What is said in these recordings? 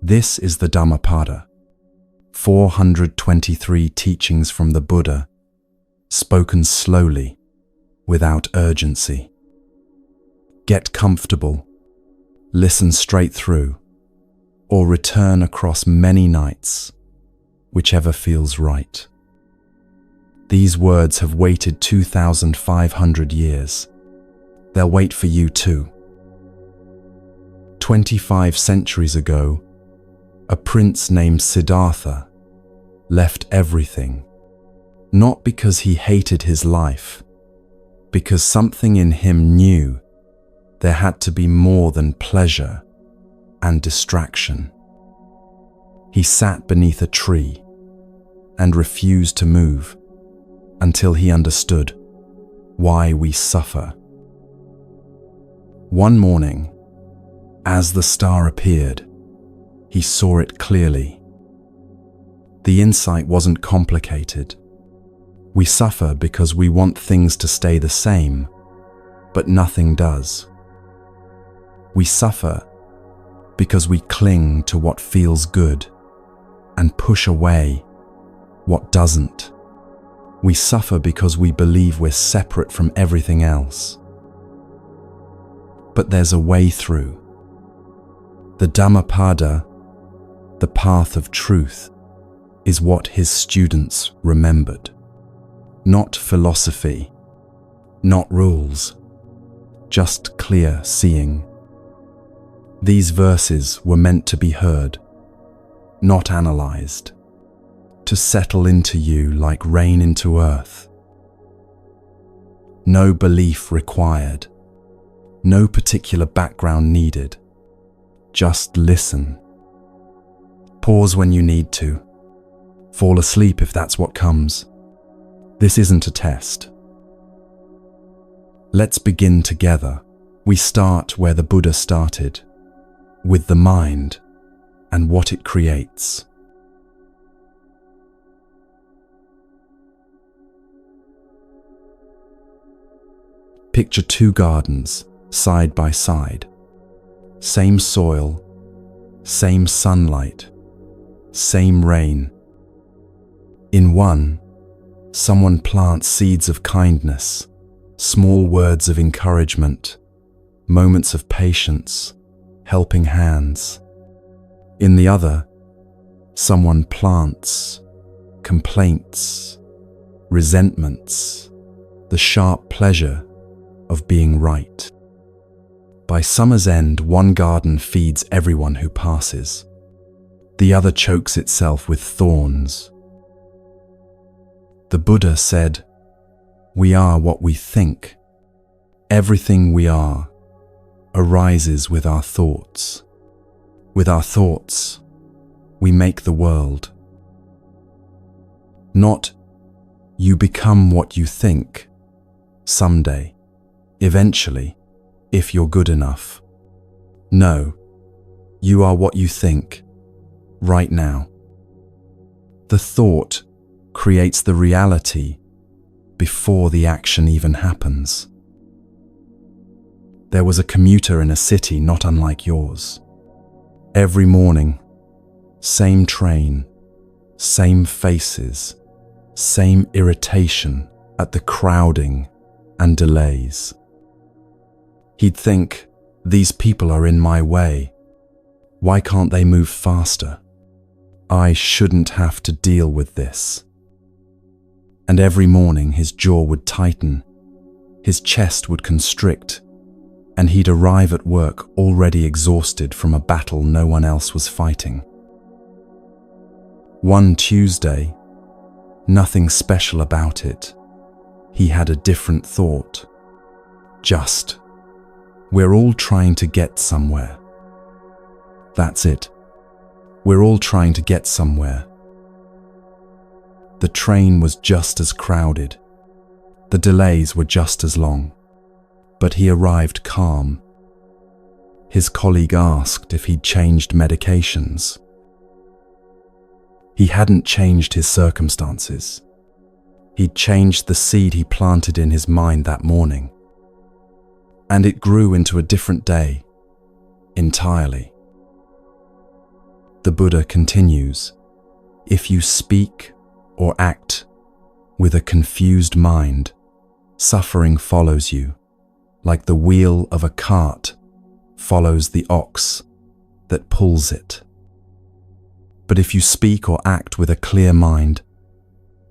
This is the Dhammapada, 423 teachings from the Buddha, spoken slowly, without urgency. Get comfortable, listen straight through, or return across many nights, whichever feels right. These words have waited 2,500 years. They'll wait for you too. 25 centuries ago, a prince named Siddhartha left everything, not because he hated his life, because something in him knew there had to be more than pleasure and distraction. He sat beneath a tree and refused to move until he understood why we suffer. One morning, as the star appeared, he saw it clearly. The insight wasn't complicated. We suffer because we want things to stay the same, but nothing does. We suffer because we cling to what feels good and push away what doesn't. We suffer because we believe we're separate from everything else. But there's a way through. The Dhammapada, the path of truth, is what his students remembered. Not philosophy, not rules, just clear seeing. These verses were meant to be heard, not analyzed, to settle into you like rain into earth. No belief required, no particular background needed. Just listen. Pause when you need to. Fall asleep if that's what comes. This isn't a test. Let's begin together. We start where the Buddha started, with the mind and what it creates. Picture two gardens, side by side. Same soil, same sunlight, same rain. In one, someone plants seeds of kindness, small words of encouragement, moments of patience, helping hands. In the other, someone plants complaints, resentments, the sharp pleasure of being right. By summer's end, one garden feeds everyone who passes. The other chokes itself with thorns. The Buddha said, "We are what we think. Everything we are arises with our thoughts. With our thoughts, we make the world." Not, you become what you think, someday, eventually, if you're good enough. No, you are what you think, right now. The thought creates the reality before the action even happens. There was a commuter in a city not unlike yours. Every morning, same train, same faces, same irritation at the crowding and delays. He'd think, these people are in my way. Why can't they move faster? I shouldn't have to deal with this. And every morning his jaw would tighten, his chest would constrict, and he'd arrive at work already exhausted from a battle no one else was fighting. One Tuesday, nothing special about it, he had a different thought. Just, we're all trying to get somewhere. That's it. We're all trying to get somewhere. The train was just as crowded. The delays were just as long. But he arrived calm. His colleague asked if he'd changed medications. He hadn't changed his circumstances. He'd changed the seed he planted in his mind that morning. And it grew into a different day, entirely. The Buddha continues, if you speak or act with a confused mind, suffering follows you, like the wheel of a cart follows the ox that pulls it. But if you speak or act with a clear mind,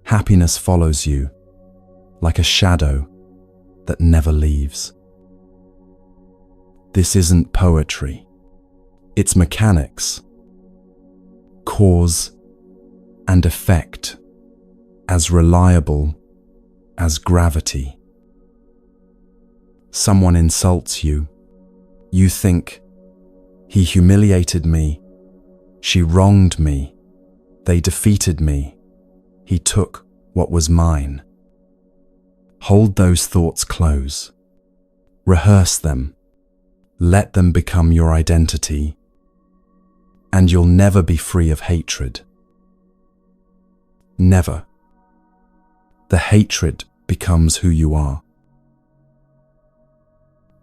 happiness follows you, like a shadow that never leaves. This isn't poetry. It's mechanics. Cause and effect, as reliable as gravity. Someone insults you. You think, he humiliated me, she wronged me, they defeated me, he took what was mine. Hold those thoughts close. Rehearse them. Let them become your identity, and you'll never be free of hatred. Never. The hatred becomes who you are.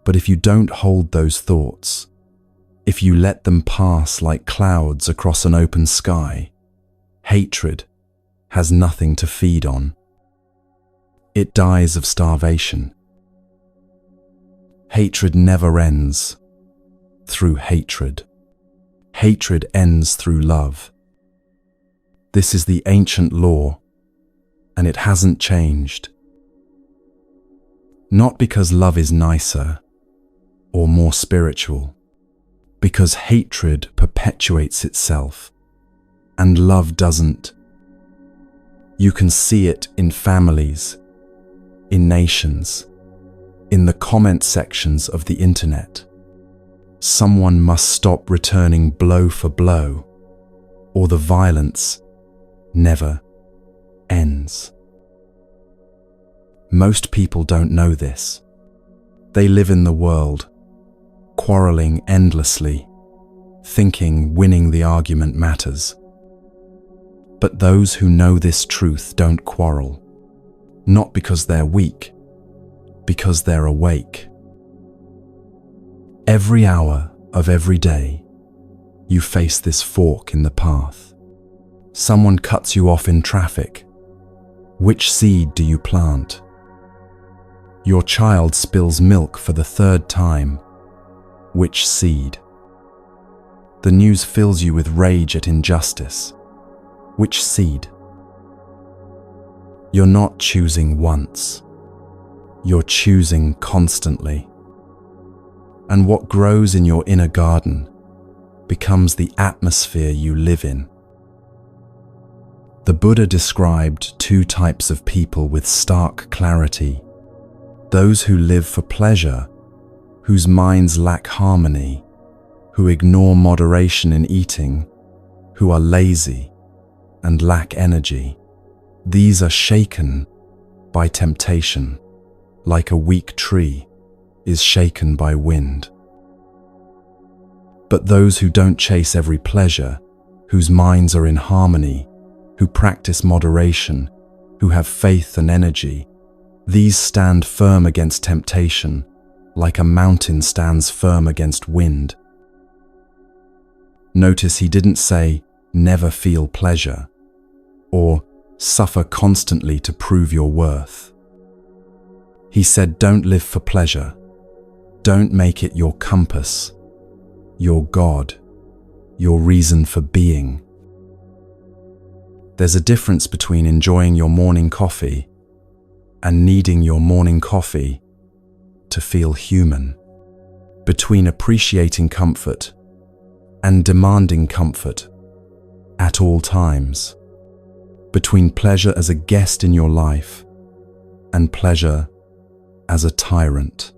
But if you don't hold those thoughts, if you let them pass like clouds across an open sky, hatred has nothing to feed on. It dies of starvation. Hatred never ends through hatred. Hatred ends through love. This is the ancient law, and it hasn't changed. Not because love is nicer or more spiritual, because hatred perpetuates itself, and love doesn't. You can see it in families, in nations, in the comment sections of the internet. Someone must stop returning blow for blow, or the violence never ends. Most people don't know this. They live in the world, quarreling endlessly, thinking winning the argument matters. But those who know this truth don't quarrel, not because they're weak, because they're awake. Every hour of every day, you face this fork in the path. Someone cuts you off in traffic. Which seed do you plant? Your child spills milk for the third time. Which seed? The news fills you with rage at injustice. Which seed? You're not choosing once. You're choosing constantly. And what grows in your inner garden becomes the atmosphere you live in. The Buddha described two types of people with stark clarity: those who live for pleasure, whose minds lack harmony, who ignore moderation in eating, who are lazy and lack energy. These are shaken by temptation, like a weak tree is shaken by wind. But those who don't chase every pleasure, whose minds are in harmony, who practice moderation, who have faith and energy, these stand firm against temptation, like a mountain stands firm against wind. Notice he didn't say, never feel pleasure, or suffer constantly to prove your worth. He said, don't live for pleasure. Don't make it your compass, your God, your reason for being. There's a difference between enjoying your morning coffee and needing your morning coffee to feel human, between appreciating comfort and demanding comfort at all times, between pleasure as a guest in your life and pleasure as a tyrant.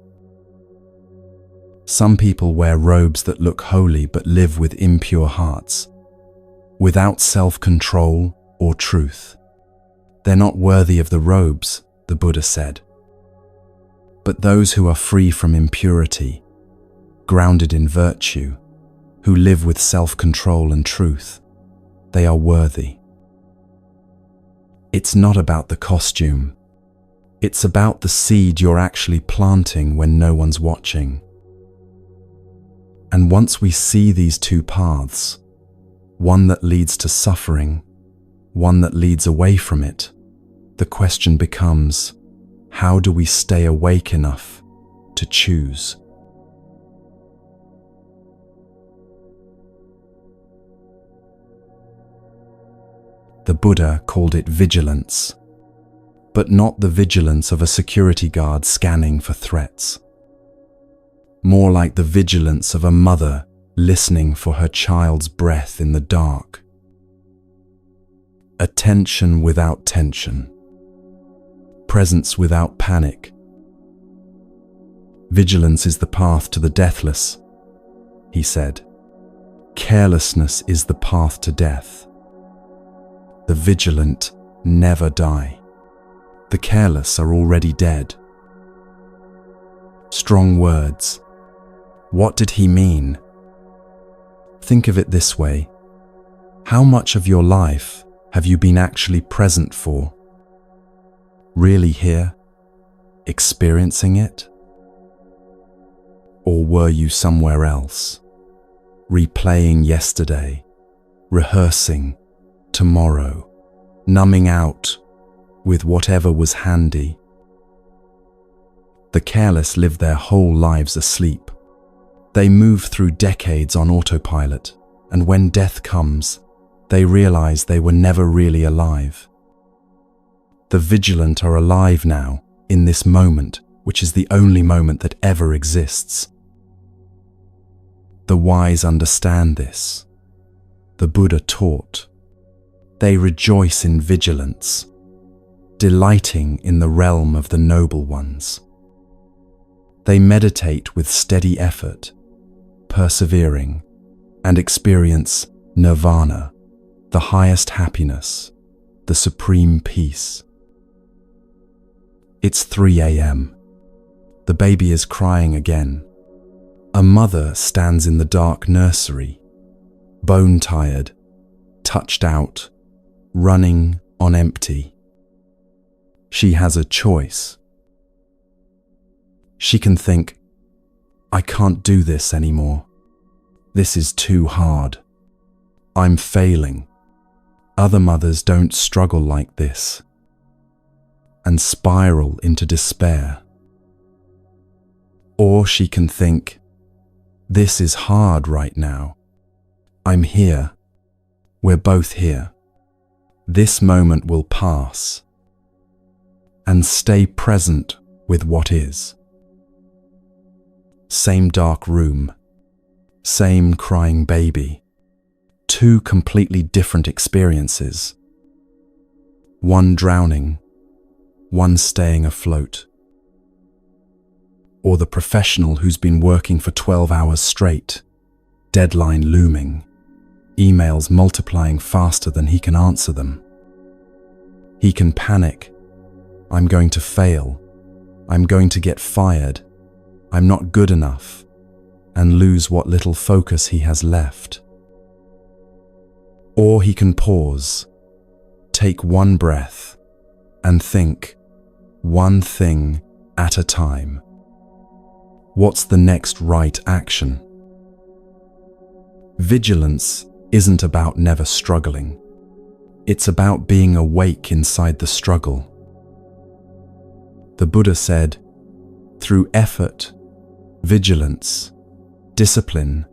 Some people wear robes that look holy but live with impure hearts, without self-control or truth. They're not worthy of the robes, the Buddha said. But those who are free from impurity, grounded in virtue, who live with self-control and truth, they are worthy. It's not about the costume. It's about the seed you're actually planting when no one's watching. And once we see these two paths, one that leads to suffering, one that leads away from it, the question becomes, how do we stay awake enough to choose? The Buddha called it vigilance, but not the vigilance of a security guard scanning for threats. More like the vigilance of a mother listening for her child's breath in the dark. Attention without tension. Presence without panic. Vigilance is the path to the deathless, he said. Carelessness is the path to death. The vigilant never die. The careless are already dead. Strong words. What did he mean? Think of it this way. How much of your life have you been actually present for? Really here? Experiencing it? Or were you somewhere else? Replaying yesterday, rehearsing tomorrow, numbing out with whatever was handy. The careless live their whole lives asleep. They move through decades on autopilot, and when death comes, they realize they were never really alive. The vigilant are alive now, in this moment, which is the only moment that ever exists. The wise understand this. The Buddha taught. They rejoice in vigilance, delighting in the realm of the noble ones. They meditate with steady effort, persevering, and experience nirvana, the highest happiness, the supreme peace. It's 3 a.m. The baby is crying again. A mother stands in the dark nursery, bone-tired, touched out, running on empty. She has a choice. She can think, I can't do this anymore. This is too hard. I'm failing. Other mothers don't struggle like this, and spiral into despair. Or she can think, this is hard right now. I'm here. We're both here. This moment will pass, and stay present with what is. Same dark room, same crying baby, two completely different experiences. One drowning, one staying afloat. Or the professional who's been working for 12 hours straight, deadline looming, emails multiplying faster than he can answer them. He can panic. I'm going to fail. I'm going to get fired. I'm not good enough, and lose what little focus he has left. Or he can pause, take one breath, and think one thing at a time. What's the next right action? Vigilance isn't about never struggling. It's about being awake inside the struggle. The Buddha said, through effort, vigilance, discipline,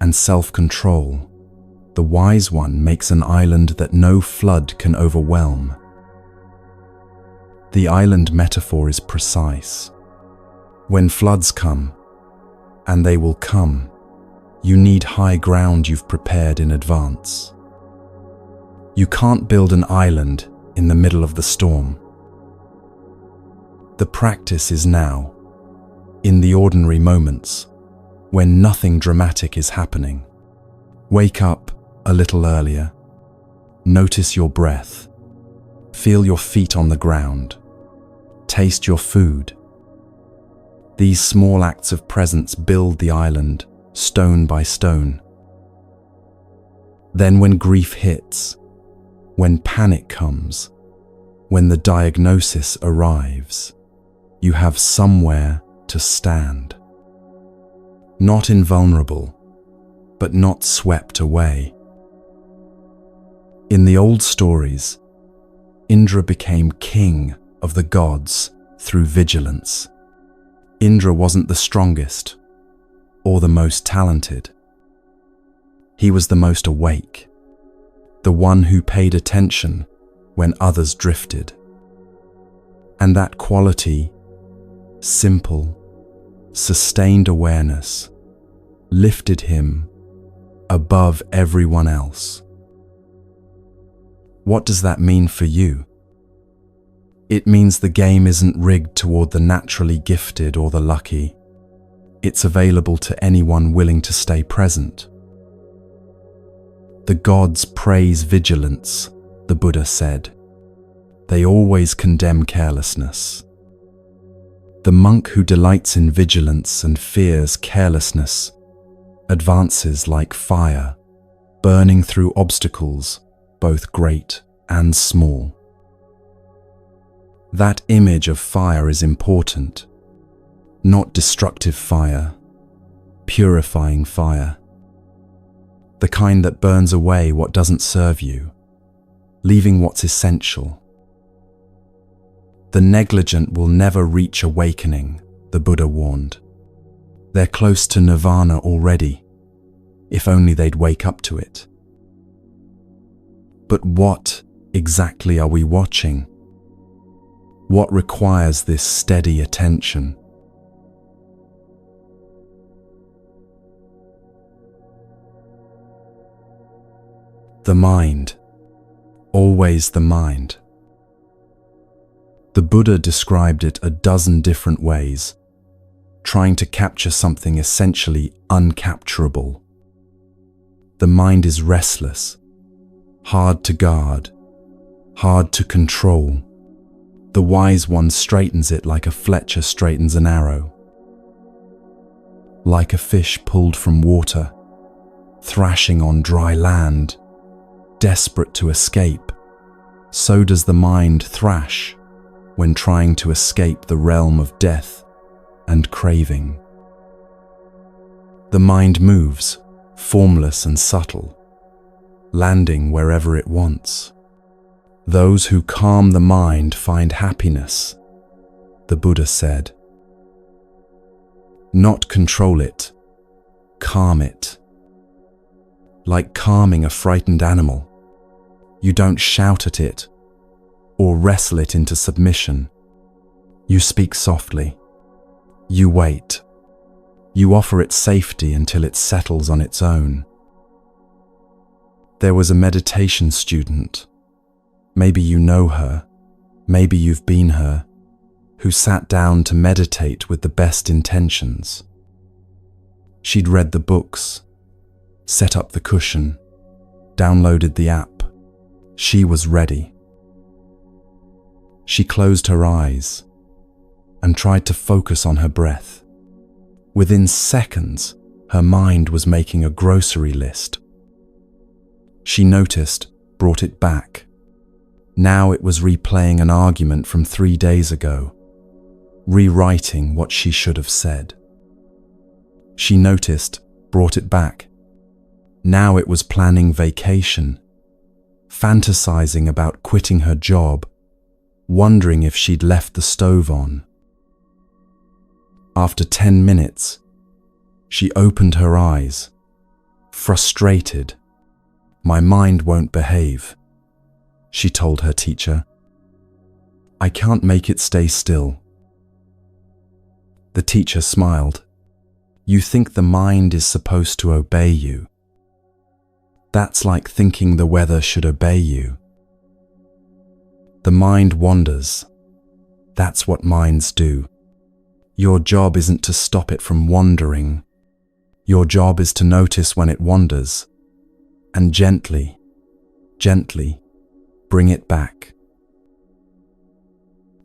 and self-control, the wise one makes an island that no flood can overwhelm. The island metaphor is precise. When floods come, and they will come, you need high ground you've prepared in advance. You can't build an island in the middle of the storm. The practice is now, in the ordinary moments, when nothing dramatic is happening. Wake up a little earlier. Notice your breath. Feel your feet on the ground. Taste your food. These small acts of presence build the island, stone by stone. Then when grief hits, when panic comes, when the diagnosis arrives, you have somewhere to stand. Not invulnerable, but not swept away. In the old stories, Indra became king of the gods through vigilance. Indra wasn't the strongest or the most talented. He was the most awake, the one who paid attention when others drifted. And that quality, simple, sustained awareness, lifted him above everyone else. What does that mean for you? It means the game isn't rigged toward the naturally gifted or the lucky. It's available to anyone willing to stay present. The gods praise vigilance, the Buddha said. They always condemn carelessness. The monk who delights in vigilance and fears carelessness advances like fire, burning through obstacles, both great and small. That image of fire is important. Not destructive fire, purifying fire. The kind that burns away what doesn't serve you, leaving what's essential. The negligent will never reach awakening, the Buddha warned. They're close to nirvana already, if only they'd wake up to it. But what exactly are we watching? What requires this steady attention? The mind, always the mind. The Buddha described it a dozen different ways, trying to capture something essentially uncapturable. The mind is restless, hard to guard, hard to control. The wise one straightens it like a fletcher straightens an arrow. Like a fish pulled from water, thrashing on dry land, desperate to escape, so does the mind thrash when trying to escape the realm of death and craving. The mind moves, formless and subtle, landing wherever it wants. Those who calm the mind find happiness, the Buddha said. Not control it, calm it. Like calming a frightened animal. You don't shout at it or wrestle it into submission. You speak softly. You wait. You offer it safety until it settles on its own. There was a meditation student, maybe you know her, maybe you've been her, who sat down to meditate with the best intentions. She'd read the books, set up the cushion, downloaded the app. She was ready. She closed her eyes and tried to focus on her breath. Within seconds, her mind was making a grocery list. She noticed, brought it back. Now it was replaying an argument from 3 days ago, rewriting what she should have said. She noticed, brought it back. Now it was planning vacation, fantasizing about quitting her job, wondering if she'd left the stove on. After 10 minutes, she opened her eyes, frustrated. My mind won't behave, she told her teacher. I can't make it stay still. The teacher smiled. You think the mind is supposed to obey you. That's like thinking the weather should obey you. The mind wanders. That's what minds do. Your job isn't to stop it from wandering. Your job is to notice when it wanders and gently, gently bring it back.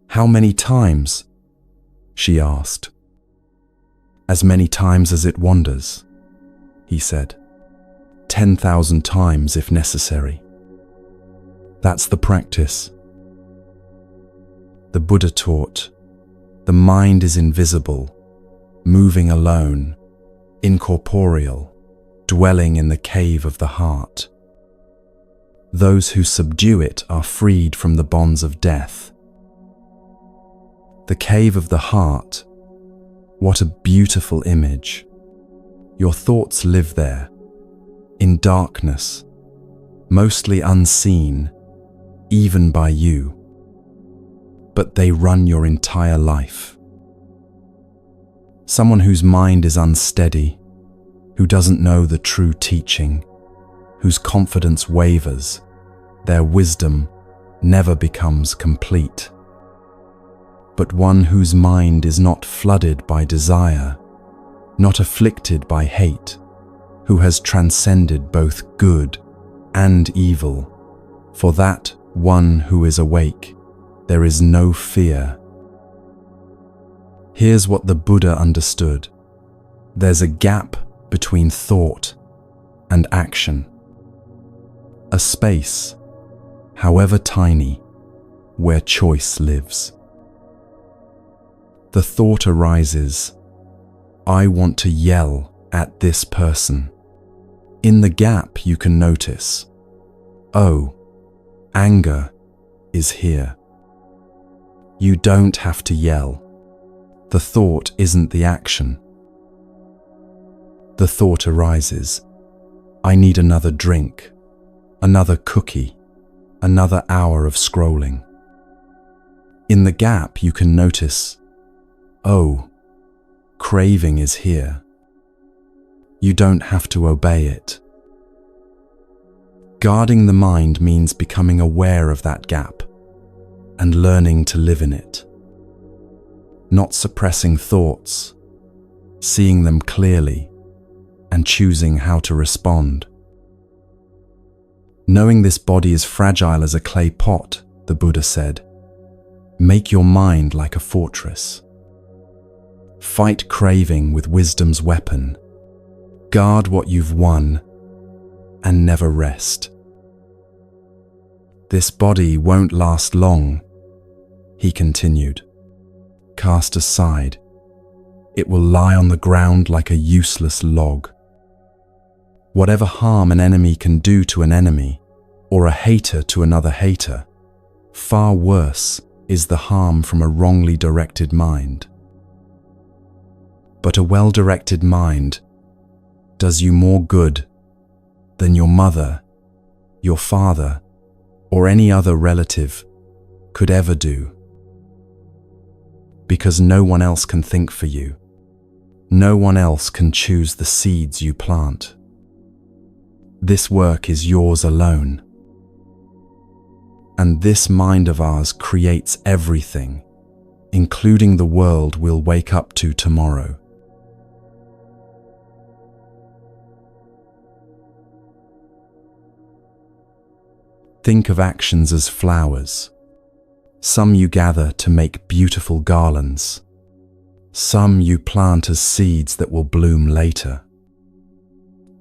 How many times? She asked. As many times as it wanders, he said. 10,000 times if necessary. That's the practice. The Buddha taught, the mind is invisible, moving alone, incorporeal, dwelling in the cave of the heart. Those who subdue it are freed from the bonds of death. The cave of the heart. What a beautiful image. Your thoughts live there, in darkness, mostly unseen, even by you. But they run your entire life. Someone whose mind is unsteady, who doesn't know the true teaching, whose confidence wavers, their wisdom never becomes complete. But one whose mind is not flooded by desire, not afflicted by hate, who has transcended both good and evil. For that one who is awake, there is no fear. Here's what the Buddha understood. There's a gap between thought and action. A space, however tiny, where choice lives. The thought arises, I want to yell at this person. In the gap you can notice, oh, anger is here. You don't have to yell. The thought isn't the action. The thought arises, I need another drink, another cookie, another hour of scrolling. In the gap you can notice, oh, craving is here. You don't have to obey it. Guarding the mind means becoming aware of that gap and learning to live in it. Not suppressing thoughts, seeing them clearly and choosing how to respond. Knowing this body is fragile as a clay pot, the Buddha said, make your mind like a fortress. Fight craving with wisdom's weapon. Guard what you've won and never rest. This body won't last long, he continued. Cast aside, it will lie on the ground like a useless log. Whatever harm an enemy can do to an enemy, or a hater to another hater, far worse is the harm from a wrongly directed mind. But a well-directed mind does you more good than your mother, your father, or any other relative could ever do. Because no one else can think for you. No one else can choose the seeds you plant. This work is yours alone. And this mind of ours creates everything, including the world we'll wake up to tomorrow. Think of actions as flowers. Some you gather to make beautiful garlands. Some you plant as seeds that will bloom later.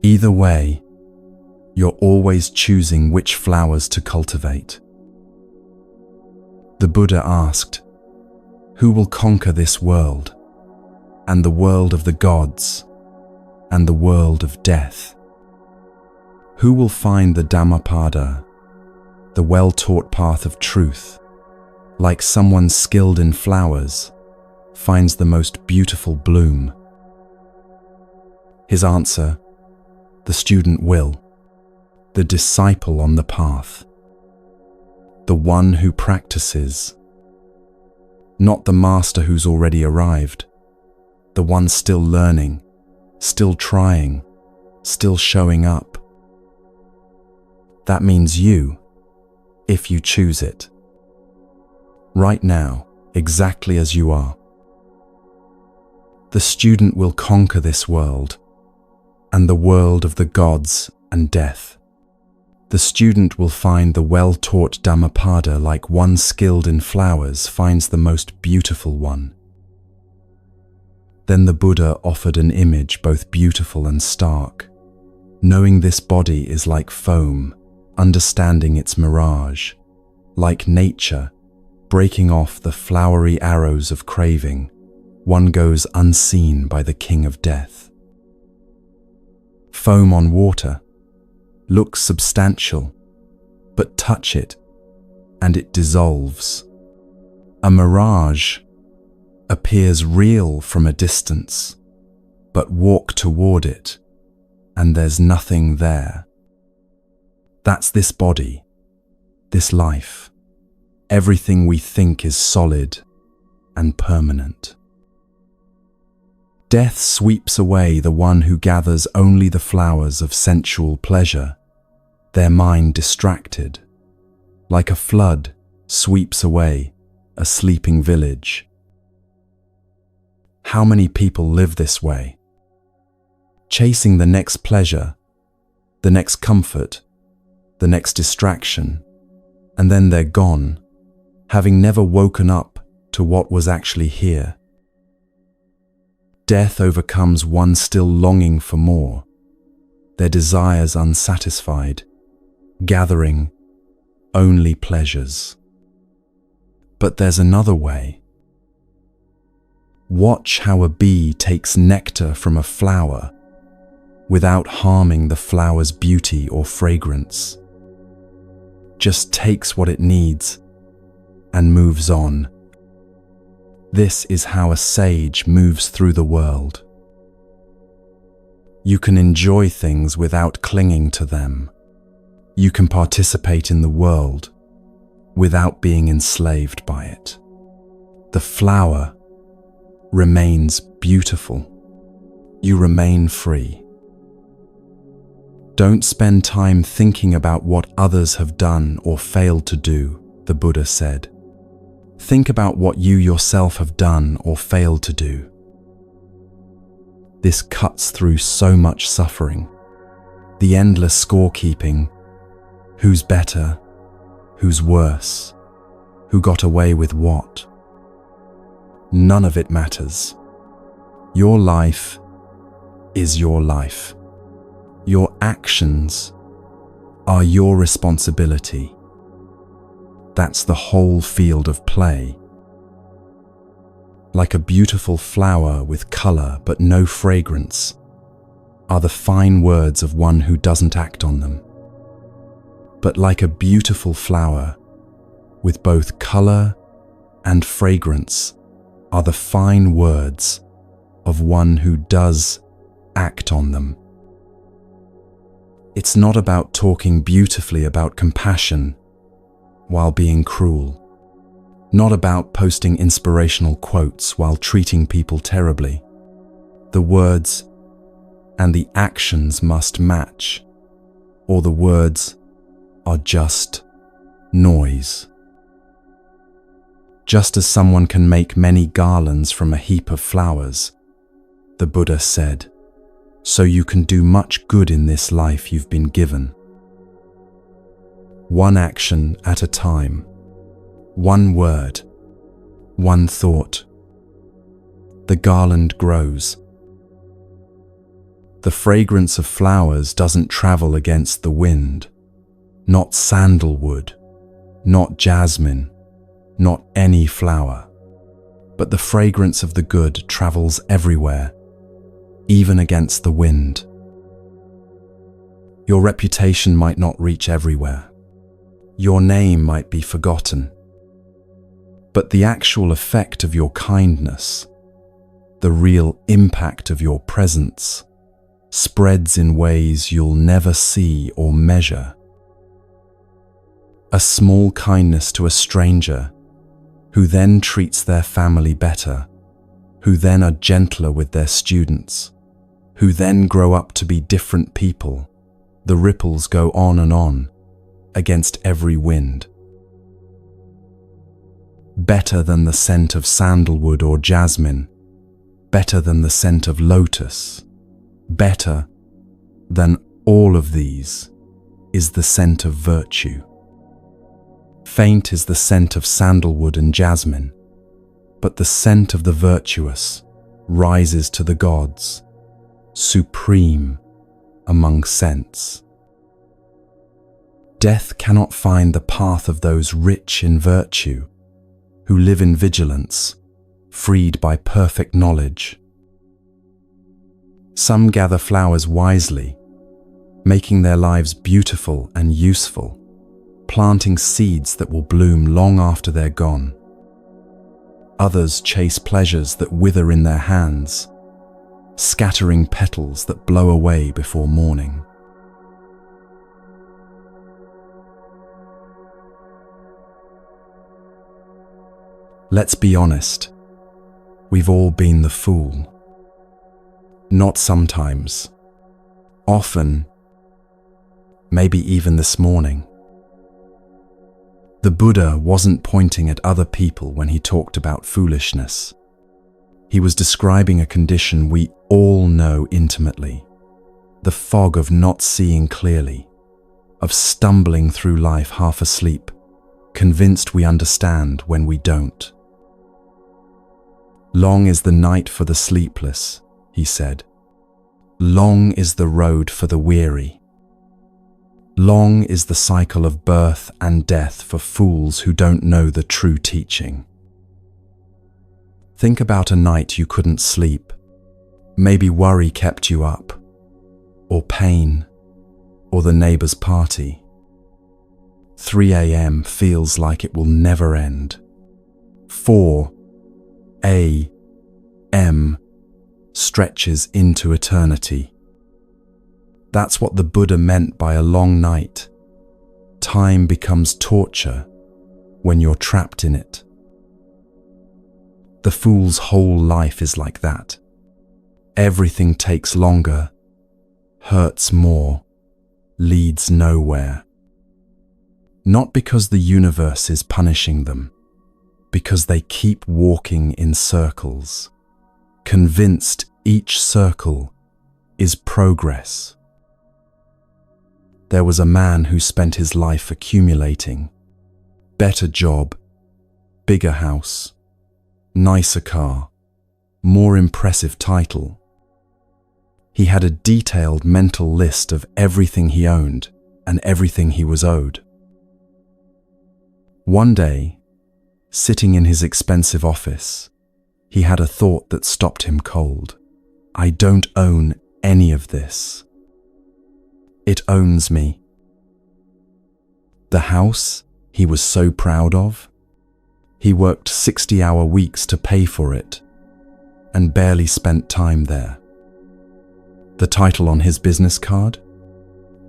Either way, you're always choosing which flowers to cultivate. The Buddha asked, who will conquer this world, and the world of the gods, and the world of death? Who will find the Dhammapada, the well-taught path of truth, like someone skilled in flowers, finds the most beautiful bloom? His answer, the student will, the disciple on the path, the one who practices, not the master who's already arrived, the one still learning, still trying, still showing up. That means you, if you choose it. Right now, exactly as you are. The student will conquer this world, and the world of the gods and death. The student will find the well-taught Dhammapada like one skilled in flowers finds the most beautiful one. Then the Buddha offered an image both beautiful and stark. Knowing this body is like foam, understanding its mirage, like nature, breaking off the flowery arrows of craving, one goes unseen by the king of death. Foam on water looks substantial, but touch it, and it dissolves. A mirage appears real from a distance, but walk toward it, and there's nothing there. That's this body, this life. Everything we think is solid and permanent. Death sweeps away the one who gathers only the flowers of sensual pleasure, their mind distracted, like a flood sweeps away a sleeping village. How many people live this way? Chasing the next pleasure, the next comfort, the next distraction, and then they're gone, having never woken up to what was actually here. Death overcomes one still longing for more, their desires unsatisfied, gathering only pleasures. But there's another way. Watch how a bee takes nectar from a flower without harming the flower's beauty or fragrance. Just takes what it needs and moves on. This is how a sage moves through the world. You can enjoy things without clinging to them. You can participate in the world without being enslaved by it. The flower remains beautiful. You remain free. Don't spend time thinking about what others have done or failed to do, the Buddha said. Think about what you yourself have done or failed to do. This cuts through so much suffering. The endless scorekeeping. Who's better? Who's worse? Who got away with what? None of it matters. Your life is your life. Your actions are your responsibility. That's the whole field of play. Like a beautiful flower with color but no fragrance are the fine words of one who doesn't act on them. But like a beautiful flower with both color and fragrance are the fine words of one who does act on them. It's not about talking beautifully about compassion while being cruel, not about posting inspirational quotes while treating people terribly. The words and the actions must match, or the words are just noise. Just as someone can make many garlands from a heap of flowers, the Buddha said, so you can do much good in this life you've been given. One action at a time, one word, one thought. The garland grows. The fragrance of flowers doesn't travel against the wind. Not sandalwood, not jasmine, not any flower. But the fragrance of the good travels everywhere, even against the wind. Your reputation might not reach everywhere. Your name might be forgotten. But the actual effect of your kindness, the real impact of your presence, spreads in ways you'll never see or measure. A small kindness to a stranger, who then treats their family better, who then are gentler with their students, who then grow up to be different people. The ripples go on and on, against every wind. Better than the scent of sandalwood or jasmine, better than the scent of lotus, better than all of these is the scent of virtue. Faint is the scent of sandalwood and jasmine, but the scent of the virtuous rises to the gods, supreme among scents. Death cannot find the path of those rich in virtue, who live in vigilance, freed by perfect knowledge. Some gather flowers wisely, making their lives beautiful and useful, planting seeds that will bloom long after they're gone. Others chase pleasures that wither in their hands, scattering petals that blow away before morning. Let's be honest, we've all been the fool. Not sometimes, often, maybe even this morning. The Buddha wasn't pointing at other people when he talked about foolishness. He was describing a condition we all know intimately, the fog of not seeing clearly, of stumbling through life half asleep, convinced we understand when we don't. Long is the night for the sleepless, he said. Long is the road for the weary. Long is the cycle of birth and death for fools who don't know the true teaching. Think about a night you couldn't sleep. Maybe worry kept you up, or pain, or the neighbor's party. 3 a.m. feels like it will never end. 4 a.m. stretches into eternity. That's what the Buddha meant by a long night. Time becomes torture when you're trapped in it. The fool's whole life is like that. Everything takes longer, hurts more, leads nowhere. Not because the universe is punishing them, because they keep walking in circles, convinced each circle is progress. There was a man who spent his life accumulating. Better job, bigger house, nicer car, more impressive title. He had a detailed mental list of everything he owned and everything he was owed. One day, sitting in his expensive office, he had a thought that stopped him cold. I don't own any of this. It owns me. The house he was so proud of, he worked 60-hour weeks to pay for it and barely spent time there. The title on his business card,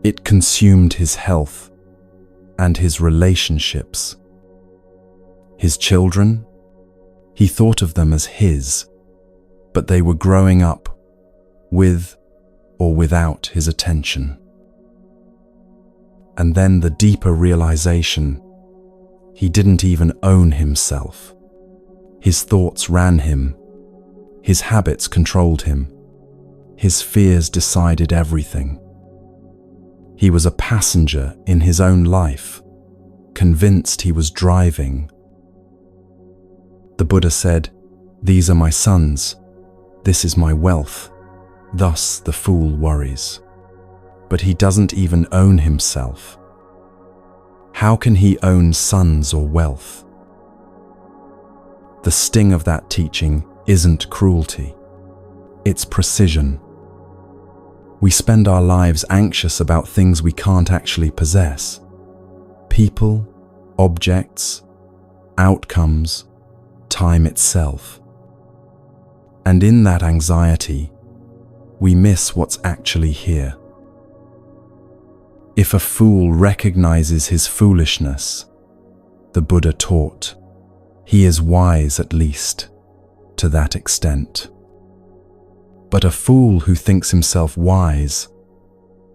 it consumed his health and his relationships. His children, he thought of them as his, but they were growing up with or without his attention. And then the deeper realization, he didn't even own himself. His thoughts ran him. His habits controlled him. His fears decided everything. He was a passenger in his own life, convinced he was driving. The Buddha said, "These are my sons. This is my wealth." Thus the fool worries. But he doesn't even own himself. How can he own sons or wealth? The sting of that teaching isn't cruelty. It's precision. We spend our lives anxious about things we can't actually possess. People, objects, outcomes, time itself. And in that anxiety, we miss what's actually here. If a fool recognizes his foolishness, the Buddha taught, he is wise at least, to that extent. But a fool who thinks himself wise,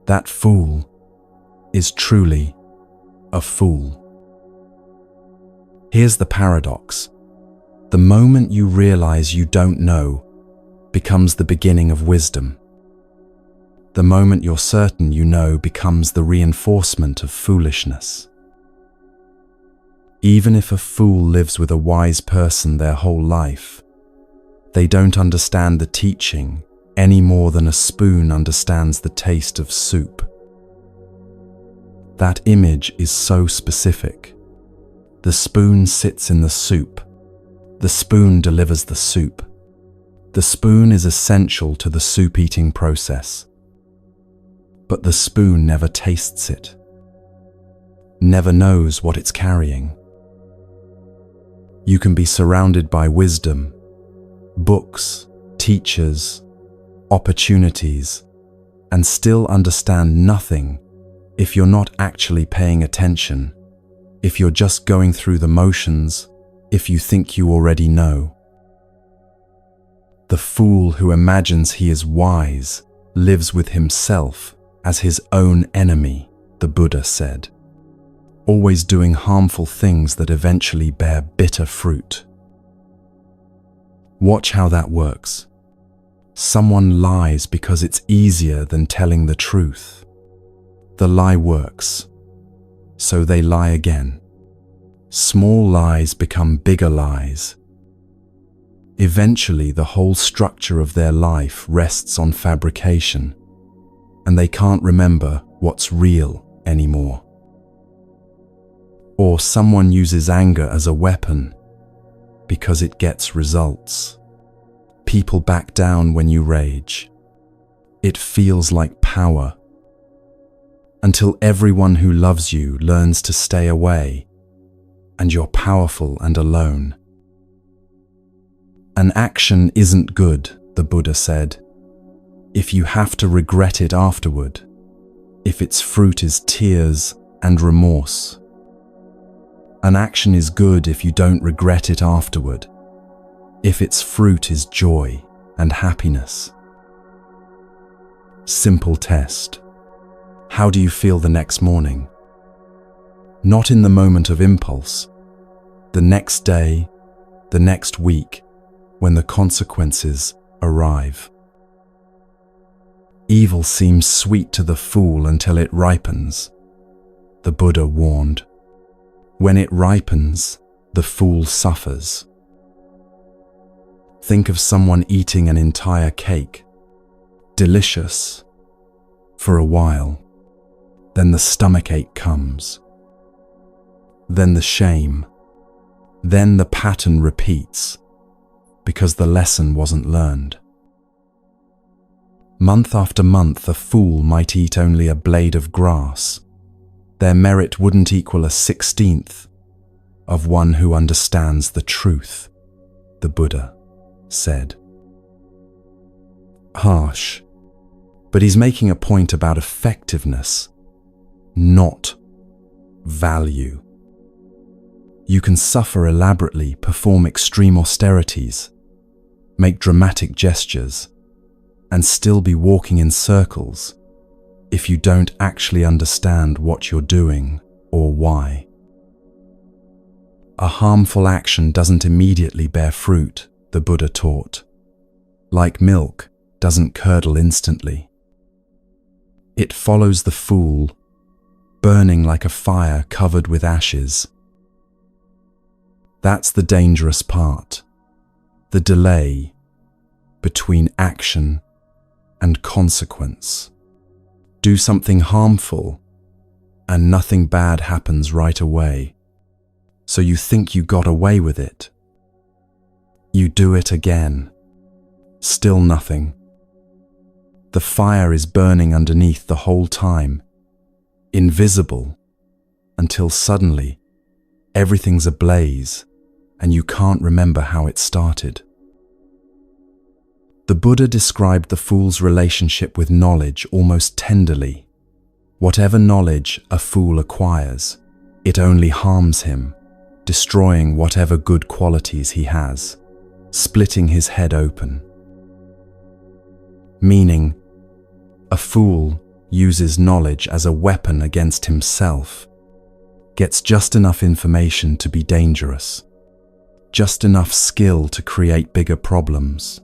that fool is truly a fool. Here's the paradox. The moment you realize you don't know becomes the beginning of wisdom. The moment you're certain you know becomes the reinforcement of foolishness. Even if a fool lives with a wise person their whole life, they don't understand the teaching any more than a spoon understands the taste of soup. That image is so specific. The spoon sits in the soup. The spoon delivers the soup. The spoon is essential to the soup-eating process. But the spoon never tastes it. never knows what it's carrying. You can be surrounded by wisdom, books, teachers, opportunities, and still understand nothing if you're not actually paying attention, if you're just going through the motions, if you think you already know. The fool who imagines he is wise lives with himself as his own enemy, the Buddha said, always doing harmful things that eventually bear bitter fruit. Watch how that works. Someone lies because it's easier than telling the truth. The lie works, so they lie again. Small lies become bigger lies. Eventually, the whole structure of their life rests on fabrication, and they can't remember what's real anymore. Or someone uses anger as a weapon because it gets results. People back down when you rage. It feels like power. Until everyone who loves you learns to stay away, and you're powerful and alone. An action isn't good, the Buddha said, if you have to regret it afterward, if its fruit is tears and remorse. An action is good if you don't regret it afterward, if its fruit is joy and happiness. Simple test. How do you feel the next morning? Not in the moment of impulse, the next day, the next week, when the consequences arrive. Evil seems sweet to the fool until it ripens, the Buddha warned. When it ripens, the fool suffers. Think of someone eating an entire cake. Delicious for a while. Then the stomachache comes. Then the shame. Then the pattern repeats, because the lesson wasn't learned. Month after month, a fool might eat only a blade of grass. Their merit wouldn't equal 1/16 of one who understands the truth, the Buddha said. Harsh, but he's making a point about effectiveness, not value. You can suffer elaborately, perform extreme austerities, make dramatic gestures, and still be walking in circles if you don't actually understand what you're doing or why. A harmful action doesn't immediately bear fruit, the Buddha taught. Like milk doesn't curdle instantly. It follows the fool, burning like a fire covered with ashes. That's the dangerous part, the delay between action and consequence. Do something harmful, and nothing bad happens right away. So you think you got away with it. You do it again. Still nothing. The fire is burning underneath the whole time, invisible, until suddenly everything's ablaze and you can't remember how it started. The Buddha described the fool's relationship with knowledge almost tenderly. Whatever knowledge a fool acquires, it only harms him, destroying whatever good qualities he has, splitting his head open. Meaning, a fool uses knowledge as a weapon against himself, gets just enough information to be dangerous, just enough skill to create bigger problems,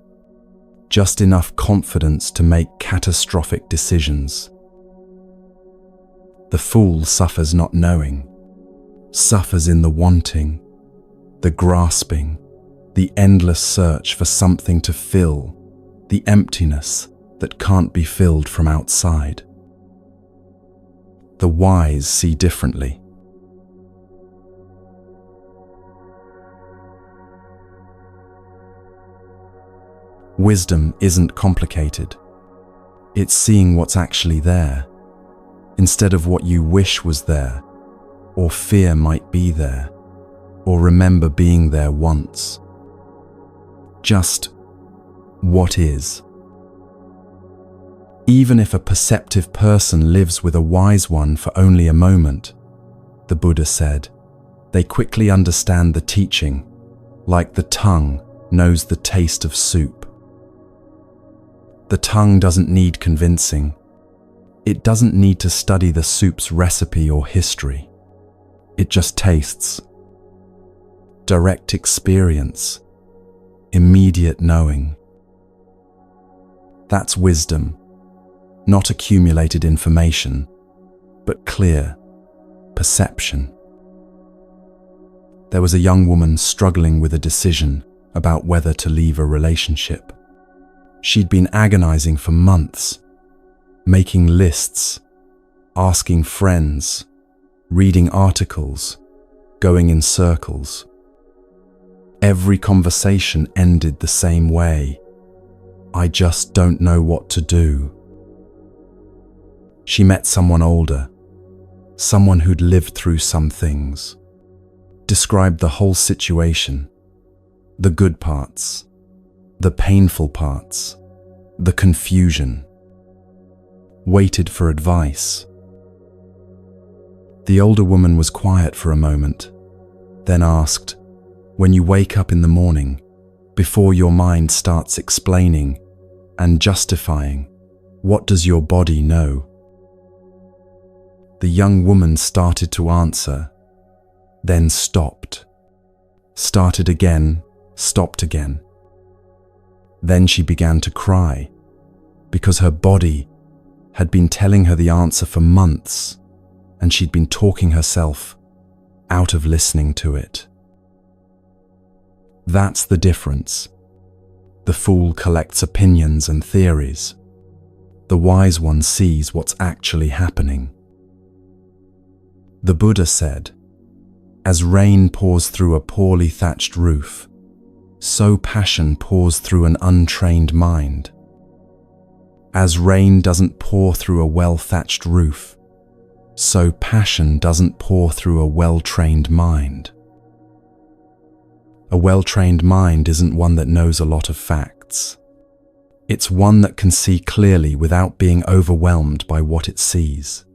just enough confidence to make catastrophic decisions. The fool suffers not knowing, suffers in the wanting, the grasping, the endless search for something to fill, the emptiness that can't be filled from outside. The wise see differently. Wisdom isn't complicated. It's seeing what's actually there, instead of what you wish was there, or fear might be there, or remember being there once. Just what is. Even if a perceptive person lives with a wise one for only a moment, the Buddha said, they quickly understand the teaching, like the tongue knows the taste of soup. The tongue doesn't need convincing. It doesn't need to study the soup's recipe or history. It just tastes. Direct experience, immediate knowing. That's wisdom, not accumulated information, but clear perception. There was a young woman struggling with a decision about whether to leave a relationship. She'd been agonizing for months, making lists, asking friends, reading articles, going in circles. Every conversation ended the same way. I just don't know what to do. She met someone older, someone who'd lived through some things, described the whole situation, the good parts, the painful parts, the confusion, waited for advice. The older woman was quiet for a moment, then asked, when you wake up in the morning, before your mind starts explaining and justifying, what does your body know? The young woman started to answer, then stopped. Started again, stopped again. Then she began to cry, because her body had been telling her the answer for months, and she'd been talking herself out of listening to it. That's the difference. The fool collects opinions and theories. The wise one sees what's actually happening. The Buddha said, as rain pours through a poorly thatched roof, so passion pours through an untrained mind. As rain doesn't pour through a well-thatched roof, so passion doesn't pour through a well-trained mind. A well-trained mind isn't one that knows a lot of facts. It's one that can see clearly without being overwhelmed by what it sees.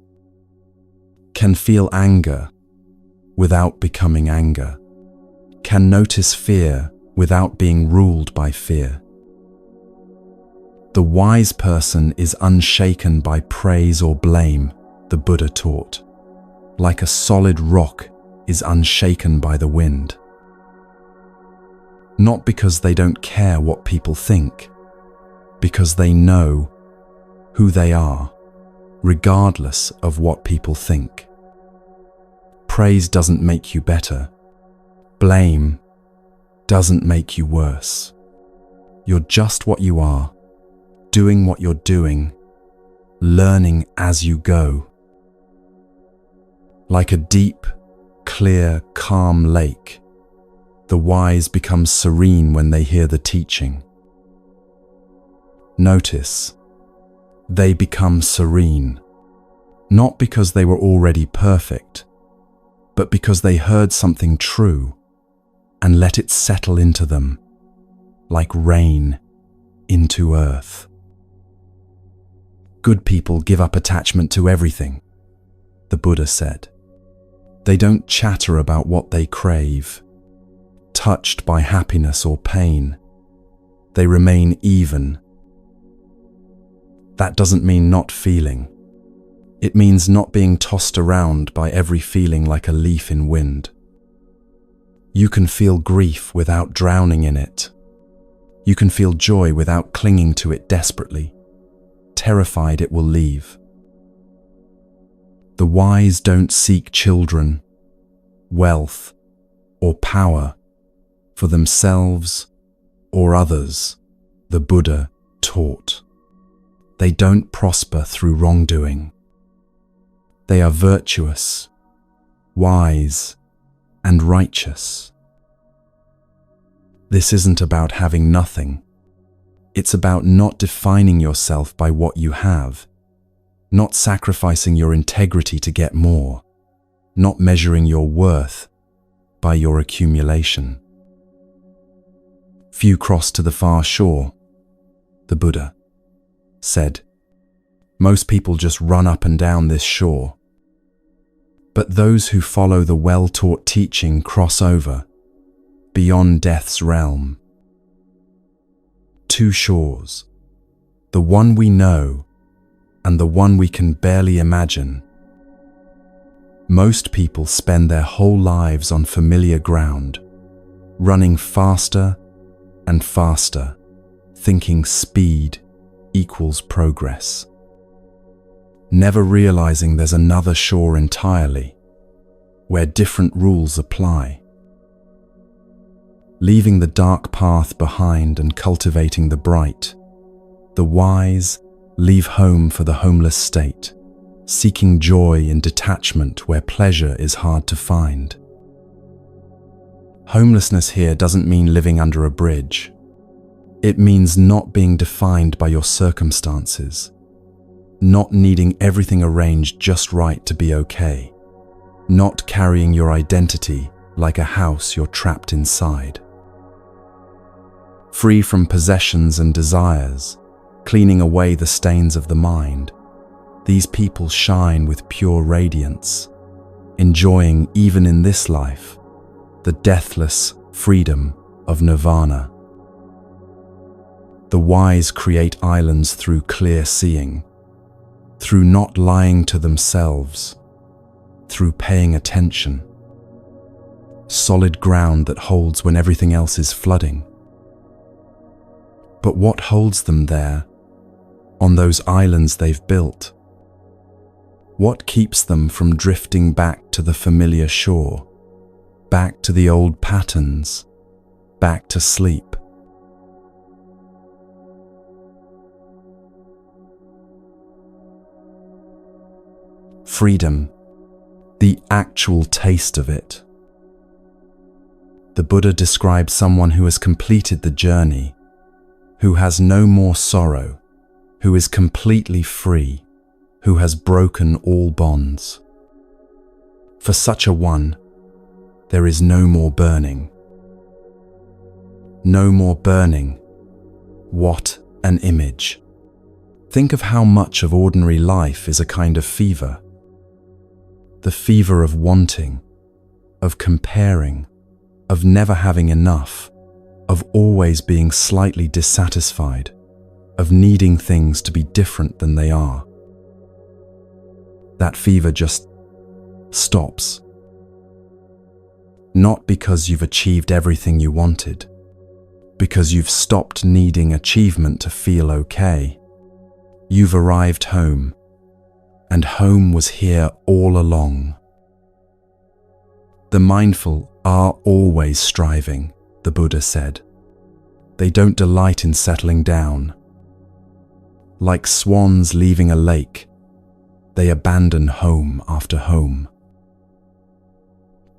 Can feel anger without becoming anger. Can notice fear without being ruled by fear. The wise person is unshaken by praise or blame, the Buddha taught, like a solid rock is unshaken by the wind. Not because they don't care what people think, because they know who they are, regardless of what people think. Praise doesn't make you better. Blame doesn't make you worse. You're just what you are, doing what you're doing, learning as you go. Like a deep, clear, calm lake, the wise become serene when they hear the teaching. Notice, they become serene, not because they were already perfect, but because they heard something true and let it settle into them, like rain into earth. Good people give up attachment to everything, the Buddha said. They don't chatter about what they crave, touched by happiness or pain. They remain even. That doesn't mean not feeling. It means not being tossed around by every feeling like a leaf in wind. You can feel grief without drowning in it. You can feel joy without clinging to it desperately, terrified it will leave. The wise don't seek children, wealth, or power for themselves or others, the Buddha taught. They don't prosper through wrongdoing. They are virtuous, wise, and righteous. This isn't about having nothing. It's about not defining yourself by what you have, not sacrificing your integrity to get more, not measuring your worth by your accumulation. Few cross to the far shore, the Buddha said. Most people just run up and down this shore. But those who follow the well-taught teaching cross over, beyond death's realm. Two shores, the one we know and the one we can barely imagine. Most people spend their whole lives on familiar ground, running faster and faster, thinking speed equals progress, never realizing there's another shore entirely, where different rules apply. Leaving the dark path behind and cultivating the bright, the wise leave home for the homeless state, seeking joy in detachment where pleasure is hard to find. Homelessness here doesn't mean living under a bridge. It means not being defined by your circumstances, not needing everything arranged just right to be okay, not carrying your identity like a house you're trapped inside. Free from possessions and desires, cleaning away the stains of the mind, these people shine with pure radiance, enjoying even in this life the deathless freedom of nirvana. The wise create islands through clear seeing, through not lying to themselves, through paying attention. Solid ground that holds when everything else is flooding. But what holds them there, on those islands they've built? What keeps them from drifting back to the familiar shore, back to the old patterns, back to sleep? Freedom, the actual taste of it. The Buddha describes someone who has completed the journey, who has no more sorrow, who is completely free, who has broken all bonds. For such a one, there is no more burning. No more burning. What an image. Think of how much of ordinary life is a kind of fever. The fever of wanting, of comparing, of never having enough, of always being slightly dissatisfied, of needing things to be different than they are. That fever just stops. Not because you've achieved everything you wanted, because you've stopped needing achievement to feel okay. You've arrived home, and home was here all along. The mindful are always striving, the Buddha said. They don't delight in settling down. Like swans leaving a lake, they abandon home after home.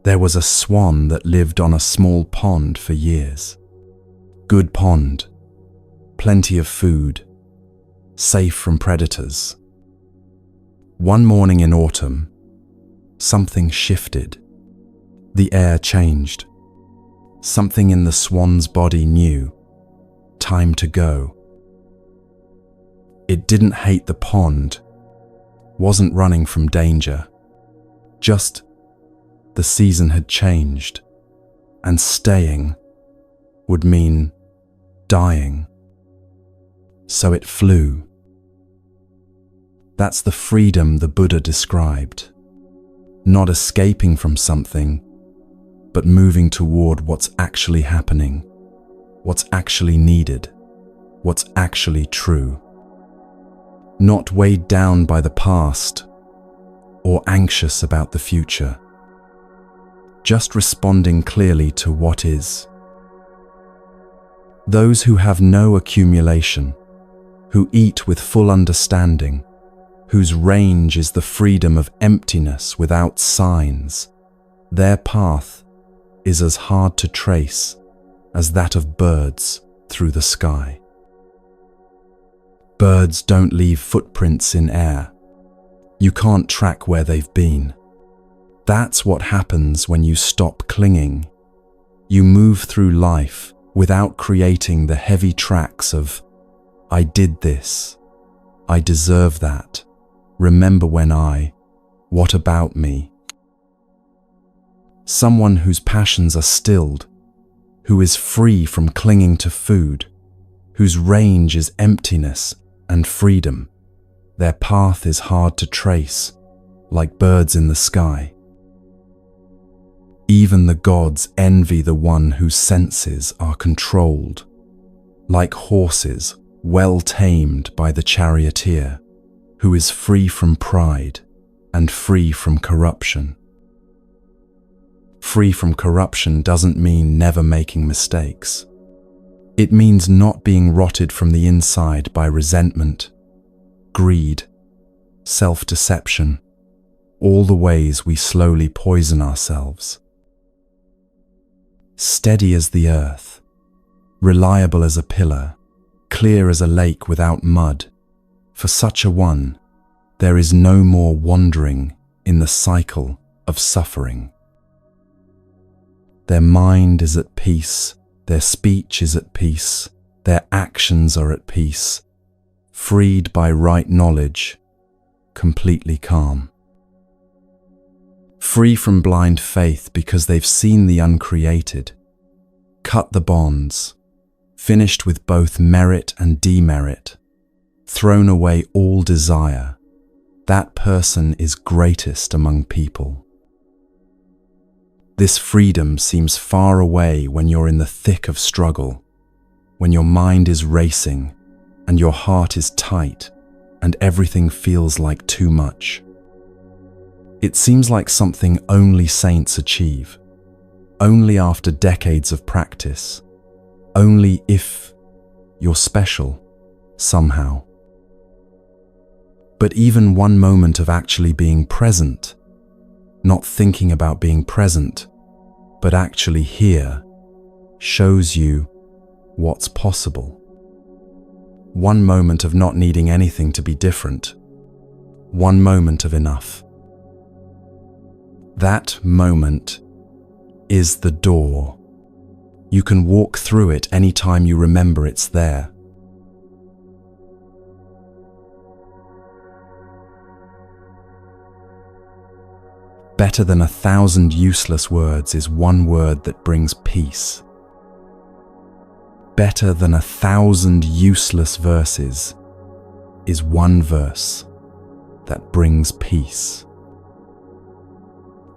There was a swan that lived on a small pond for years. Good pond, plenty of food, safe from predators. One morning in autumn, something shifted. The air changed. Something in the swan's body knew, time to go. It didn't hate the pond, wasn't running from danger, just the season had changed, and staying would mean dying. So it flew. That's the freedom the Buddha described. Not escaping from something, but moving toward what's actually happening, what's actually needed, what's actually true. Not weighed down by the past or anxious about the future. Just responding clearly to what is. Those who have no accumulation, who eat with full understanding, whose range is the freedom of emptiness without signs, their path is as hard to trace as that of birds through the sky. Birds don't leave footprints in air. You can't track where they've been. That's what happens when you stop clinging. You move through life without creating the heavy tracks of, I did this, I deserve that, remember when what about me? Someone whose passions are stilled, who is free from clinging to food, whose range is emptiness and freedom. Their path is hard to trace, like birds in the sky. Even the gods envy the one whose senses are controlled, like horses well tamed by the charioteer, who is free from pride and free from corruption. Free from corruption doesn't mean never making mistakes. It means not being rotted from the inside by resentment, greed, self-deception, all the ways we slowly poison ourselves. Steady as the earth, reliable as a pillar, clear as a lake without mud, for such a one, there is no more wandering in the cycle of suffering. Their mind is at peace, their speech is at peace, their actions are at peace, freed by right knowledge, completely calm. Free from blind faith because they've seen the uncreated, cut the bonds, finished with both merit and demerit, thrown away all desire. That person is greatest among people. This freedom seems far away when you're in the thick of struggle, when your mind is racing and your heart is tight and everything feels like too much. It seems like something only saints achieve, only after decades of practice, only if you're special somehow. But even one moment of actually being present, not thinking about being present, but actually here, shows you what's possible. One moment of not needing anything to be different, one moment of enough. That moment is the door. You can walk through it anytime you remember it's there. Better than 1,000 useless words is one word that brings peace. Better than 1,000 useless verses is one verse that brings peace.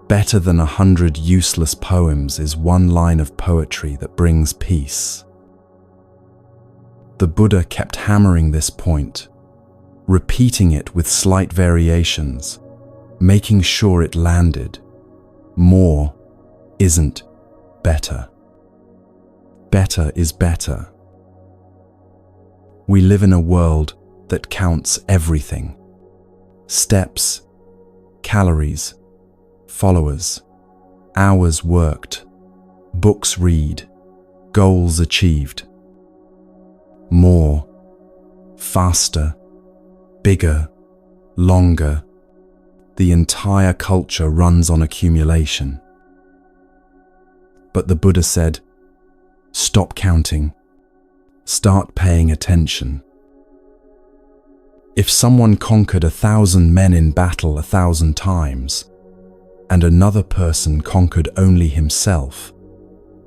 Better than 100 useless poems is one line of poetry that brings peace. The Buddha kept hammering this point, repeating it with slight variations, making sure it landed. More isn't better. Better is better. We live in a world that counts everything. Steps, calories, followers, hours worked, books read, goals achieved. More, faster, bigger, longer. The entire culture runs on accumulation. But the Buddha said, stop counting. Start paying attention. If someone conquered 1,000 men in battle 1,000 times, and another person conquered only himself,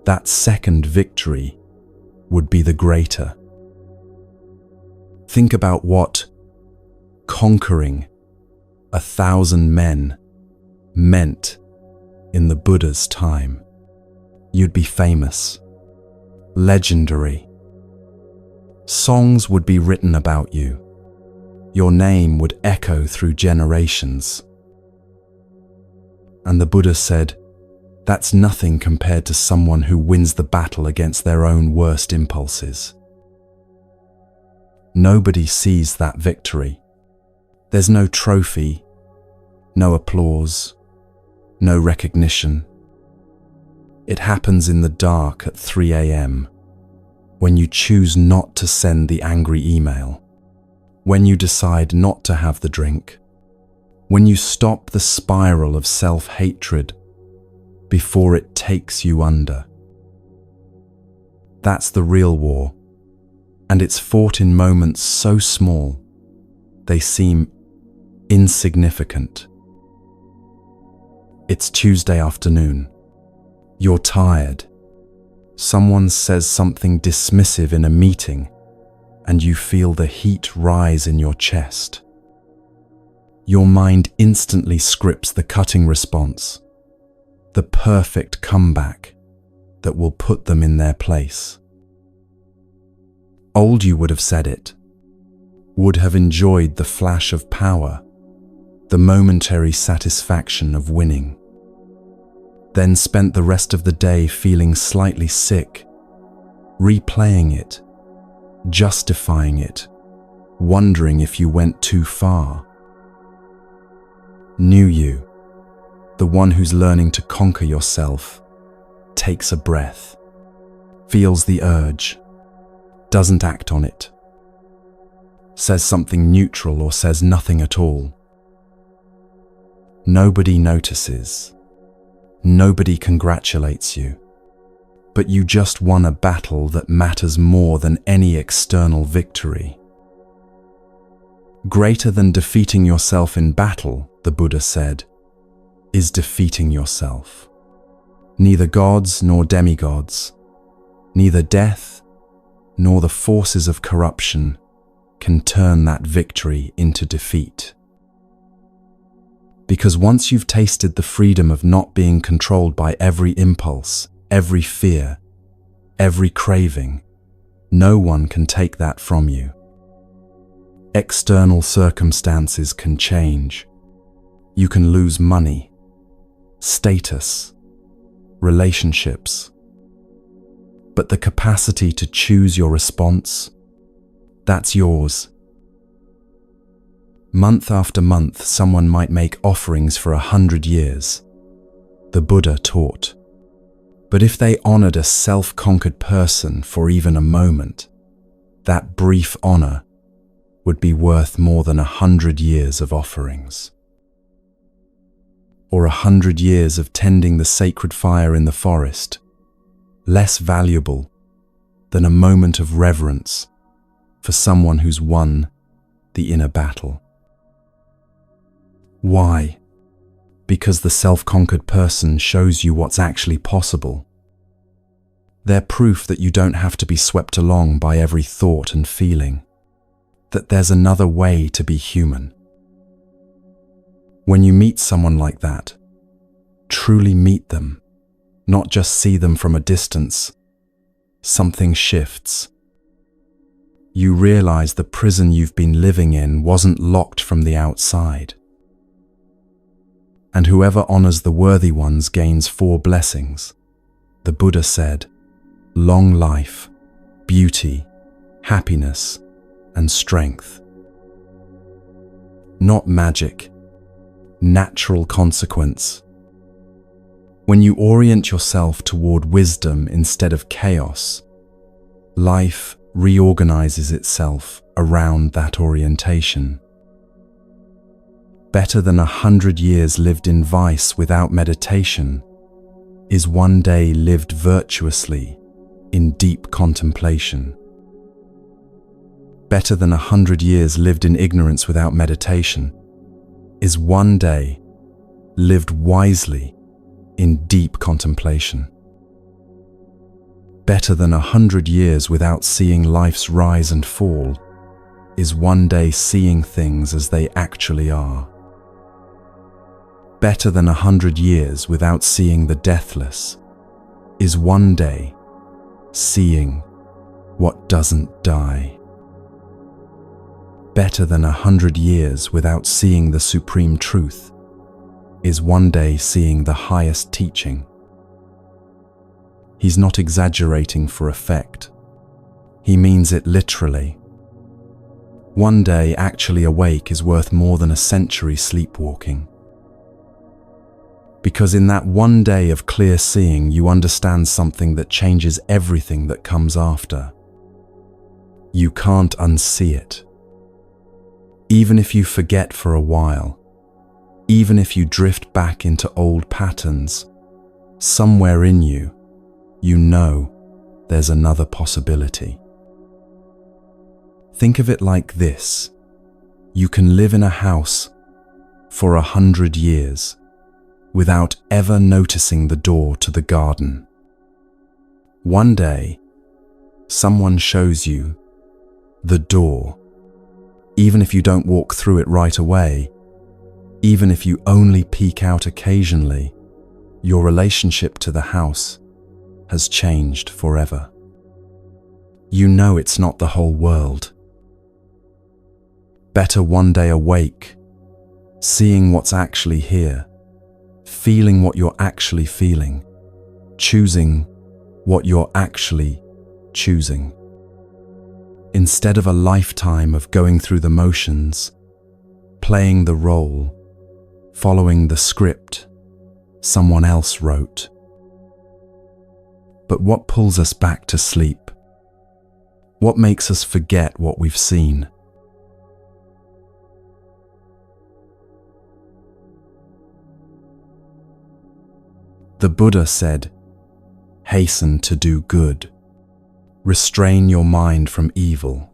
that second victory would be the greater. Think about what conquering 1,000 men meant in the Buddha's time. You'd be famous, legendary. Songs would be written about you. Your name would echo through generations. And the Buddha said, that's nothing compared to someone who wins the battle against their own worst impulses. Nobody sees that victory. There's no trophy, no applause, no recognition. It happens in the dark at 3 a.m., when you choose not to send the angry email, when you decide not to have the drink, When you stop the spiral of self-hatred before it takes you under. That's the real war, and it's fought in moments so small they seem insignificant. It's Tuesday afternoon. You're tired. Someone says something dismissive in a meeting, and you feel the heat rise in your chest. Your mind instantly scripts the cutting response, the perfect comeback that will put them in their place. Old you would have said it, would have enjoyed the flash of power, the momentary satisfaction of winning, then spent the rest of the day feeling slightly sick, replaying it, justifying it, wondering if you went too far. New you, the one who's learning to conquer yourself, takes a breath, feels the urge, doesn't act on it, says something neutral or says nothing at all. Nobody notices. Nobody congratulates you. But you just won a battle that matters more than any external victory. Greater than defeating yourself in battle, the Buddha said, is defeating yourself. Neither gods nor demigods, neither death nor the forces of corruption can turn that victory into defeat. Because once you've tasted the freedom of not being controlled by every impulse, every fear, every craving, no one can take that from you. External circumstances can change. You can lose money, status, relationships. But the capacity to choose your response, that's yours. Month after month, someone might make offerings for 100 years. The Buddha taught. But if they honored a self-conquered person for even a moment, that brief honor would be worth more than 100 years of offerings. Or 100 years of tending the sacred fire in the forest, less valuable than a moment of reverence for someone who's won the inner battle. Why? Because the self-conquered person shows you what's actually possible. They're proof that you don't have to be swept along by every thought and feeling, that there's another way to be human. When you meet someone like that, truly meet them, not just see them from a distance, something shifts. You realize the prison you've been living in wasn't locked from the outside. And whoever honors the worthy ones gains 4 blessings. The Buddha said, long life, beauty, happiness, and strength. Not magic, natural consequence. When you orient yourself toward wisdom instead of chaos, life reorganizes itself around that orientation. Better than 100 years lived in vice without meditation is one day lived virtuously in deep contemplation. Better than 100 years lived in ignorance without meditation is one day lived wisely in deep contemplation. Better than 100 years without seeing life's rise and fall is one day seeing things as they actually are. Better than 100 years without seeing the deathless is one day seeing what doesn't die. Better than 100 years without seeing the supreme truth is one day seeing the highest teaching. He's not exaggerating for effect. He means it literally. One day actually awake is worth more than a century sleepwalking. Because in that one day of clear seeing, you understand something that changes everything that comes after. You can't unsee it. Even if you forget for a while, Even if you drift back into old patterns, somewhere in you, you know there's another possibility. Think of it like this. You can live in a house for 100 years without ever noticing the door to the garden. One day, someone shows you the door. Even if you don't walk through it right away, even if you only peek out occasionally, your relationship to the house has changed forever. You know it's not the whole world. Better one day awake, seeing what's actually here, feeling what you're actually feeling, choosing what you're actually choosing. Instead of a lifetime of going through the motions, playing the role, following the script someone else wrote. But what pulls us back to sleep? What makes us forget what we've seen? The Buddha said, "Hasten to do good. Restrain your mind from evil.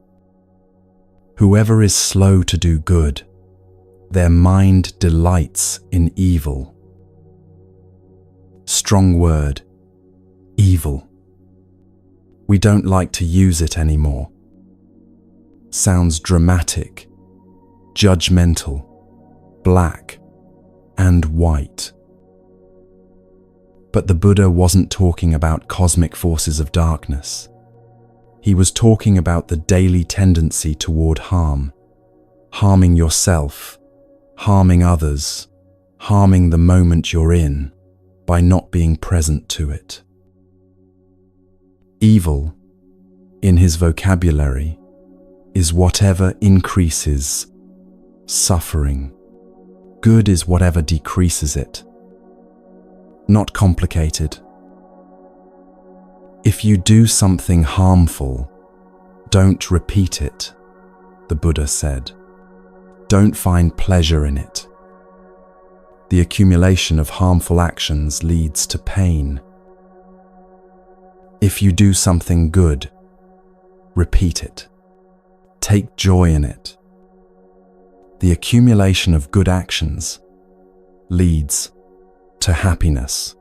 Whoever is slow to do good, their mind delights in evil." Strong word, evil. We don't like to use it anymore. Sounds dramatic, judgmental, black and white. But the Buddha wasn't talking about cosmic forces of darkness. He was talking about the daily tendency toward harm, harming yourself, harming others, harming the moment you're in by not being present to it. Evil, in his vocabulary, is whatever increases suffering. Good is whatever decreases it. Not complicated. If you do something harmful, don't repeat it, the Buddha said. Don't find pleasure in it. The accumulation of harmful actions leads to pain. If you do something good, repeat it. Take joy in it. The accumulation of good actions leads to happiness.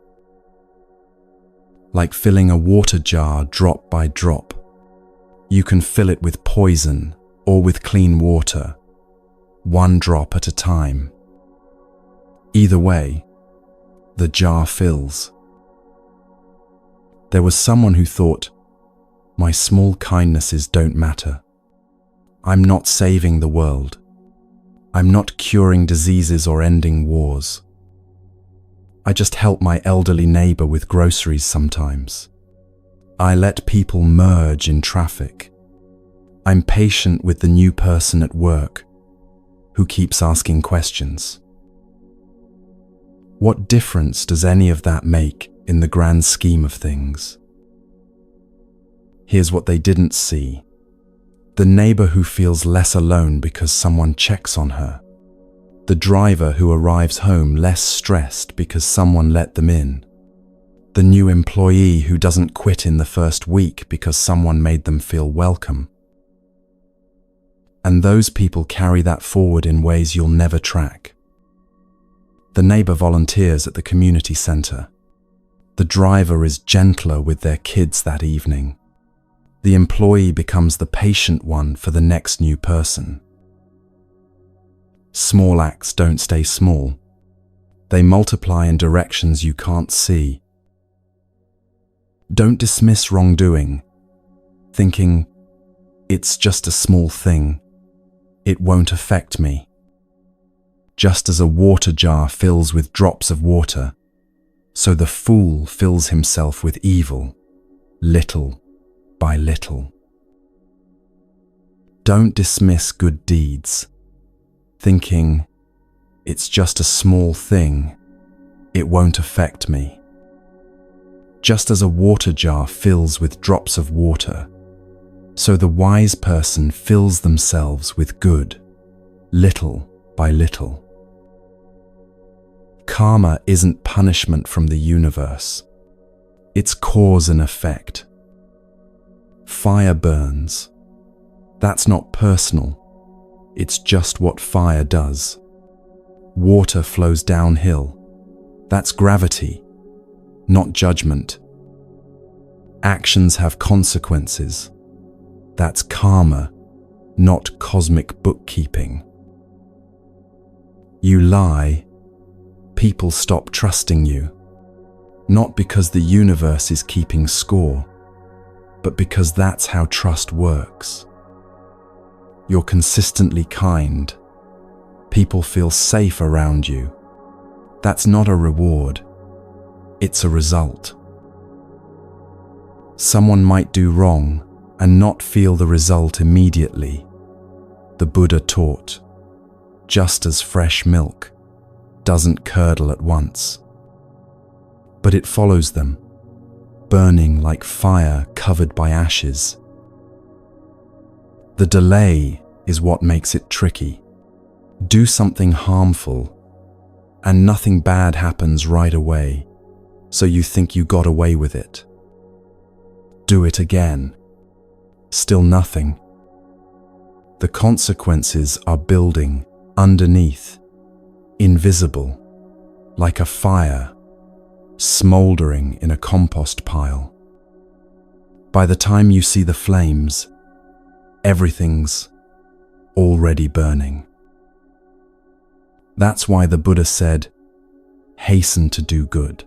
Like filling a water jar drop by drop. You can fill it with poison or with clean water, one drop at a time. Either way, the jar fills. There was someone who thought, my small kindnesses don't matter. I'm not saving the world. I'm not curing diseases or ending wars. I just help my elderly neighbor with groceries sometimes. I let people merge in traffic. I'm patient with the new person at work who keeps asking questions. What difference does any of that make in the grand scheme of things? Here's what they didn't see. The neighbor who feels less alone because someone checks on her. The driver who arrives home less stressed because someone let them in. The new employee who doesn't quit in the first week because someone made them feel welcome. And those people carry that forward in ways you'll never track. The neighbor volunteers at the community center. The driver is gentler with their kids that evening. The employee becomes the patient one for the next new person. Small acts don't stay small. They multiply in directions you can't see. Don't dismiss wrongdoing, thinking, it's just a small thing. It won't affect me. Just as a water jar fills with drops of water, so the fool fills himself with evil, little by little. Don't dismiss good deeds, thinking, it's just a small thing, it won't affect me. Just as a water jar fills with drops of water, so the wise person fills themselves with good, little by little. Karma isn't punishment from the universe. It's cause and effect. Fire burns. That's not personal. It's just what fire does. Water flows downhill. That's gravity, not judgment. Actions have consequences. That's karma, not cosmic bookkeeping. You lie, people stop trusting you, not because the universe is keeping score, but because that's how trust works. You're consistently kind. People feel safe around you. That's not a reward. It's a result. Someone might do wrong and not feel the result immediately. The Buddha taught, just as fresh milk doesn't curdle at once, but it follows them, burning like fire covered by ashes. The delay is what makes it tricky. Do something harmful, and nothing bad happens right away, so you think you got away with it. Do it again. Still nothing. The consequences are building underneath, invisible, like a fire, smoldering in a compost pile. By the time you see the flames, everything's already burning. That's why the Buddha said, hasten to do good.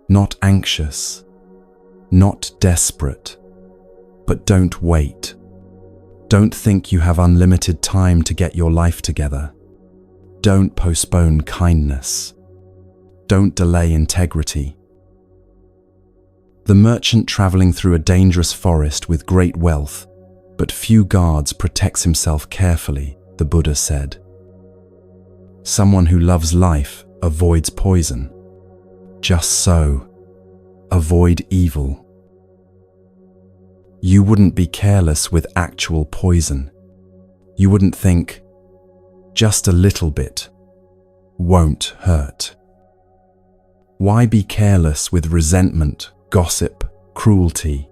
Not anxious, not desperate, but don't wait. Don't think you have unlimited time to get your life together. Don't postpone kindness. Don't delay integrity. The merchant traveling through a dangerous forest with great wealth, but few guards, protects himself carefully, the Buddha said. Someone who loves life avoids poison. Just so, avoid evil. You wouldn't be careless with actual poison. You wouldn't think, just a little bit won't hurt. Why be careless with resentment, gossip, cruelty,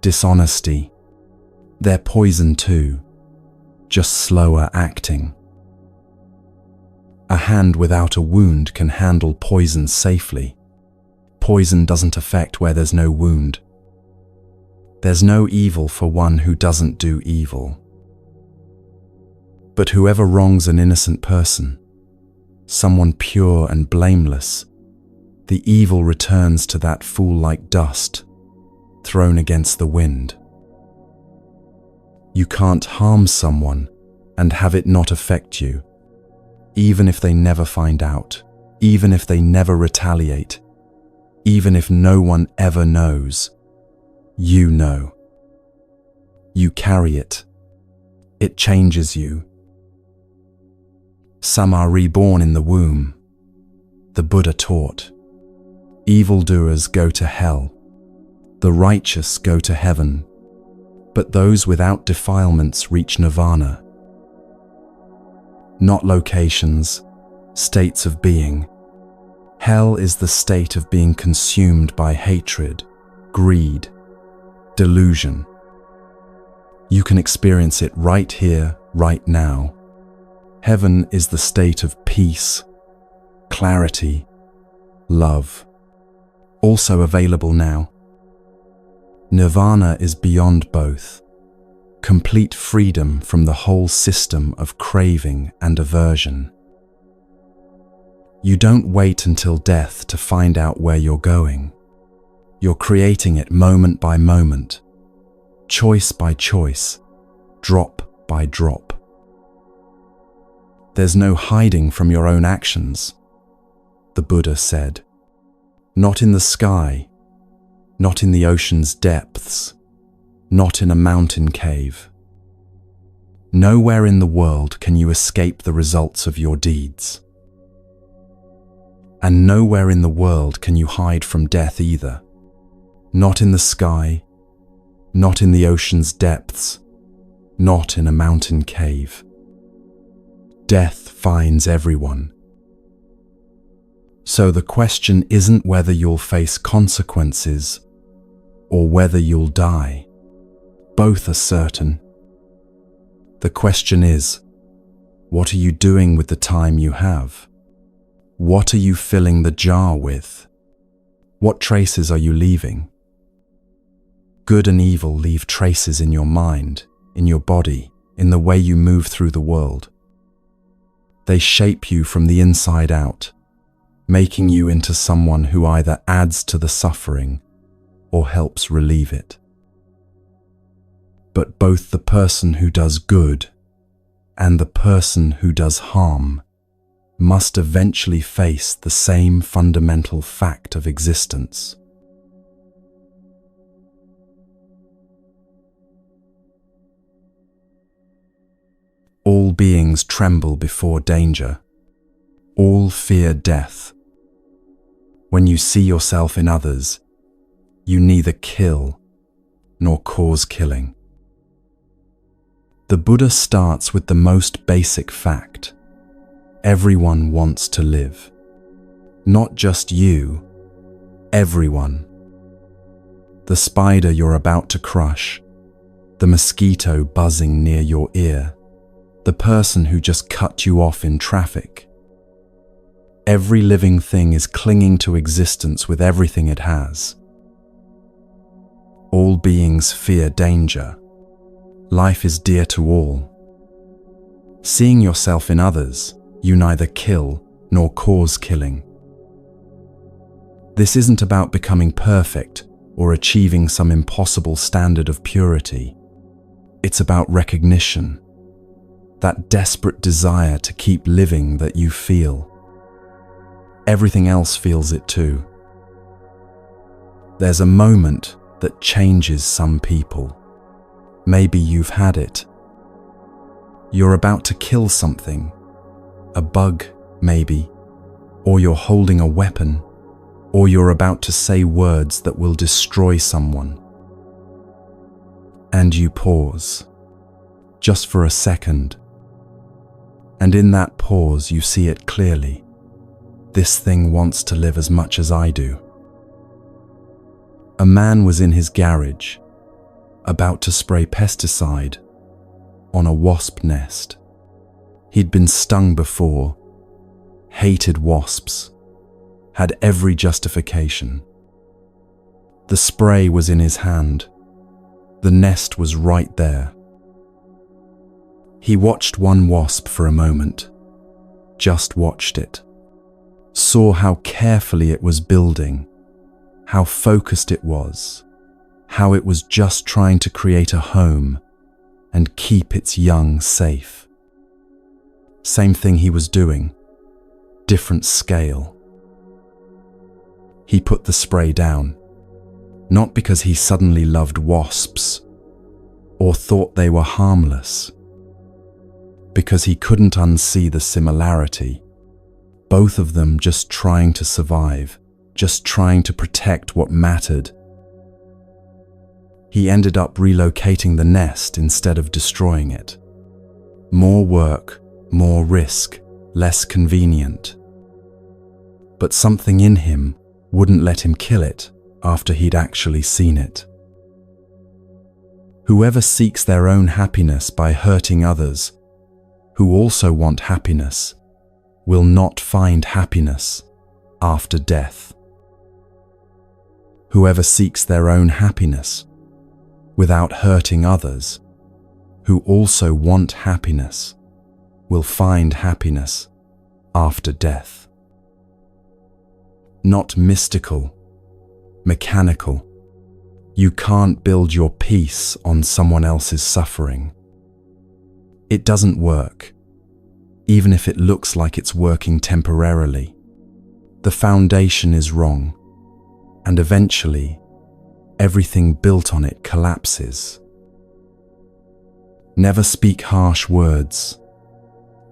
dishonesty? They're poison too, just slower acting. A hand without a wound can handle poison safely. Poison doesn't affect where there's no wound. There's no evil for one who doesn't do evil. But whoever wrongs an innocent person, someone pure and blameless, the evil returns to that fool like dust, thrown against the wind. You can't harm someone and have it not affect you, even if they never find out, even if they never retaliate, even if no one ever knows. You know. You carry it. It changes you. Some are reborn in the womb. The Buddha taught, evildoers go to hell, the righteous go to heaven, but those without defilements reach nirvana. Not locations, states of being. Hell is the state of being consumed by hatred, greed, delusion. You can experience it right here, right now. Heaven is the state of peace, clarity, love. Also available now. Nirvana is beyond both. Complete freedom from the whole system of craving and aversion. You don't wait until death to find out where you're going. You're creating it moment by moment, choice by choice, drop by drop. There's no hiding from your own actions, the Buddha said. Not in the sky, not in the ocean's depths, not in a mountain cave. Nowhere in the world can you escape the results of your deeds. And nowhere in the world can you hide from death either. Not in the sky, not in the ocean's depths, not in a mountain cave. Death finds everyone. So the question isn't whether you'll face consequences or whether you'll die. Both are certain. The question is, what are you doing with the time you have? What are you filling the jar with? What traces are you leaving? Good and evil leave traces in your mind, in your body, in the way you move through the world. They shape you from the inside out, making you into someone who either adds to the suffering or helps relieve it. But both the person who does good and the person who does harm must eventually face the same fundamental fact of existence. All beings tremble before danger. All fear death. When you see yourself in others, you neither kill nor cause killing. The Buddha starts with the most basic fact. Everyone wants to live. Not just you, everyone. The spider you're about to crush, the mosquito buzzing near your ear, the person who just cut you off in traffic. Every living thing is clinging to existence with everything it has. All beings fear danger. Life is dear to all. Seeing yourself in others, you neither kill nor cause killing. This isn't about becoming perfect or achieving some impossible standard of purity. It's about recognition, that desperate desire to keep living that you feel. Everything else feels it too. There's a moment that changes some people. Maybe you've had it. You're about to kill something, a bug maybe, or you're holding a weapon, or you're about to say words that will destroy someone. And you pause, just for a second. And in that pause you see it clearly. This thing wants to live as much as I do. A man was in his garage, about to spray pesticide on a wasp nest. He'd been stung before, hated wasps, had every justification. The spray was in his hand. The nest was right there. He watched one wasp for a moment, just watched it, saw how carefully it was building, how focused it was, how it was just trying to create a home and keep its young safe. Same thing he was doing, different scale. He put the spray down, not because he suddenly loved wasps or thought they were harmless, because he couldn't unsee the similarity, both of them just trying to survive, just trying to protect what mattered. He ended up relocating the nest instead of destroying it. More work, more risk, less convenient. But something in him wouldn't let him kill it after he'd actually seen it. Whoever seeks their own happiness by hurting others, who also want happiness, will not find happiness after death. Whoever seeks their own happiness without hurting others, who also want happiness, will find happiness after death. Not mystical, mechanical. You can't build your peace on someone else's suffering. It doesn't work, even if it looks like it's working temporarily. The foundation is wrong, and eventually, everything built on it collapses. Never speak harsh words,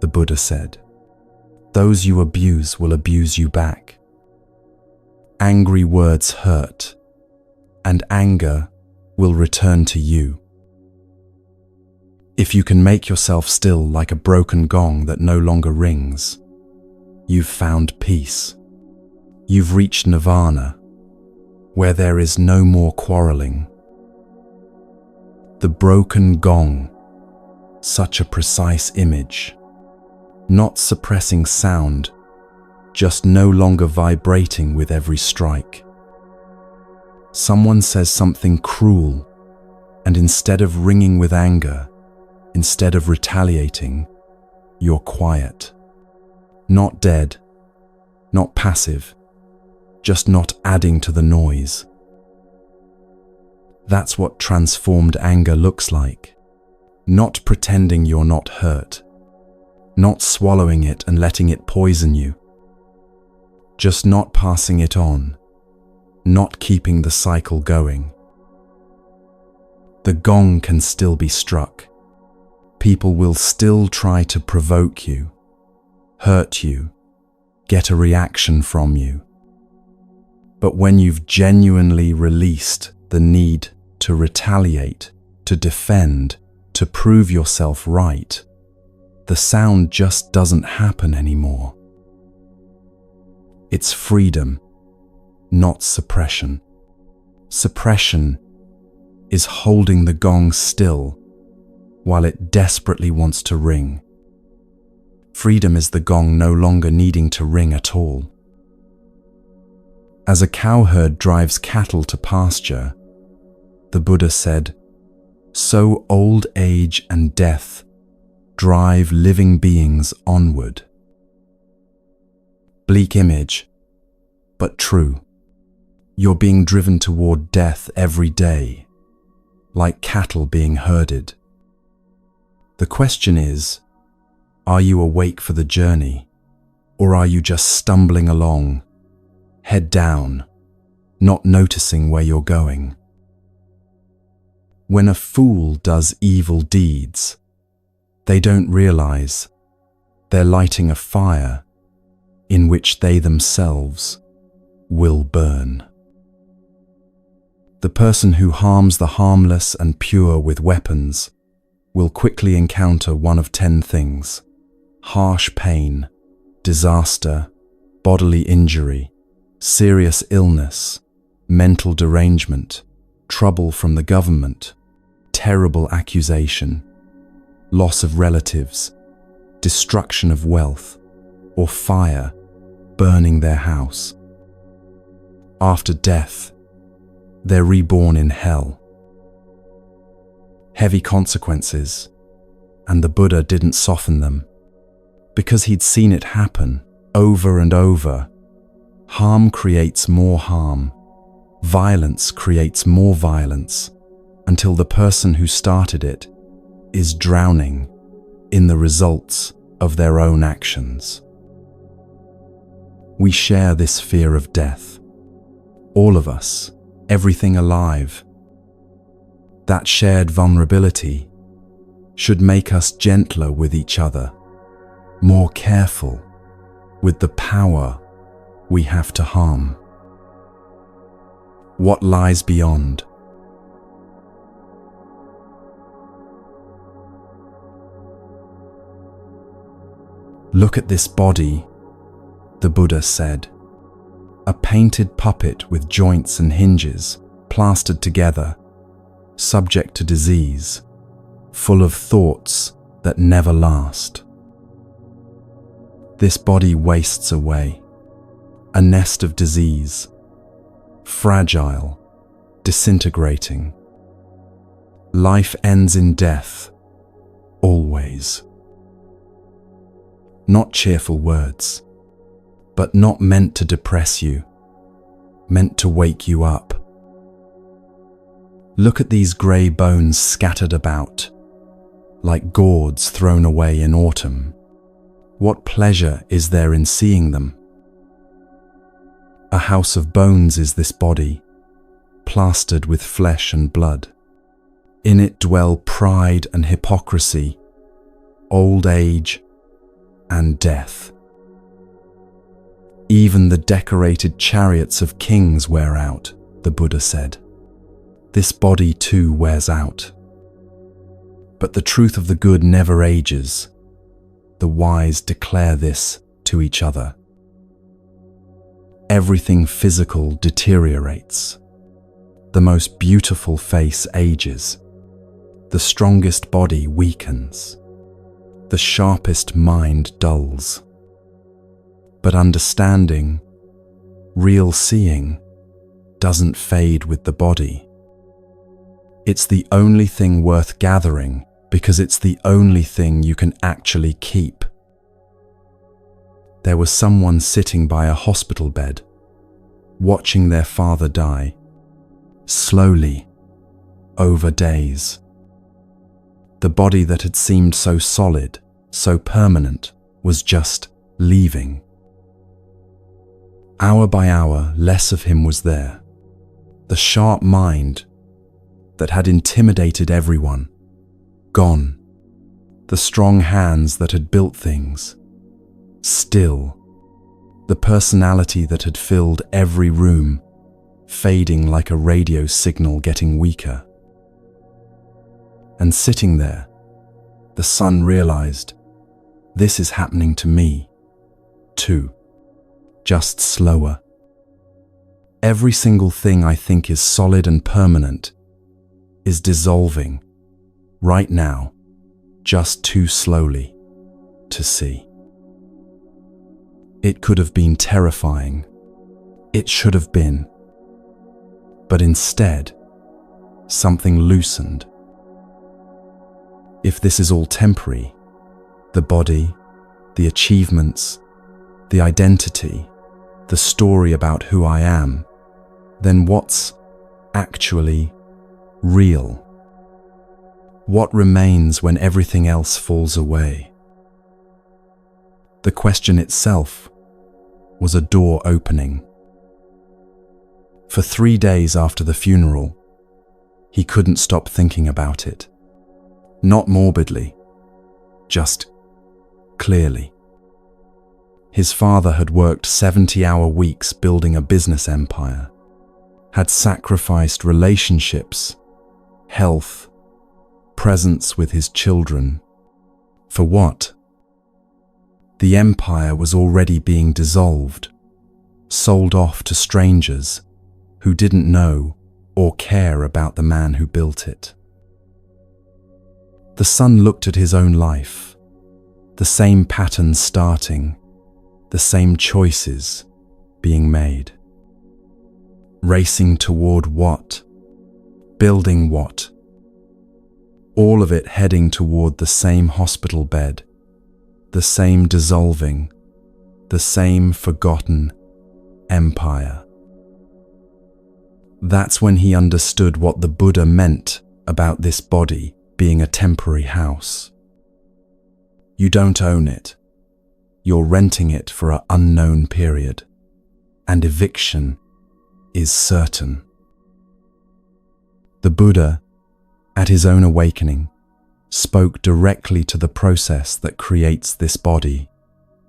the Buddha said. Those you abuse will abuse you back. Angry words hurt, and anger will return to you. If you can make yourself still like a broken gong that no longer rings, you've found peace. You've reached nirvana, where there is no more quarreling. The broken gong, such a precise image, not suppressing sound, just no longer vibrating with every strike. Someone says something cruel, and instead of ringing with anger, instead of retaliating, you're quiet. Not dead, not passive, just not adding to the noise. That's what transformed anger looks like. Not pretending you're not hurt, not swallowing it and letting it poison you, just not passing it on, not keeping the cycle going. The gong can still be struck. People will still try to provoke you, hurt you, get a reaction from you. But when you've genuinely released the need to retaliate, to defend, to prove yourself right, the sound just doesn't happen anymore. It's freedom, not suppression. Suppression is holding the gong still while it desperately wants to ring. Freedom is the gong no longer needing to ring at all. As a cowherd drives cattle to pasture, the Buddha said, so old age and death drive living beings onward. Bleak image, but true. You're being driven toward death every day, like cattle being herded. The question is, are you awake for the journey, or are you just stumbling along, head down, not noticing where you're going? When a fool does evil deeds, they don't realize they're lighting a fire in which they themselves will burn. The person who harms the harmless and pure with weapons will quickly encounter one of 10 things: harsh pain, disaster, bodily injury, serious illness, mental derangement, trouble from the government, terrible accusation, loss of relatives, destruction of wealth, or fire burning their house. After death, they're reborn in hell. Heavy consequences, and the Buddha didn't soften them, because he'd seen it happen over and over. Harm creates more harm. Violence creates more violence, until the person who started it is drowning in the results of their own actions. We share this fear of death. All of us, everything alive. That shared vulnerability should make us gentler with each other, more careful with the power we have to harm. What lies beyond? Look at this body, the Buddha said. A painted puppet with joints and hinges, plastered together, subject to disease, full of thoughts that never last. This body wastes away, a nest of disease, fragile, disintegrating. Life ends in death, always. Not cheerful words, but not meant to depress you, meant to wake you up. Look at these grey bones scattered about, like gourds thrown away in autumn. What pleasure is there in seeing them? A house of bones is this body, plastered with flesh and blood. In it dwell pride and hypocrisy, old age and death. Even the decorated chariots of kings wear out, the Buddha said. This body too wears out. But the truth of the good never ages. The wise declare this to each other. everything physical deteriorates. The most beautiful face ages. The strongest body weakens. The sharpest mind dulls. But understanding, real seeing, doesn't fade with the body. It's the only thing worth gathering because it's the only thing you can actually keep. There was someone sitting by a hospital bed, watching their father die, slowly, over days. The body that had seemed so solid, so permanent, was just leaving. Hour by hour, less of him was there. The sharp mind that had intimidated everyone, gone. The strong hands that had built things, still. The personality that had filled every room, fading like a radio signal getting weaker. And sitting there, the son realized, this is happening to me, too. Just slower. Every single thing I think is solid and permanent is dissolving, right now, just too slowly to see. It could have been terrifying. It should have been. But instead, something loosened. If this is all temporary, the body, the achievements, the identity, the story about who I am, then what's actually real? What remains when everything else falls away? The question itself was a door opening. For 3 days after the funeral, he couldn't stop thinking about it. Not morbidly, just clearly. His father had worked 70-hour weeks building a business empire, had sacrificed relationships, health, presence with his children. For what? The empire was already being dissolved, sold off to strangers who didn't know or care about the man who built it. The son looked at his own life, the same patterns starting, the same choices being made. Racing toward what? Building what? All of it heading toward the same hospital bed, the same dissolving, the same forgotten empire. That's when he understood what the Buddha meant about this body being a temporary house. You don't own it. You're renting it for an unknown period, and eviction is certain. The Buddha, at his own awakening, spoke directly to the process that creates this body,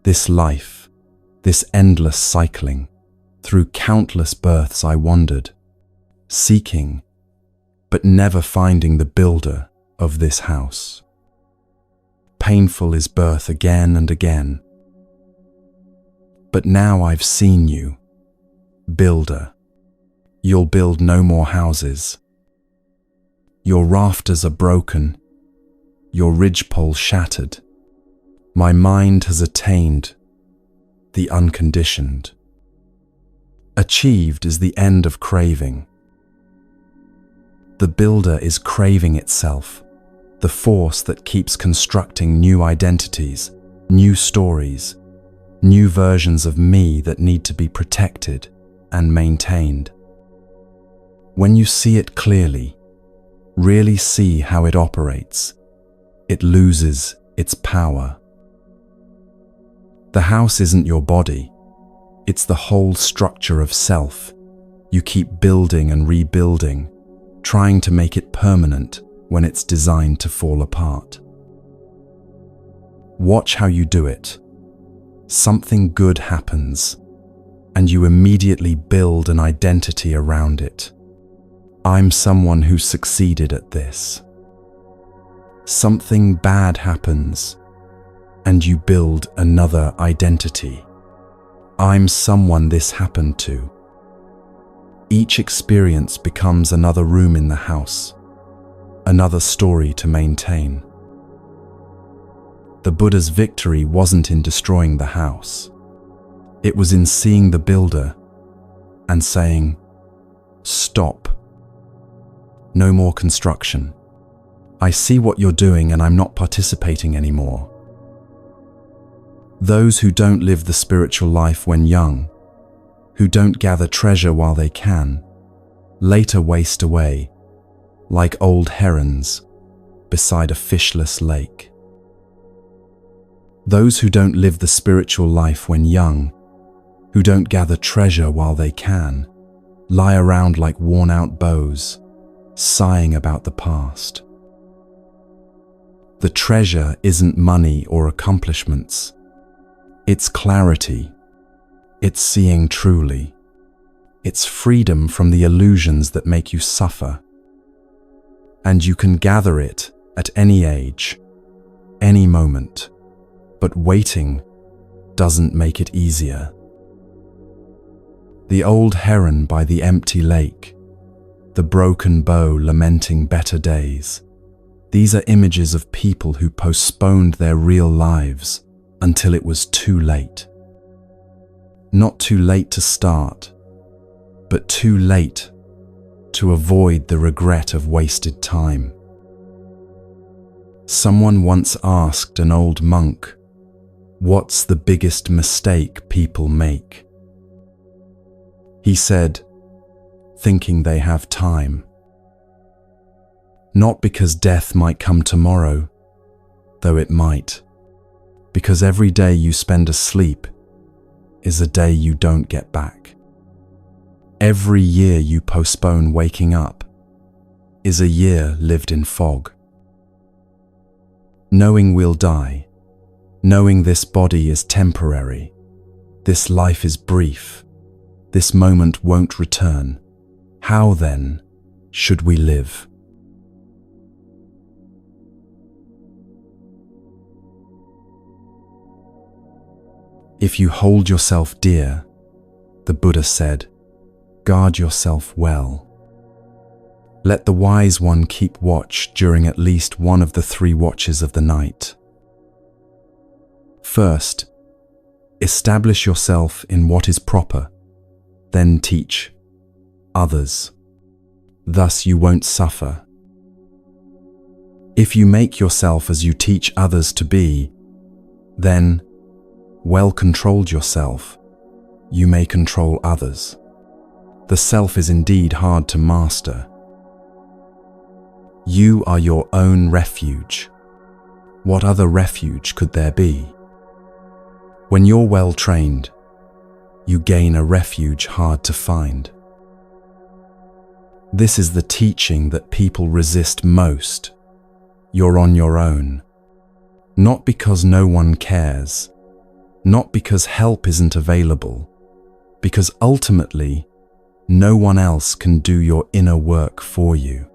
this life, this endless cycling. Through countless births I wandered, seeking, but never finding the builder of this house. Painful is birth again and again. But now I've seen you, builder. You'll build no more houses. Your rafters are broken, your ridgepole shattered. My mind has attained the unconditioned. Achieved is the end of craving. The builder is craving itself, the force that keeps constructing new identities, new stories, new versions of me that need to be protected and maintained. When you see it clearly, really see how it operates, it loses its power. The house isn't your body, it's the whole structure of self. You keep building and rebuilding, trying to make it permanent when it's designed to fall apart. Watch how you do it. Something good happens, and you immediately build an identity around it. I'm someone who succeeded at this. Something bad happens, and you build another identity. I'm someone this happened to. Each experience becomes another room in the house, another story to maintain. The Buddha's victory wasn't in destroying the house. It was in seeing the builder and saying, "Stop. No more construction. I see what you're doing and I'm not participating anymore." Those who don't live the spiritual life when young, who don't gather treasure while they can, later waste away, like old herons beside a fishless lake. Those who don't live the spiritual life when young, who don't gather treasure while they can, lie around like worn-out bows, sighing about the past. The treasure isn't money or accomplishments. It's clarity. It's seeing truly. It's freedom from the illusions that make you suffer. And you can gather it at any age, any moment. But waiting doesn't make it easier. The old heron by the empty lake, the broken bow lamenting better days. These are images of people who postponed their real lives until it was too late. Not too late to start, but too late to avoid the regret of wasted time. Someone once asked an old monk, "What's the biggest mistake people make?" He said, "Thinking they have time." Not because death might come tomorrow, though it might, because every day you spend asleep is a day you don't get back. Every year you postpone waking up is a year lived in fog. Knowing we'll die, knowing this body is temporary, this life is brief, this moment won't return, how then should we live? If you hold yourself dear, the Buddha said, guard yourself well. Let the wise one keep watch during at least one of the 3 watches of the night. First, establish yourself in what is proper, then teach others. Thus you won't suffer. If you make yourself as you teach others to be, then, well controlled yourself, you may control others. The self is indeed hard to master. You are your own refuge. What other refuge could there be? When you're well trained, you gain a refuge hard to find. This is the teaching that people resist most. You're on your own. Not because no one cares, not because help isn't available, because ultimately, no one else can do your inner work for you.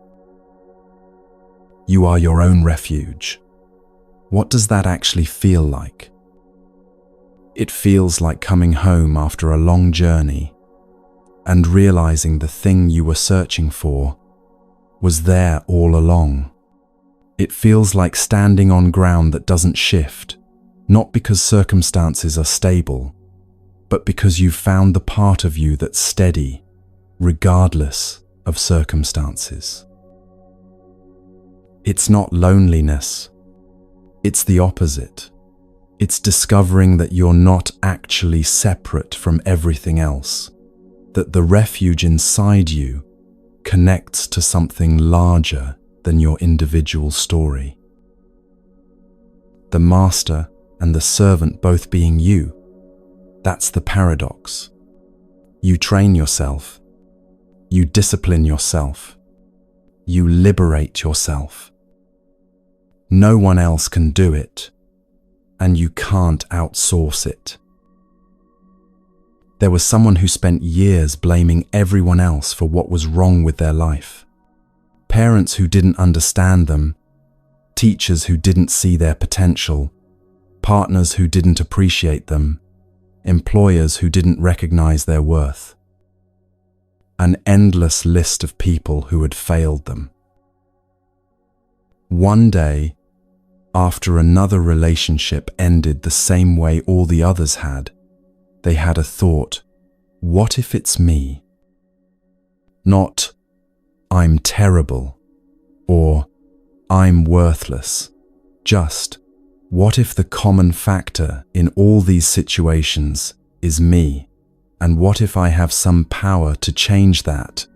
You are your own refuge. What does that actually feel like? It feels like coming home after a long journey and realizing the thing you were searching for was there all along. It feels like standing on ground that doesn't shift, not because circumstances are stable, but because you've found the part of you that's steady, regardless of circumstances. It's not loneliness. It's the opposite. It's discovering that you're not actually separate from everything else, that the refuge inside you connects to something larger than your individual story. The master and the servant both being you, that's the paradox. You train yourself, you discipline yourself, you liberate yourself. No one else can do it, and you can't outsource it. There was someone who spent years blaming everyone else for what was wrong with their life. Parents who didn't understand them, teachers who didn't see their potential, partners who didn't appreciate them, employers who didn't recognize their worth, an endless list of people who had failed them. One day, after another relationship ended the same way all the others had, they had a thought, what if it's me? Not, I'm terrible, or I'm worthless. Just, what if the common factor in all these situations is me? And what if I have some power to change that?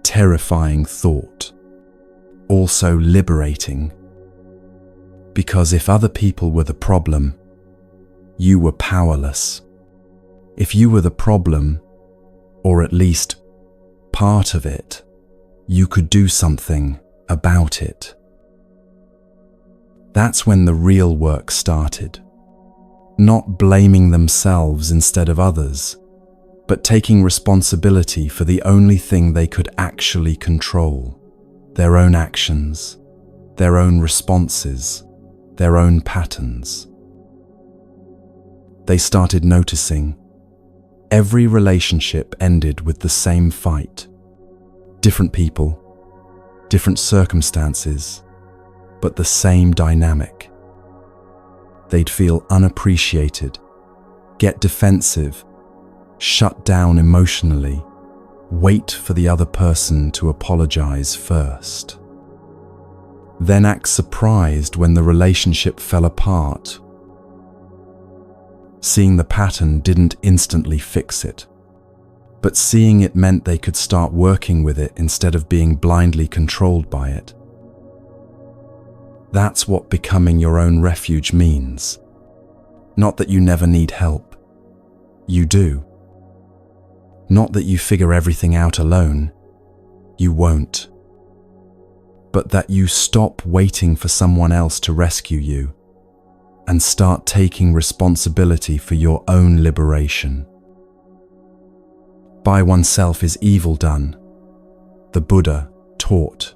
Terrifying thought. Also liberating. Because if other people were the problem, you were powerless. If you were the problem, or at least part of it, you could do something about it. That's when the real work started. Not blaming themselves instead of others, but taking responsibility for the only thing they could actually control: their own actions, their own responses, their own patterns. They started noticing every relationship ended with the same fight. Different people, different circumstances, but the same dynamic. They'd feel unappreciated, get defensive, shut down emotionally, wait for the other person to apologize first. Then act surprised when the relationship fell apart. Seeing the pattern didn't instantly fix it, but seeing it meant they could start working with it instead of being blindly controlled by it. That's what becoming your own refuge means. Not that you never need help. You do. Not that you figure everything out alone. You won't. But that you stop waiting for someone else to rescue you and start taking responsibility for your own liberation. By oneself is evil done, the Buddha taught.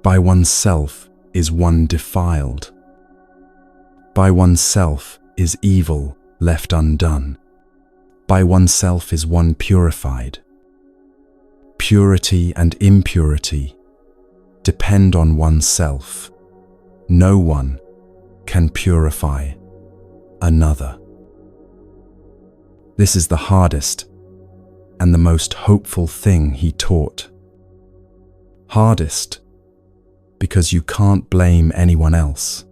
By oneself is one defiled. By oneself is evil left undone. By oneself is one purified. Purity and impurity depend on oneself. No one can purify another. This is the hardest and the most hopeful thing he taught. Hardest because you can't blame anyone else.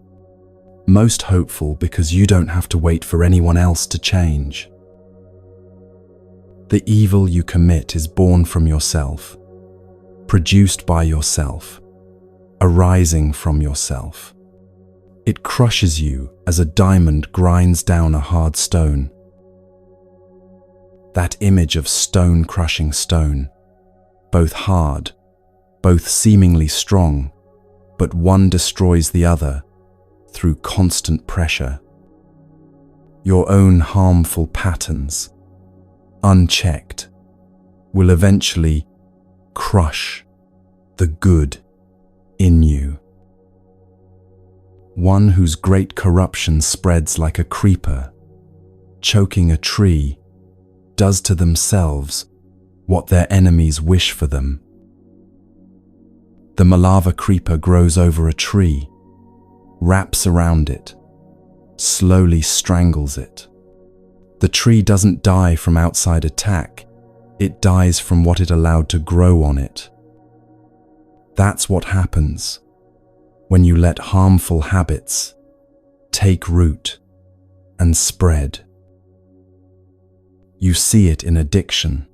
Most hopeful because you don't have to wait for anyone else to change. The evil you commit is born from yourself, produced by yourself, arising from yourself. It crushes you as a diamond grinds down a hard stone. That image of stone crushing stone, both hard, both seemingly strong, but one destroys the other through constant pressure. Your own harmful patterns, unchecked, will eventually crush the good in you. One whose great corruption spreads like a creeper, choking a tree, does to themselves what their enemies wish for them. The Malava creeper grows over a tree, wraps around it, slowly strangles it. The tree doesn't die from outside attack, it dies from what it allowed to grow on it. That's what happens when you let harmful habits take root and spread. You see it in addiction.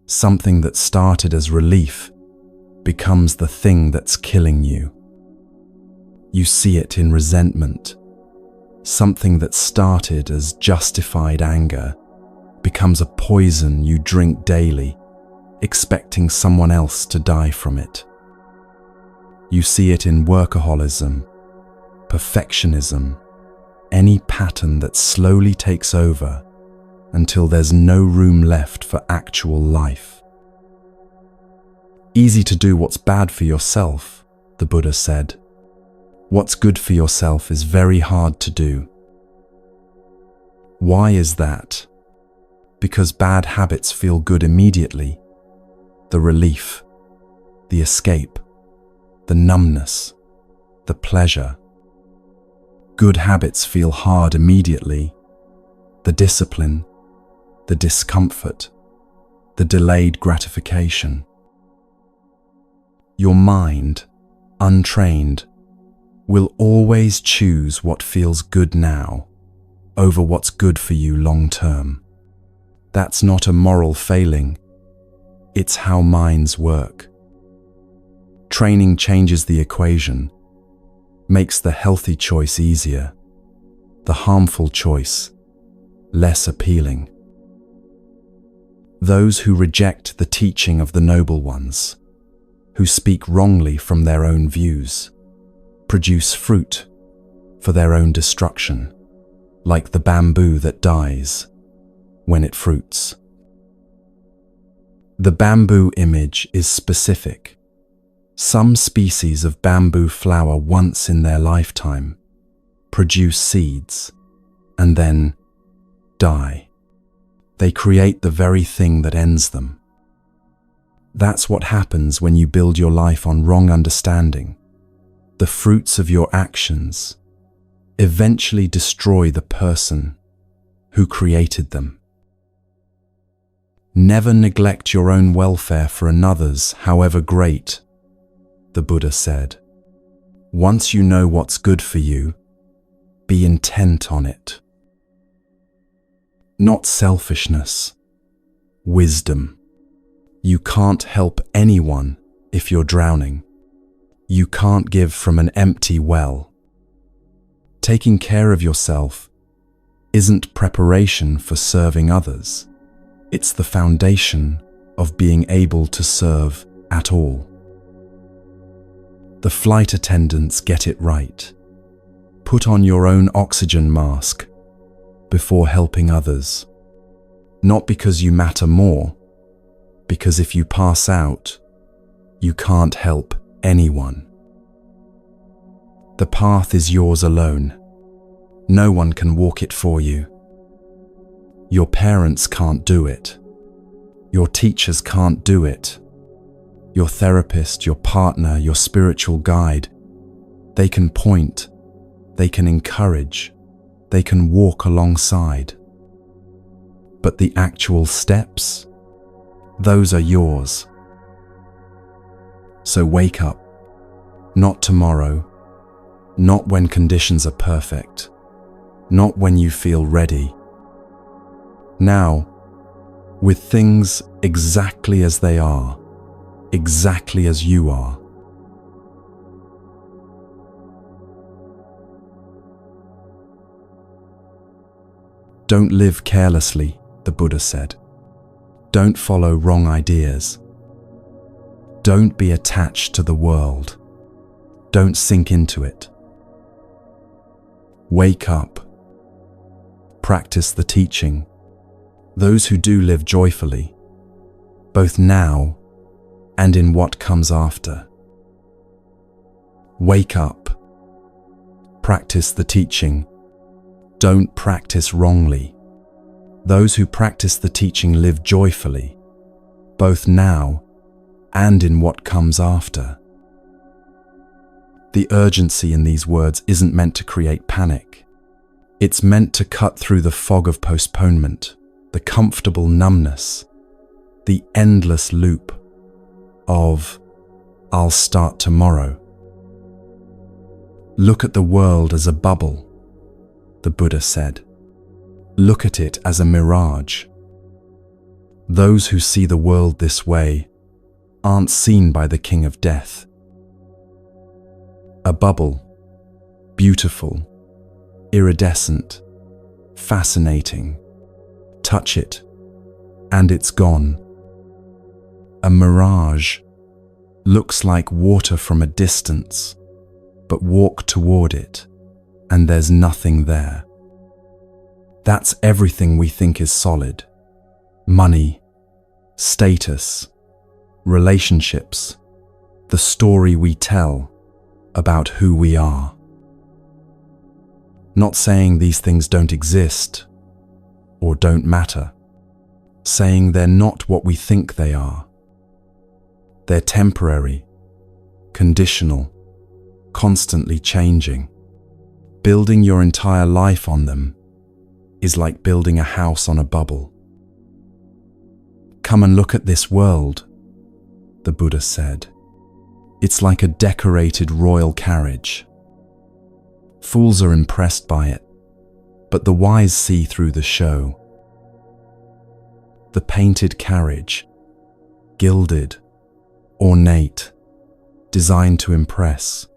Something that started as relief becomes the thing that's killing you. You see it in resentment. Something that started as justified anger becomes a poison you drink daily, expecting someone else to die from it. You see it in workaholism, perfectionism, any pattern that slowly takes over until there's no room left for actual life. Easy to do what's bad for yourself, the Buddha said. What's good for yourself is very hard to do. Why is that? Because bad habits feel good immediately. The relief, the escape, the numbness, the pleasure. Good habits feel hard immediately. The discipline, the discomfort, the delayed gratification. Your mind, untrained, will always choose what feels good now over what's good for you long term. That's not a moral failing. It's how minds work. Training changes the equation, makes the healthy choice easier, the harmful choice less appealing. Those who reject the teaching of the noble ones, who speak wrongly from their own views, produce fruit for their own destruction, like the bamboo that dies when it fruits. The bamboo image is specific. Some species of bamboo flower once in their lifetime, produce seeds, and then die. They create the very thing that ends them. That's what happens when you build your life on wrong understanding. The fruits of your actions eventually destroy the person who created them. Never neglect your own welfare for another's, however great, the Buddha said. Once you know what's good for you, be intent on it. Not selfishness, wisdom. You can't help anyone if you're drowning. You can't give from an empty well. Taking care of yourself isn't preparation for serving others. It's the foundation of being able to serve at all. The flight attendants get it right. Put on your own oxygen mask before helping others. Not because you matter more, because if you pass out, you can't help anyone. The path is yours alone. No one can walk it for you. Your parents can't do it. Your teachers can't do it. Your therapist, your partner, your spiritual guide, they can point, they can encourage, they can walk alongside. But the actual steps, those are yours. So wake up, not tomorrow, not when conditions are perfect, not when you feel ready. Now, with things exactly as they are, exactly as you are. Don't live carelessly, the Buddha said. Don't follow wrong ideas. Don't be attached to the world. Don't sink into it. Wake up. Practice the teaching. Those who do live joyfully, both now and in what comes after. Wake up. Practice the teaching. Don't practice wrongly. Those who practice the teaching live joyfully, both now and in what comes after. The urgency in these words isn't meant to create panic. It's meant to cut through the fog of postponement, the comfortable numbness, the endless loop of, I'll start tomorrow. Look at the world as a bubble, the Buddha said. Look at it as a mirage. Those who see the world this way aren't seen by the King of Death. A bubble, beautiful, iridescent, fascinating. Touch it, and it's gone. A mirage looks like water from a distance, but walk toward it, and there's nothing there. That's everything we think is solid. Money, status, relationships, the story we tell about who we are. Not saying these things don't exist, or don't matter, saying they're not what we think they are. They're temporary, conditional, constantly changing. Building your entire life on them is like building a house on a bubble. Come and look at this world, the Buddha said. It's like a decorated royal carriage. Fools are impressed by it, but the wise see through the show. The painted carriage, gilded, ornate, designed to impress.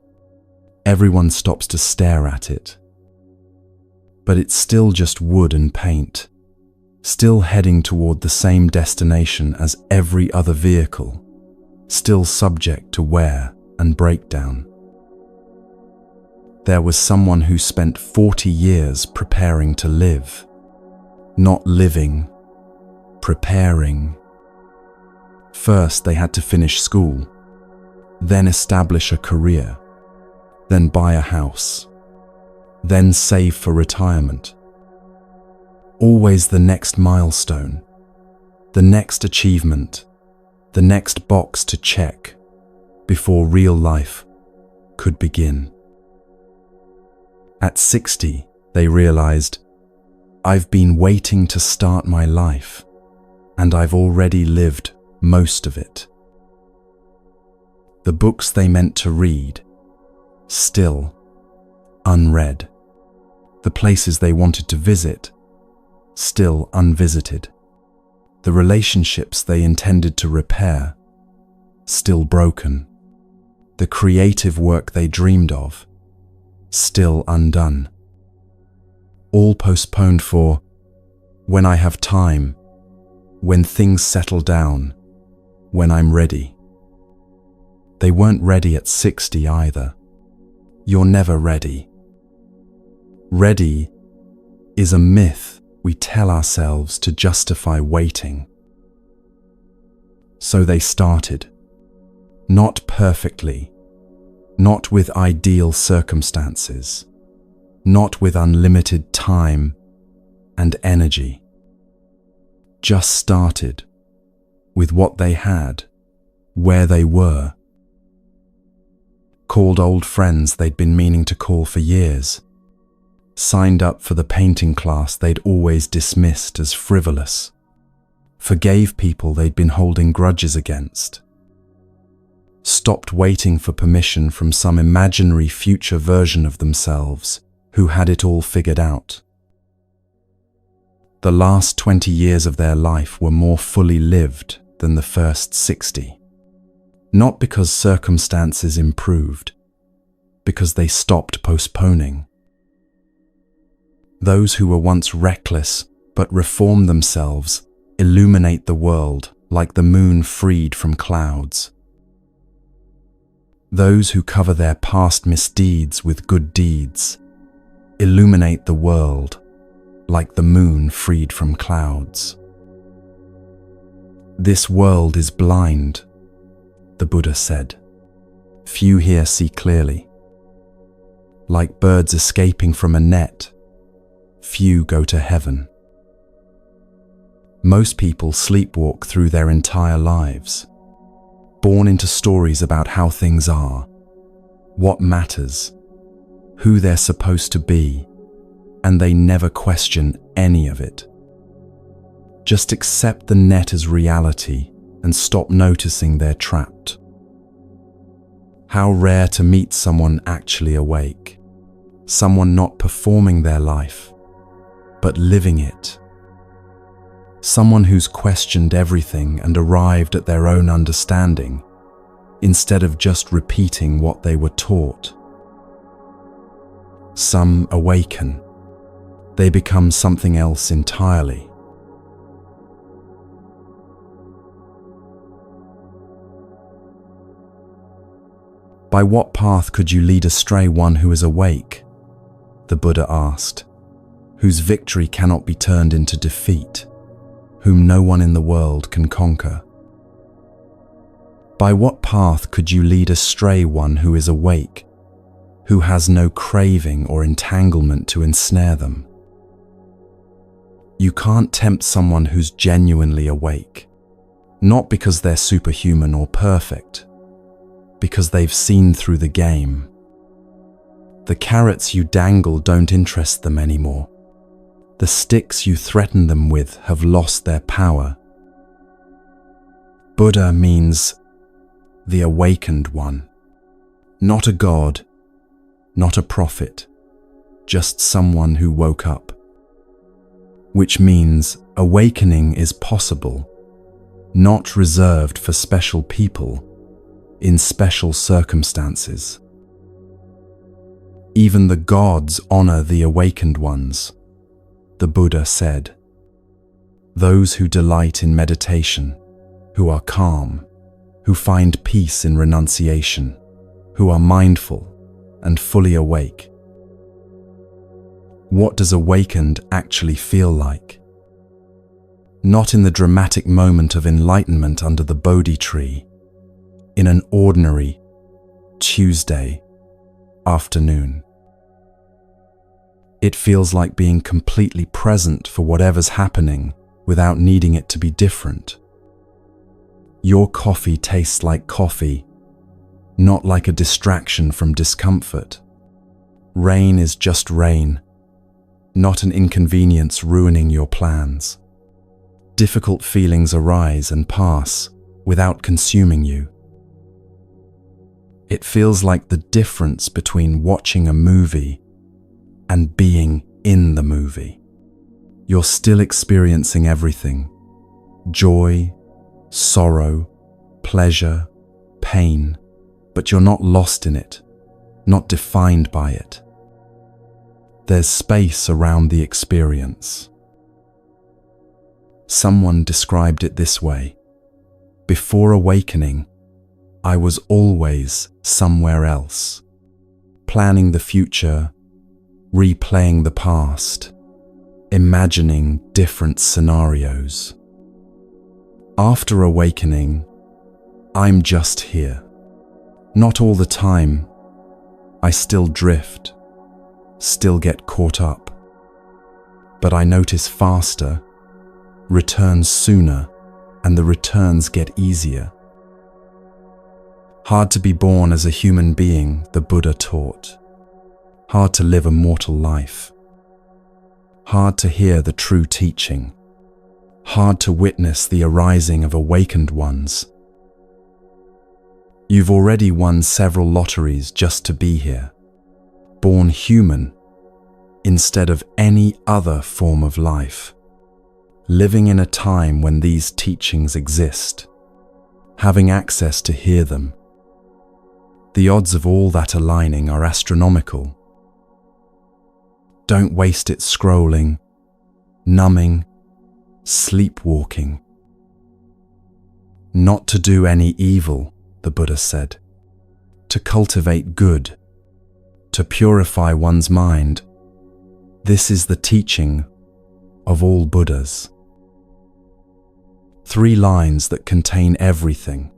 Everyone stops to stare at it. But it's still just wood and paint, still heading toward the same destination as every other vehicle, still subject to wear and breakdown. There was someone who spent 40 years preparing to live, not living, preparing. First, they had to finish school, then establish a career, then buy a house, then save for retirement. Always the next milestone, the next achievement, the next box to check before real life could begin. At 60, they realized, I've been waiting to start my life, and I've already lived most of it. The books they meant to read, still unread. The places they wanted to visit, still unvisited. The relationships they intended to repair, still broken. The creative work they dreamed of, still undone. All postponed for when I have time, when things settle down, when I'm ready. They weren't ready at 60 either. You're never ready. Ready is a myth we tell ourselves to justify waiting. So they started. Not perfectly, not with ideal circumstances, not with unlimited time and energy. Just started with what they had, where they were. Called old friends they'd been meaning to call for years. Signed up for the painting class they'd always dismissed as frivolous. Forgave people they'd been holding grudges against. Stopped waiting for permission from some imaginary future version of themselves who had it all figured out. The last 20 years of their life were more fully lived than the first 60. Not because circumstances improved, because they stopped postponing. Those who were once reckless but reformed themselves illuminate the world like the moon freed from clouds. Those who cover their past misdeeds with good deeds illuminate the world like the moon freed from clouds. This world is blind, the Buddha said. Few here see clearly. Like birds escaping from a net, few go to heaven. Most people sleepwalk through their entire lives, born into stories about how things are, what matters, who they're supposed to be, and they never question any of it. Just accept the net as reality and stop noticing they're trapped. How rare to meet someone actually awake, someone not performing their life, but living it. Someone who's questioned everything and arrived at their own understanding, instead of just repeating what they were taught. Some awaken. They become something else entirely. By what path could you lead astray one who is awake? The Buddha asked, whose victory cannot be turned into defeat, whom no one in the world can conquer. By what path could you lead astray one who is awake, who has no craving or entanglement to ensnare them? You can't tempt someone who's genuinely awake, not because they're superhuman or perfect, because they've seen through the game. The carrots you dangle don't interest them anymore. The sticks you threaten them with have lost their power. Buddha means the awakened one, not a god, not a prophet, just someone who woke up. Which means awakening is possible, not reserved for special people, in special circumstances. Even the gods honor the awakened ones, the Buddha said. Those who delight in meditation, who are calm, who find peace in renunciation, who are mindful and fully awake. What does awakened actually feel like? Not in the dramatic moment of enlightenment under the Bodhi tree, in an ordinary Tuesday afternoon. It feels like being completely present for whatever's happening without needing it to be different. Your coffee tastes like coffee, not like a distraction from discomfort. Rain is just rain, not an inconvenience ruining your plans. Difficult feelings arise and pass without consuming you. It feels like the difference between watching a movie and being in the movie. You're still experiencing everything: joy, sorrow, pleasure, pain, but you're not lost in it, not defined by it. There's space around the experience. Someone described it this way: before awakening, I was always somewhere else, planning the future, replaying the past, imagining different scenarios. After awakening, I'm just here. Not all the time. I still drift, still get caught up. But I notice faster, return sooner, and the returns get easier. Hard to be born as a human being, the Buddha taught. Hard to live a mortal life. Hard to hear the true teaching. Hard to witness the arising of awakened ones. You've already won several lotteries just to be here, born human instead of any other form of life, living in a time when these teachings exist, having access to hear them. The odds of all that aligning are astronomical. Don't waste it scrolling, numbing, sleepwalking. Not to do any evil, the Buddha said, to cultivate good, to purify one's mind. This is the teaching of all Buddhas. 3 lines that contain everything: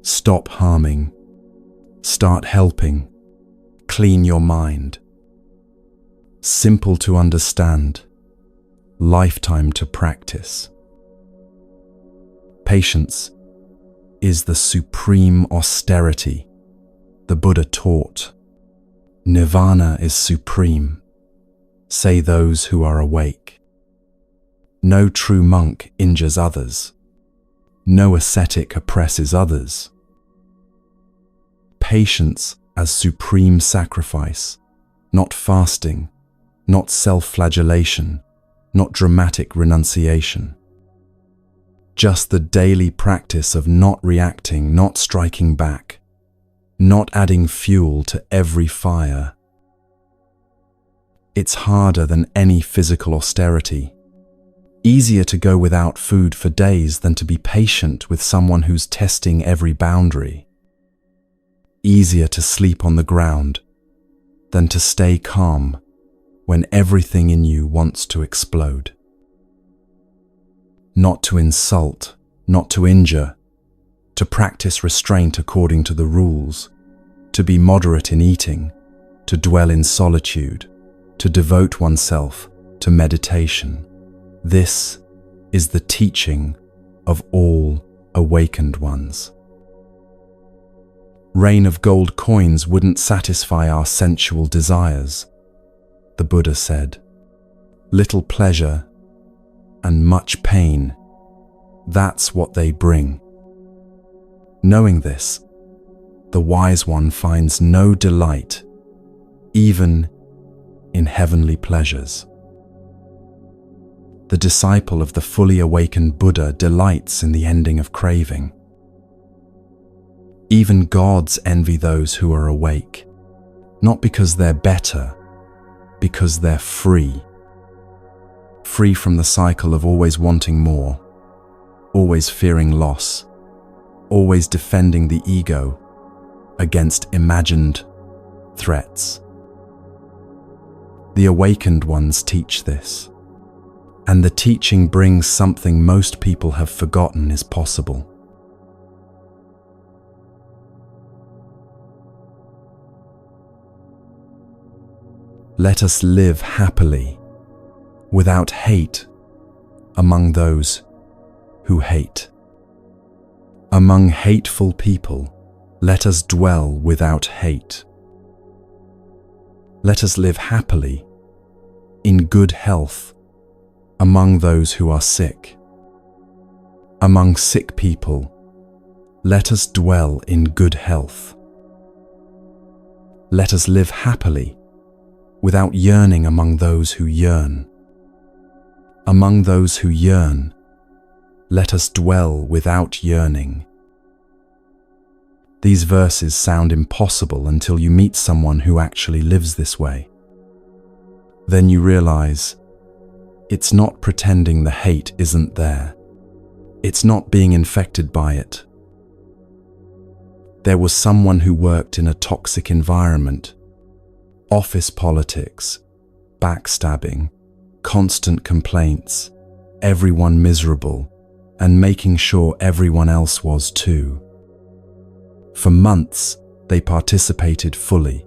stop harming, start helping, clean your mind. Simple to understand, lifetime to practice. Patience is the supreme austerity, the Buddha taught. Nirvana is supreme, say those who are awake. No true monk injures others. No ascetic oppresses others. Patience as supreme sacrifice, not fasting, not self-flagellation, not dramatic renunciation. Just the daily practice of not reacting, not striking back, not adding fuel to every fire. It's harder than any physical austerity. Easier to go without food for days than to be patient with someone who's testing every boundary. Easier to sleep on the ground than to stay calm when everything in you wants to explode. Not to insult, not to injure, to practice restraint according to the rules, to be moderate in eating, to dwell in solitude, to devote oneself to meditation. This is the teaching of all awakened ones. Rain of gold coins wouldn't satisfy our sensual desires, the Buddha said. Little pleasure and much pain, that's what they bring. Knowing this, the wise one finds no delight, even in heavenly pleasures. The disciple of the fully awakened Buddha delights in the ending of craving. Even gods envy those who are awake, not because they're better, because they're free. Free from the cycle of always wanting more, always fearing loss, always defending the ego against imagined threats. The awakened ones teach this, and the teaching brings something most people have forgotten is possible. Let us live happily, without hate, among those who hate. Among hateful people, let us dwell without hate. Let us live happily, in good health, among those who are sick. Among sick people, let us dwell in good health. Let us live happily, without yearning among those who yearn. Among those who yearn, let us dwell without yearning. These verses sound impossible until you meet someone who actually lives this way. Then you realize, it's not pretending the hate isn't there. It's not being infected by it. There was someone who worked in a toxic environment, office politics, backstabbing, constant complaints, everyone miserable, and making sure everyone else was too. For months, they participated fully,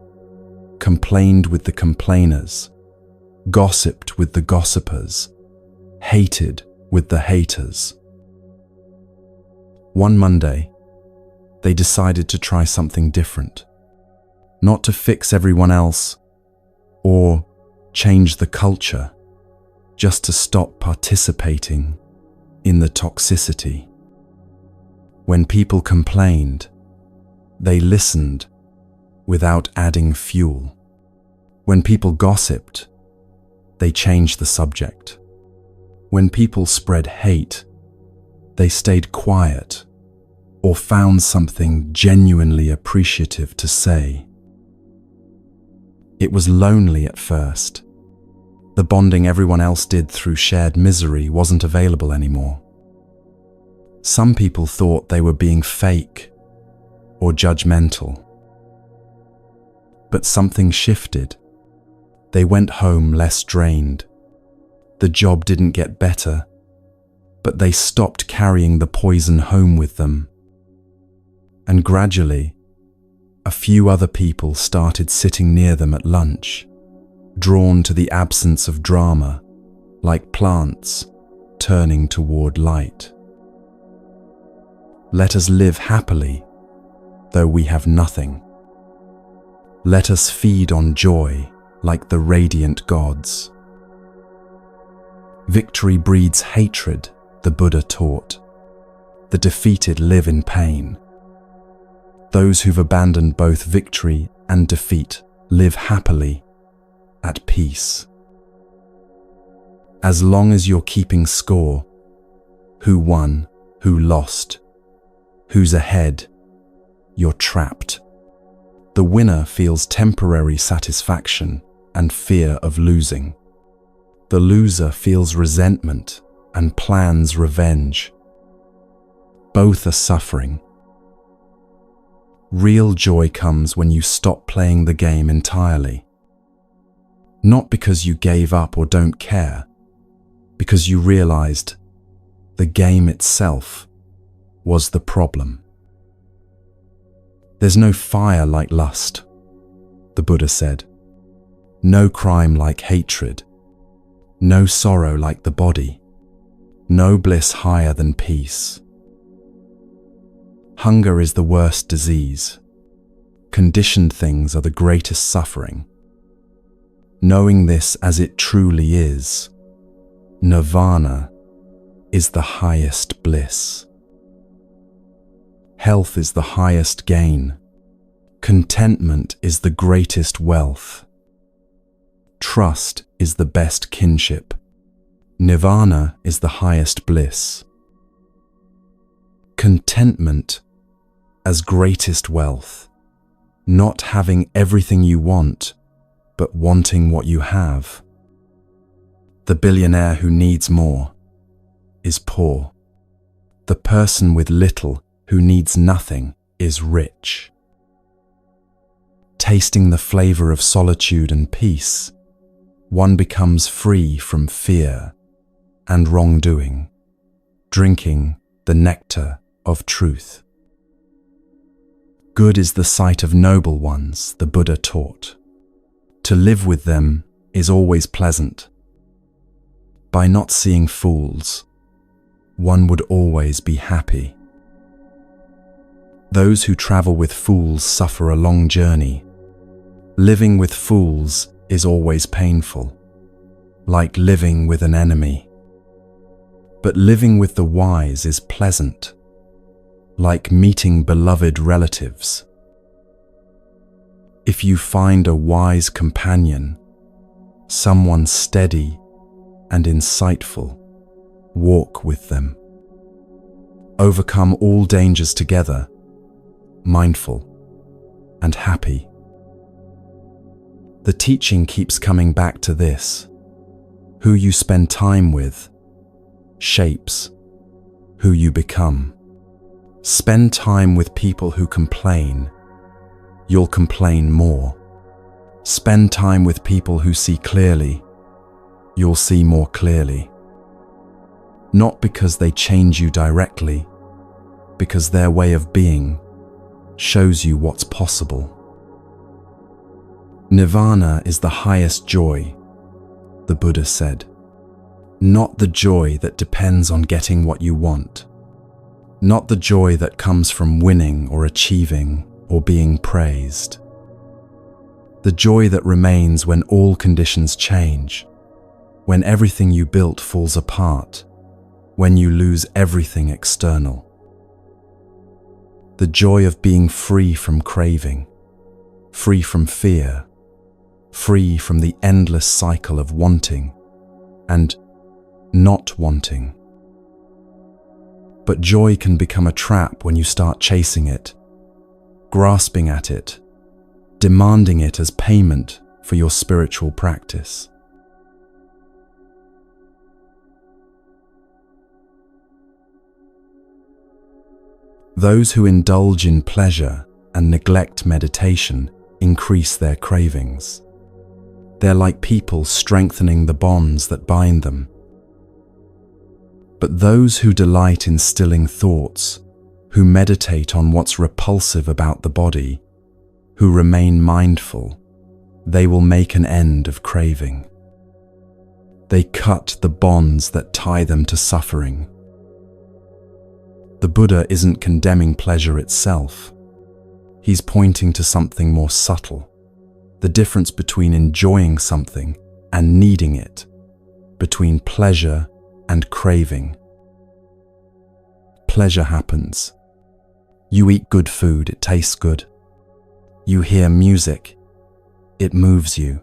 complained with the complainers, gossiped with the gossipers, hated with the haters. One Monday, they decided to try something different, not to fix everyone else or change the culture, just to stop participating in the toxicity. When people complained, they listened without adding fuel. When people gossiped, they changed the subject. When people spread hate, they stayed quiet or found something genuinely appreciative to say. It was lonely at first. The bonding everyone else did through shared misery wasn't available anymore. Some people thought they were being fake or judgmental. But something shifted. They went home less drained. The job didn't get better, but they stopped carrying the poison home with them. And gradually, a few other people started sitting near them at lunch, drawn to the absence of drama, like plants turning toward light. Let us live happily, though we have nothing. Let us feed on joy like the radiant gods. Victory breeds hatred, the Buddha taught. The defeated live in pain. Those who've abandoned both victory and defeat live happily, at peace. As long as you're keeping score, who won, who lost, who's ahead, you're trapped. The winner feels temporary satisfaction and fear of losing. The loser feels resentment and plans revenge. Both are suffering. Real joy comes when you stop playing the game entirely. Not because you gave up or don't care, because you realized the game itself was the problem. There's no fire like lust, the Buddha said. No crime like hatred. No sorrow like the body. No bliss higher than peace. Hunger is the worst disease. Conditioned things are the greatest suffering. Knowing this as it truly is, nirvana is the highest bliss. Health is the highest gain. Contentment is the greatest wealth. Trust is the best kinship. Nirvana is the highest bliss. Contentment as greatest wealth. Not having everything you want, but wanting what you have. The billionaire who needs more is poor. The person with little who needs nothing is rich. Tasting the flavor of solitude and peace, one becomes free from fear and wrongdoing, drinking the nectar of truth. Good is the sight of noble ones, the Buddha taught. To live with them is always pleasant. By not seeing fools, one would always be happy. Those who travel with fools suffer a long journey. Living with fools is always painful, like living with an enemy. But living with the wise is pleasant, like meeting beloved relatives. If you find a wise companion, someone steady and insightful, walk with them. Overcome all dangers together, mindful and happy. The teaching keeps coming back to this. Who you spend time with shapes who you become. Spend time with people who complain. You'll complain more. Spend time with people who see clearly. You'll see more clearly. Not because they change you directly, because their way of being shows you what's possible. Nirvana is the highest joy, the Buddha said. Not the joy that depends on getting what you want. Not the joy that comes from winning or achieving or being praised. The joy that remains when all conditions change, when everything you built falls apart, when you lose everything external. The joy of being free from craving, free from fear, free from the endless cycle of wanting and not wanting. But joy can become a trap when you start chasing it, grasping at it, demanding it as payment for your spiritual practice. Those who indulge in pleasure and neglect meditation increase their cravings. They're like people strengthening the bonds that bind them. But those who delight in stilling thoughts, who meditate on what's repulsive about the body, who remain mindful, they will make an end of craving. They cut the bonds that tie them to suffering. The Buddha isn't condemning pleasure itself. He's pointing to something more subtle, the difference between enjoying something and needing it, between pleasure and craving. Pleasure happens. You eat good food, it tastes good. You hear music, it moves you.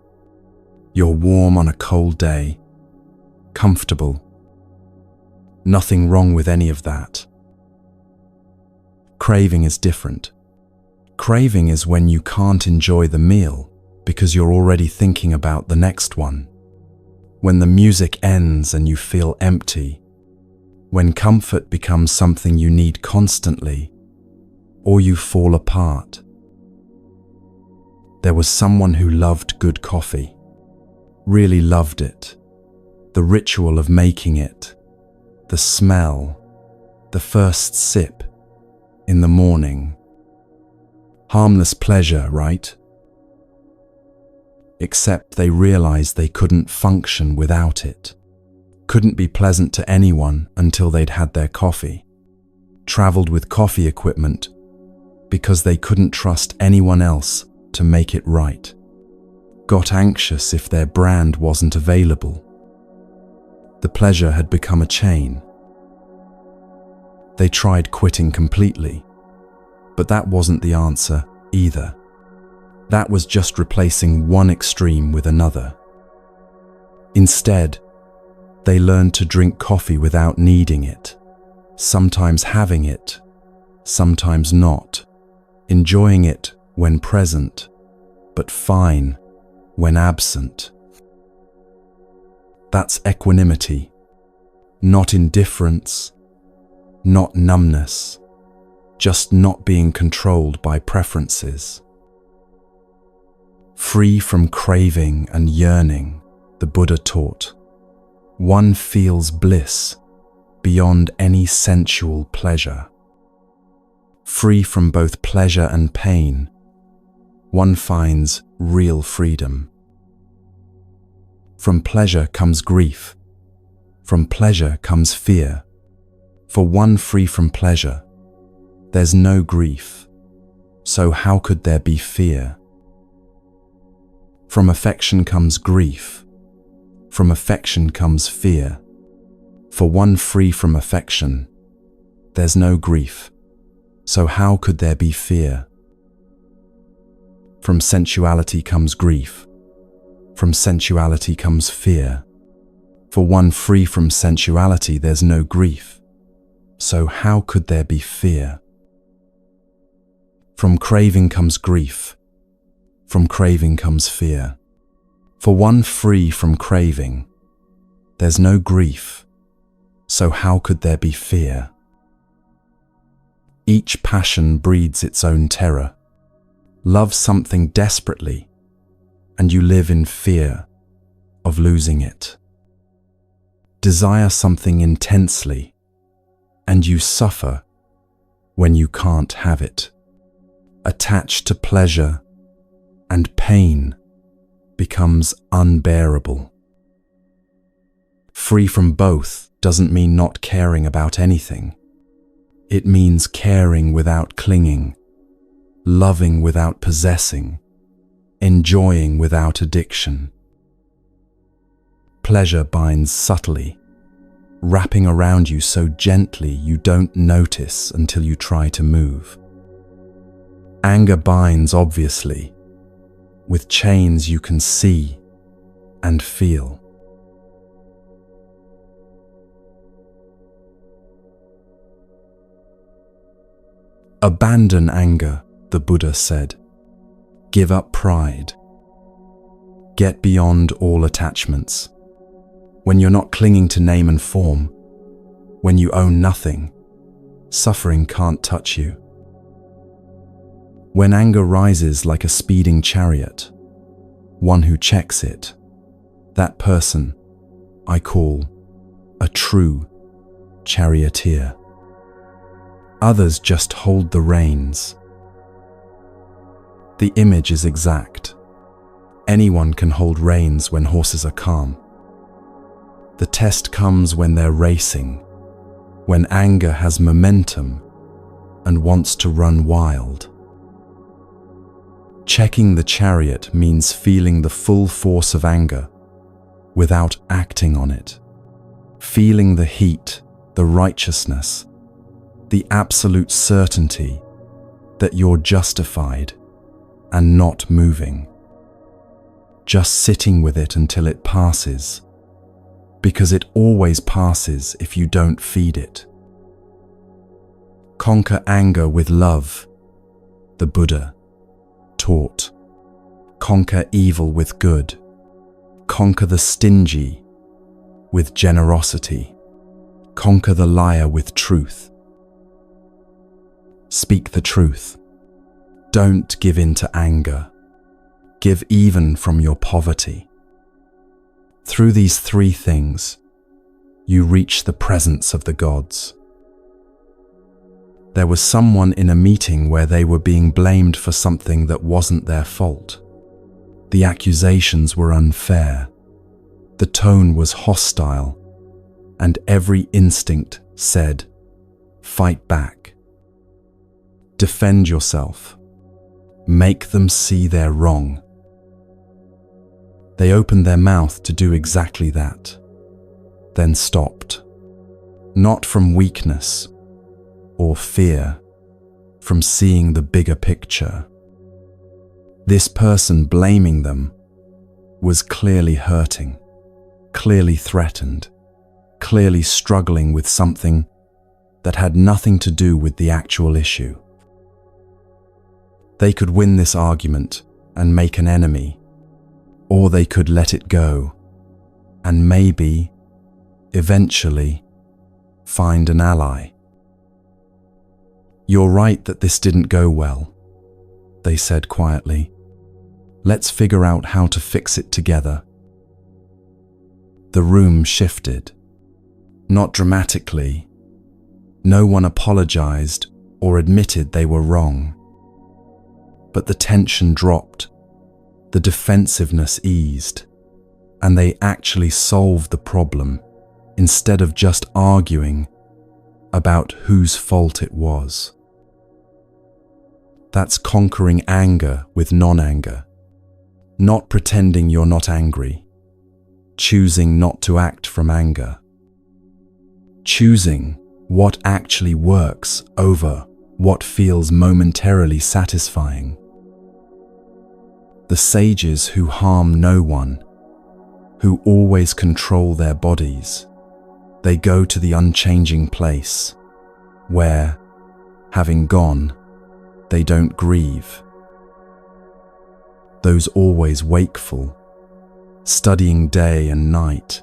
You're warm on a cold day, comfortable. Nothing wrong with any of that. Craving is different. Craving is when you can't enjoy the meal because you're already thinking about the next one. When the music ends and you feel empty. When comfort becomes something you need constantly, or you fall apart. There was someone who loved good coffee, really loved it. The ritual of making it, the smell, the first sip in the morning. Harmless pleasure, right? Except they realized they couldn't function without it. couldn't be pleasant to anyone until they'd had their coffee, traveled with coffee equipment because they couldn't trust anyone else to make it right, got anxious if their brand wasn't available. The pleasure had become a chain. They tried quitting completely, but that wasn't the answer either. That was just replacing one extreme with another. Instead, they learned to drink coffee without needing it, sometimes having it, sometimes not, enjoying it when present, but fine when absent. That's equanimity, not indifference, not numbness, just not being controlled by preferences. Free from craving and yearning, the Buddha taught, one feels bliss beyond any sensual pleasure. Free from both pleasure and pain, one finds real freedom. From pleasure comes grief. From pleasure comes fear. For one free from pleasure, there's no grief. So how could there be fear? From affection comes grief. From affection comes fear. For one free from affection, there's no grief. So how could there be fear? From sensuality comes grief. From sensuality comes fear. For one free from sensuality, there's no grief. So how could there be fear? From craving comes grief. From craving comes fear. For one free from craving, there's no grief. So how could there be fear? Each passion breeds its own terror. Love something desperately, and you live in fear of losing it. Desire something intensely, and you suffer when you can't have it. Attached to pleasure, and pain becomes unbearable. Free from both doesn't mean not caring about anything. It means caring without clinging, loving without possessing, enjoying without addiction. Pleasure binds subtly, wrapping around you so gently you don't notice until you try to move. Anger binds obviously, with chains you can see and feel. Abandon anger, the Buddha said. Give up pride. Get beyond all attachments. When you're not clinging to name and form, when you own nothing, suffering can't touch you. When anger rises like a speeding chariot, one who checks it, that person I call a true charioteer. Others just hold the reins. The image is exact. Anyone can hold reins when horses are calm. The test comes when they're racing, when anger has momentum and wants to run wild. Checking the chariot means feeling the full force of anger without acting on it. Feeling the heat, the righteousness, the absolute certainty that you're justified and not moving. Just sitting with it until it passes, because it always passes if you don't feed it. Conquer anger with love, the Buddha taught. Conquer evil with good. Conquer the stingy with generosity. Conquer the liar with truth. Speak the truth. Don't give in to anger. Give even from your poverty. Through these three things, you reach the presence of the gods. There was someone in a meeting where they were being blamed for something that wasn't their fault. The accusations were unfair. The tone was hostile, and every instinct said, "Fight back. Defend yourself. Make them see they're wrong." They opened their mouth to do exactly that, then stopped. Not from weakness or fear, from seeing the bigger picture. This person blaming them was clearly hurting, clearly threatened, clearly struggling with something that had nothing to do with the actual issue. They could win this argument and make an enemy, or they could let it go and maybe, eventually, find an ally. "You're right that this didn't go well," they said quietly. "Let's figure out how to fix it together." The room shifted. Not dramatically. No one apologized or admitted they were wrong. But the tension dropped, the defensiveness eased, and they actually solved the problem instead of just arguing about whose fault it was. That's conquering anger with non-anger. Not pretending you're not angry. Choosing not to act from anger. Choosing what actually works over what feels momentarily satisfying. The sages who harm no one, who always control their bodies, they go to the unchanging place where, having gone, they don't grieve. Those always wakeful, studying day and night,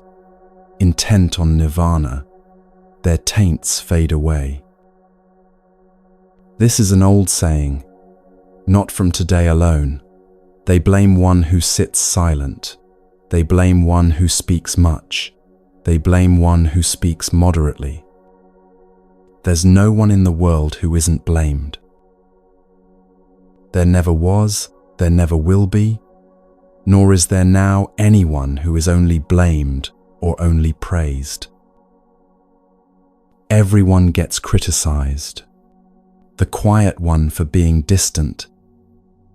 intent on nirvana, their taints fade away. This is an old saying, not from today alone. They blame one who sits silent. They blame one who speaks much. They blame one who speaks moderately. There's no one in the world who isn't blamed. There never was, there never will be, nor is there now anyone who is only blamed or only praised. Everyone gets criticized. The quiet one for being distant,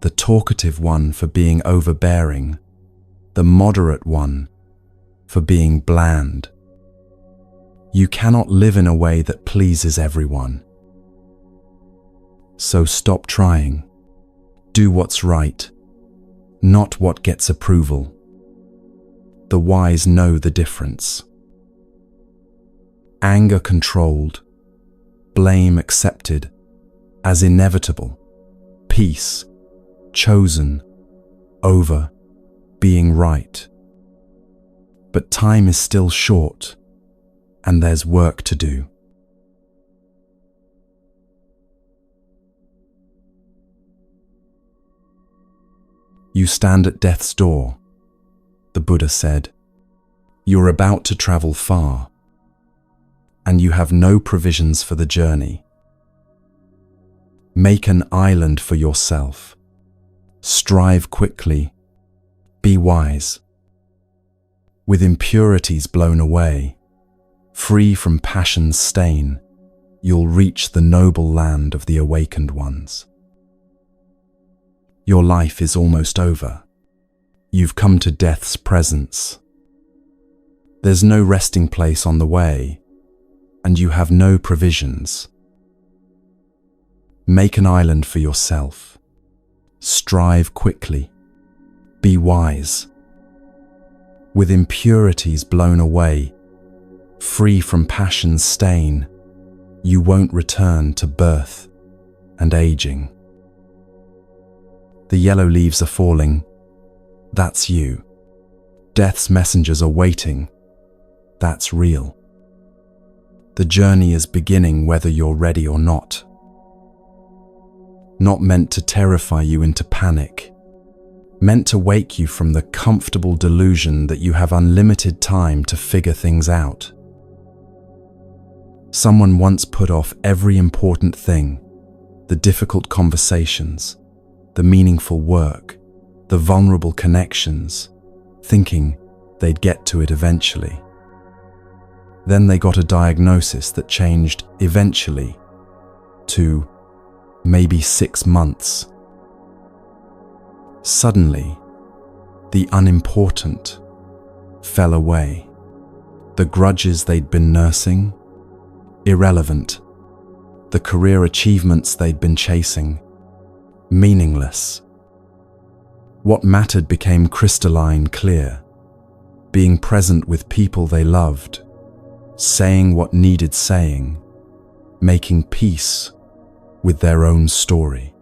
the talkative one for being overbearing, the moderate one for being bland. You cannot live in a way that pleases everyone. So stop trying. Do what's right, not what gets approval. The wise know the difference. Anger controlled, blame accepted as inevitable, peace chosen over being right. But time is still short, and there's work to do. You stand at death's door, the Buddha said. You're about to travel far, and you have no provisions for the journey. Make an island for yourself. Strive quickly. Be wise. With impurities blown away, free from passion's stain, you'll reach the noble land of the awakened ones. Your life is almost over. You've come to death's presence. There's no resting place on the way, and you have no provisions. Make an island for yourself. Strive quickly. Be wise. With impurities blown away, free from passion's stain, you won't return to birth and aging. The yellow leaves are falling. That's you. Death's messengers are waiting. That's real. The journey is beginning whether you're ready or not. Not meant to terrify you into panic. Meant to wake you from the comfortable delusion that you have unlimited time to figure things out. Someone once put off every important thing, the difficult conversations, the meaningful work, the vulnerable connections, thinking they'd get to it eventually. Then they got a diagnosis that changed eventually to maybe 6 months. Suddenly, the unimportant fell away. The grudges they'd been nursing, irrelevant. The career achievements they'd been chasing, meaningless. What mattered became crystalline clear, being present with people they loved, saying what needed saying, making peace with their own story.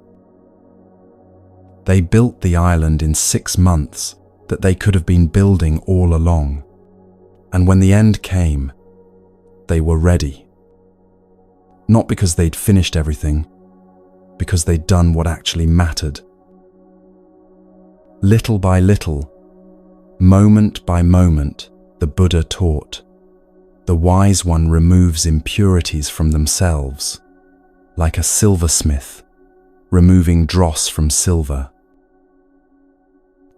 They built the island in 6 months that they could have been building all along. And when the end came, they were ready. Not because they'd finished everything, because they'd done what actually mattered. Little by little, moment by moment, the Buddha taught. The wise one removes impurities from themselves, like a silversmith removing dross from silver.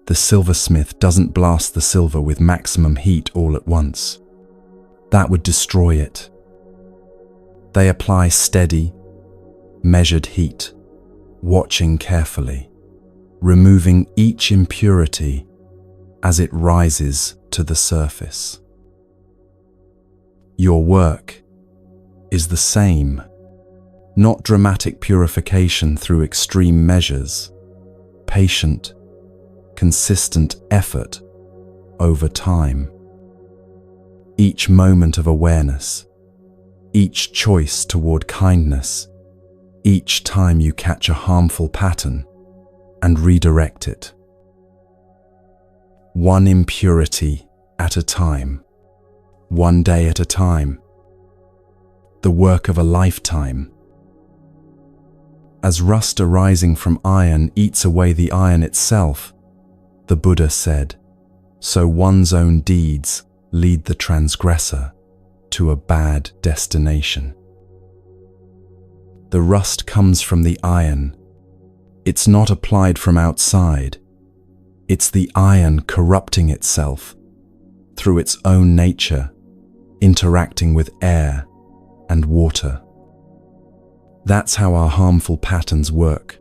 The silversmith doesn't blast the silver with maximum heat all at once. That would destroy it. They apply steady, measured heat, watching carefully, removing each impurity as it rises to the surface. Your work is the same, not dramatic purification through extreme measures, patient, consistent effort over time. Each moment of awareness, each choice toward kindness, each time you catch a harmful pattern and redirect it. One impurity at a time, one day at a time. The work of a lifetime. As rust arising from iron eats away the iron itself, the Buddha said, so one's own deeds lead the transgressor to a bad destination. The rust comes from the iron. It's not applied from outside. It's the iron corrupting itself through its own nature, interacting with air and water. That's how our harmful patterns work.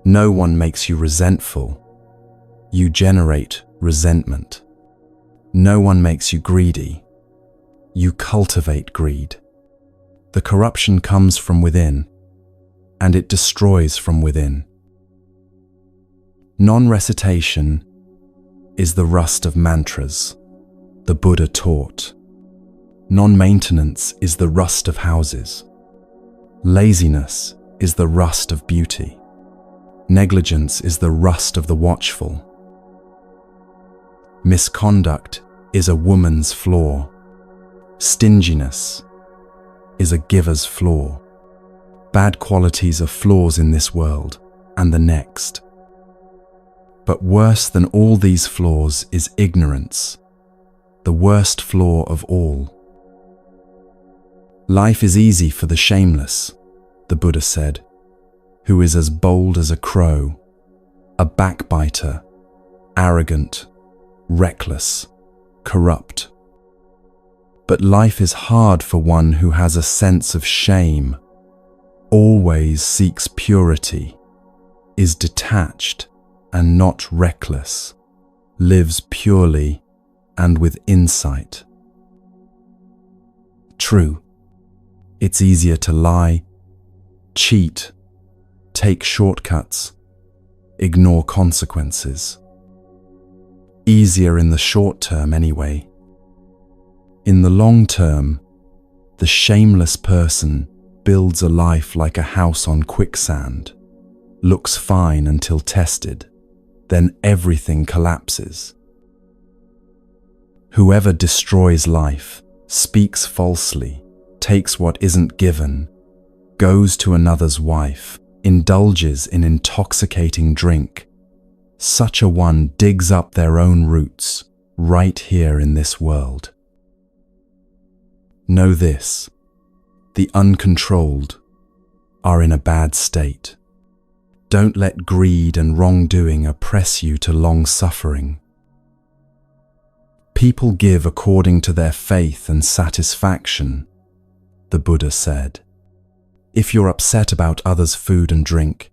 No one makes you resentful. You generate resentment. No one makes you greedy. You cultivate greed. The corruption comes from within, and it destroys from within. Non-recitation is the rust of mantras, the Buddha taught. Non-maintenance is the rust of houses. Laziness is the rust of beauty. Negligence is the rust of the watchful. Misconduct is a woman's flaw. Stinginess is a giver's flaw. Bad qualities are flaws in this world and the next. But worse than all these flaws is ignorance, the worst flaw of all. Life is easy for the shameless, the Buddha said, who is as bold as a crow, a backbiter, arrogant, reckless, corrupt. But life is hard for one who has a sense of shame, always seeks purity, is detached and not reckless, lives purely and with insight. True, it's easier to lie, cheat, take shortcuts, ignore consequences. Easier in the short term anyway. In the long term, the shameless person builds a life like a house on quicksand, looks fine until tested, then everything collapses. Whoever destroys life, speaks falsely, takes what isn't given, goes to another's wife, indulges in intoxicating drink, such a one digs up their own roots right here in this world. Know this, the uncontrolled are in a bad state. Don't let greed and wrongdoing oppress you to long suffering. People give according to their faith and satisfaction, the Buddha said. If you're upset about others' food and drink,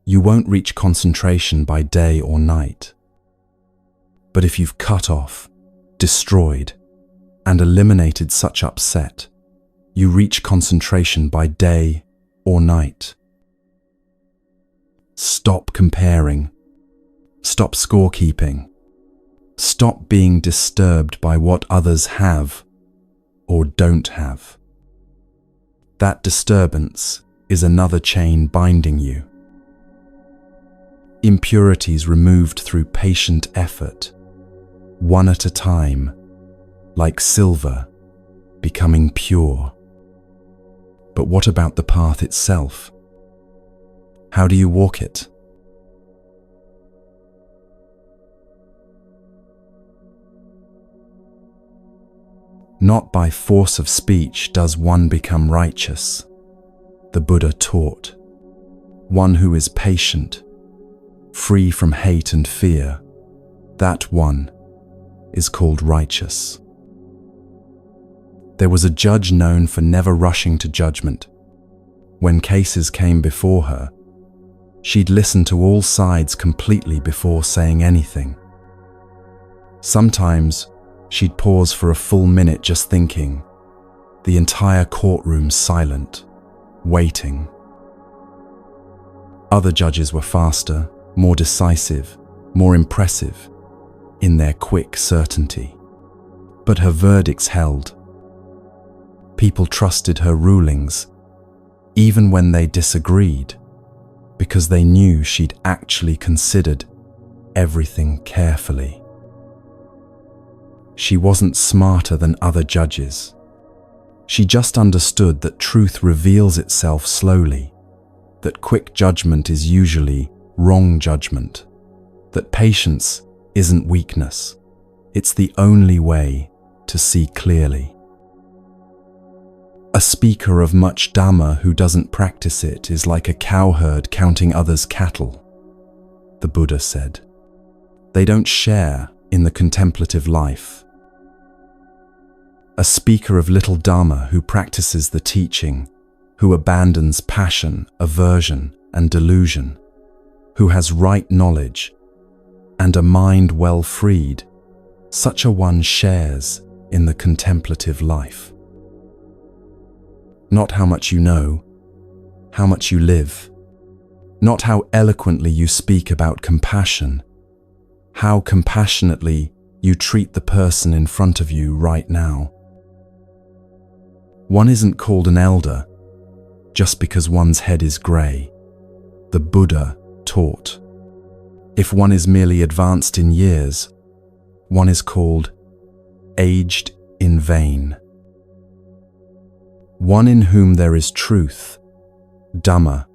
you won't reach concentration by day or night. But if you've cut off, destroyed, and eliminated such upset, you reach concentration by day or night. Stop comparing. Stop scorekeeping. Stop being disturbed by what others have or don't have. That disturbance is another chain binding you. Impurities removed through patient effort, one at a time, like silver, becoming pure. But what about the path itself? How do you walk it? Not by force of speech does one become righteous, the Buddha taught. One who is patient, free from hate and fear, that one is called righteous. There was a judge known for never rushing to judgment. When cases came before her, she'd listen to all sides completely before saying anything. Sometimes she'd pause for a full minute just thinking, the entire courtroom silent, waiting. Other judges were faster, more decisive, more impressive in their quick certainty. But her verdicts held. People trusted her rulings, even when they disagreed, because they knew she'd actually considered everything carefully. She wasn't smarter than other judges. She just understood that truth reveals itself slowly, that quick judgment is usually wrong judgment, that patience isn't weakness. It's the only way to see clearly. A speaker of much Dhamma who doesn't practice it is like a cowherd counting others' cattle, the Buddha said. They don't share in the contemplative life. A speaker of little Dhamma who practices the teaching, who abandons passion, aversion, and delusion, who has right knowledge and a mind well freed, such a one shares in the contemplative life. Not how much you know, how much you live. Not how eloquently you speak about compassion, how compassionately you treat the person in front of you right now. One isn't called an elder just because one's head is grey, the Buddha taught. If one is merely advanced in years, one is called aged in vain. One in whom there is truth, Dhamma,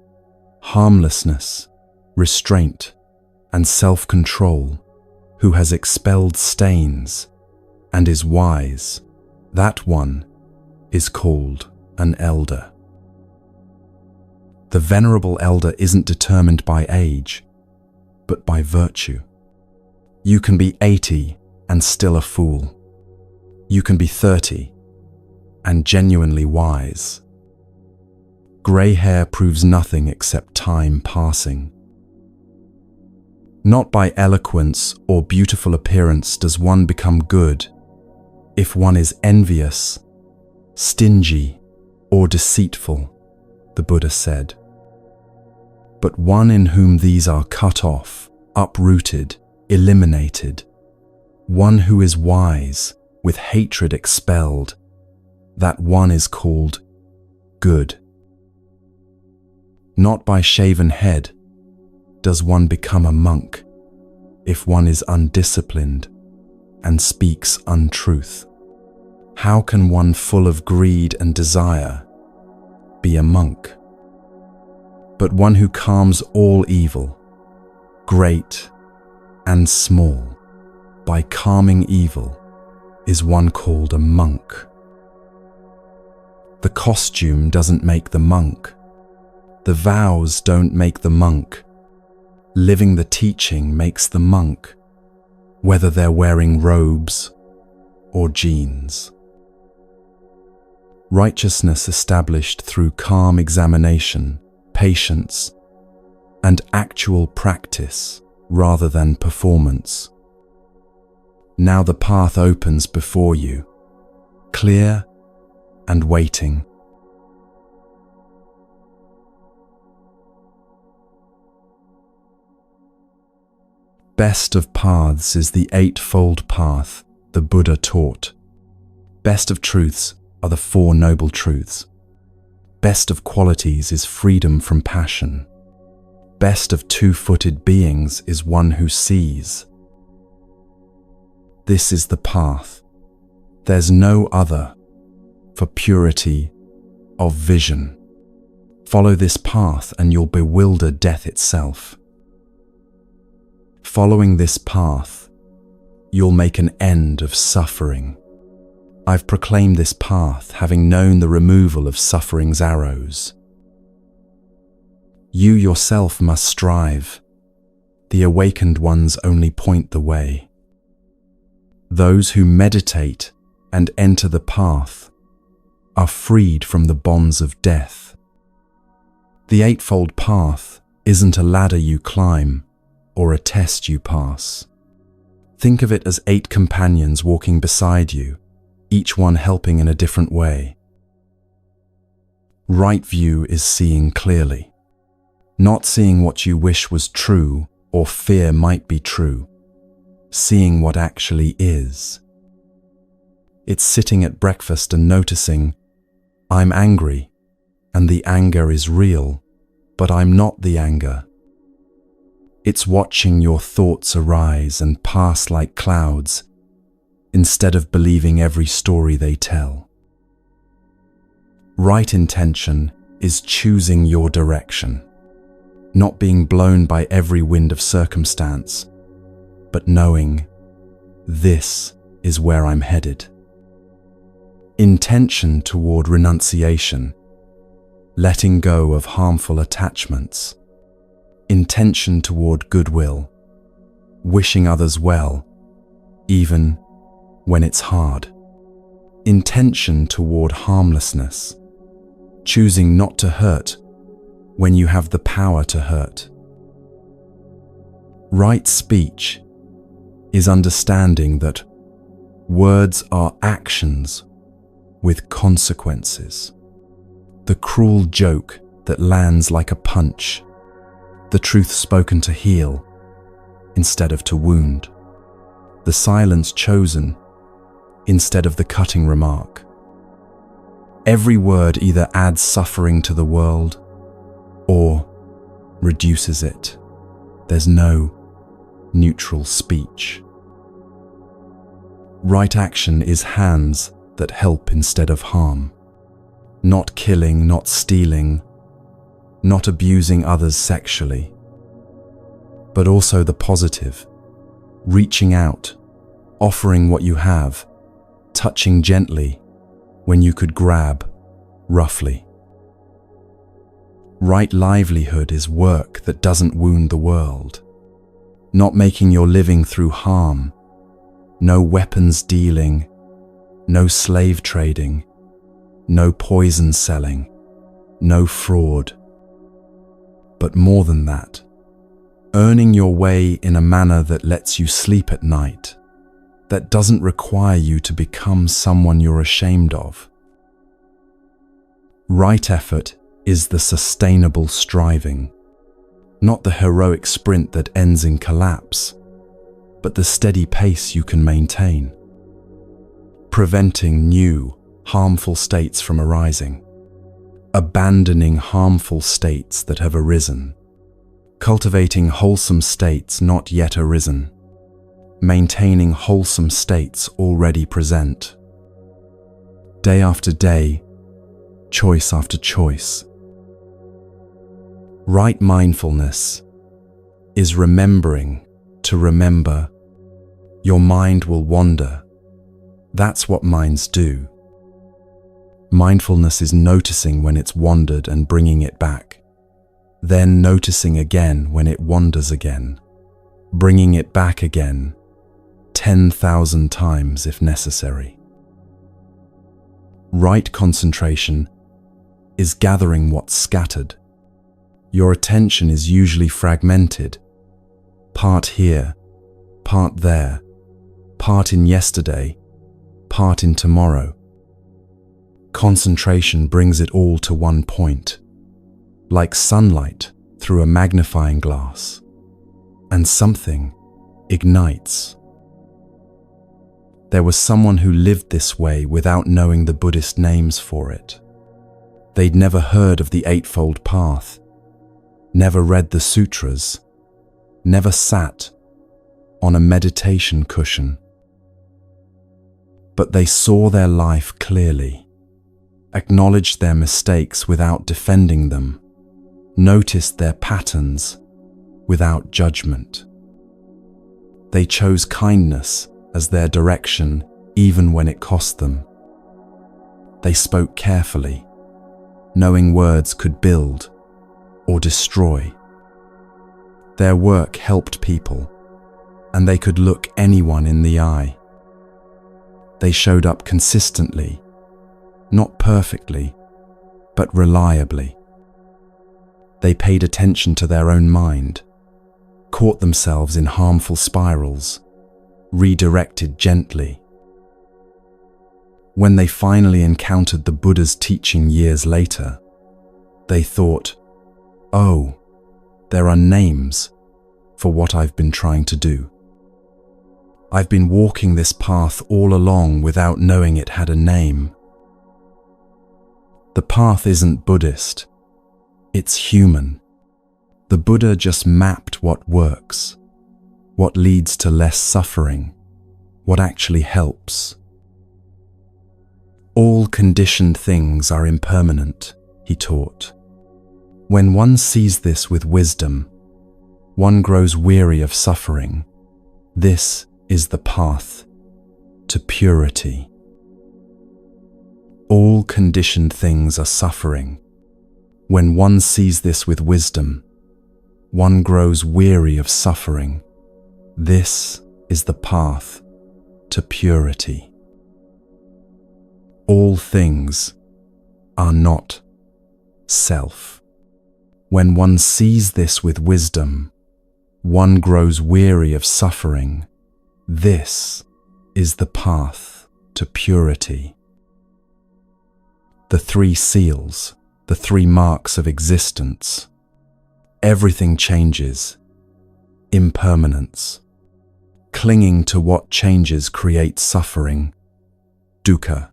harmlessness, restraint, and self-control, who has expelled stains and is wise, that one is called an elder. The venerable elder isn't determined by age, but by virtue. You can be 80 and still a fool. You can be 30 and genuinely wise. Grey hair proves nothing except time passing. Not by eloquence or beautiful appearance does one become good. If one is envious, stingy, or deceitful, the Buddha said. But one in whom these are cut off, uprooted, eliminated, one who is wise, with hatred expelled, that one is called good. Not by shaven head does one become a monk if one is undisciplined and speaks untruth. How can one full of greed and desire be a monk? But one who calms all evil, great and small, by calming evil, is one called a monk. The costume doesn't make the monk. The vows don't make the monk. Living the teaching makes the monk, whether they're wearing robes or genes. Righteousness established through calm examination, patience, and actual practice rather than performance. Now the path opens before you, clear and waiting. Best of paths is the eightfold path the Buddha taught. Best of truths are the Four Noble Truths. Best of qualities is freedom from passion. Best of two-footed beings is one who sees. This is the path. There's no other for purity of vision. Follow this path and you'll bewilder death itself. Following this path, you'll make an end of suffering. I've proclaimed this path, having known the removal of suffering's arrows. You yourself must strive. The awakened ones only point the way. Those who meditate and enter the path are freed from the bonds of death. The Eightfold Path isn't a ladder you climb or a test you pass. Think of it as 8 companions walking beside you, each one helping in a different way. Right view is seeing clearly, not seeing what you wish was true or fear might be true, seeing what actually is. It's sitting at breakfast and noticing, I'm angry, and the anger is real, but I'm not the anger. It's watching your thoughts arise and pass like clouds, instead of believing every story they tell. Right intention is choosing your direction, not being blown by every wind of circumstance, but knowing, this is where I'm headed. Intention toward renunciation, letting go of harmful attachments. Intention toward goodwill, wishing others well, even when it's hard. Intention toward harmlessness, choosing not to hurt when you have the power to hurt. Right speech is understanding that words are actions with consequences. The cruel joke that lands like a punch. The truth spoken to heal instead of to wound. The silence chosen instead of the cutting remark. Every word either adds suffering to the world or reduces it. There's no neutral speech. Right action is hands that help instead of harm. Not killing, not stealing, not abusing others sexually, but also the positive, reaching out, offering what you have, touching gently when you could grab roughly. Right livelihood is work that doesn't wound the world, not making your living through harm, no weapons dealing, no slave trading, no poison selling, no fraud. But more than that, earning your way in a manner that lets you sleep at night, that doesn't require you to become someone you're ashamed of. Right effort is the sustainable striving, not the heroic sprint that ends in collapse, but the steady pace you can maintain, preventing new, harmful states from arising. Abandoning harmful states that have arisen, cultivating wholesome states not yet arisen, maintaining wholesome states already present. Day after day, choice after choice. Right mindfulness is remembering to remember. Your mind will wander. That's what minds do. Mindfulness is noticing when it's wandered and bringing it back, then noticing again when it wanders again, bringing it back again, 10,000 times if necessary. Right concentration is gathering what's scattered. Your attention is usually fragmented, part here, part there, part in yesterday, part in tomorrow. Concentration brings it all to one point, like sunlight through a magnifying glass, and something ignites. There was someone who lived this way without knowing the Buddhist names for it. They'd never heard of the Eightfold Path, never read the sutras, never sat on a meditation cushion. But they saw their life clearly, acknowledged their mistakes without defending them, noticed their patterns without judgment. They chose kindness as their direction, even when it cost them. They spoke carefully, knowing words could build or destroy. Their work helped people, and they could look anyone in the eye. They showed up consistently, not perfectly, but reliably. They paid attention to their own mind, caught themselves in harmful spirals, redirected gently. When they finally encountered the Buddha's teaching years later, they thought, "Oh, there are names for what I've been trying to do. I've been walking this path all along without knowing it had a name." The path isn't Buddhist, it's human. The Buddha just mapped what works, what leads to less suffering, what actually helps. All conditioned things are impermanent, he taught. When one sees this with wisdom, one grows weary of suffering. This is the path to purity. All conditioned things are suffering. When one sees this with wisdom, one grows weary of suffering. This is the path to purity. All things are not self. When one sees this with wisdom, one grows weary of suffering. This is the path to purity. The three seals, the three marks of existence. Everything changes. Impermanence. Clinging to what changes creates suffering. Dukkha.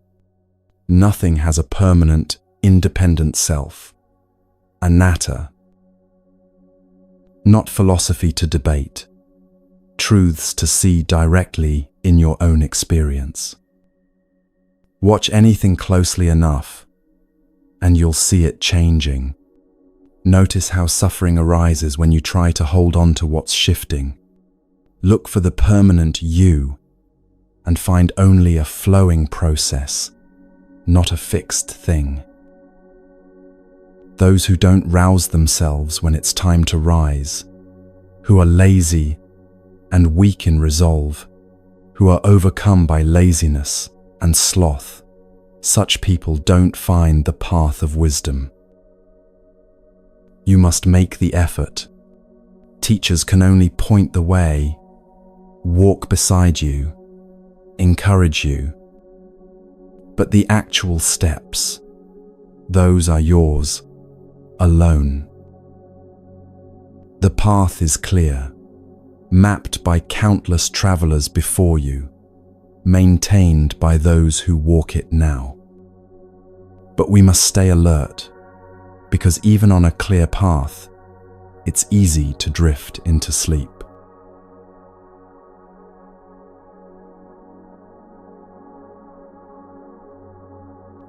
Nothing has a permanent, independent self. Anatta. Not philosophy to debate. Truths to see directly in your own experience. Watch anything closely enough, and you'll see it changing. Notice how suffering arises when you try to hold on to what's shifting. Look for the permanent you, and find only a flowing process, not a fixed thing. Those who don't rouse themselves when it's time to rise, who are lazy and weak in resolve, who are overcome by laziness and sloth, such people don't find the path of wisdom. You must make the effort. Teachers can only point the way, walk beside you, encourage you. But the actual steps, those are yours, alone. The path is clear, mapped by countless travelers before you, maintained by those who walk it now. But we must stay alert, because even on a clear path, it's easy to drift into sleep.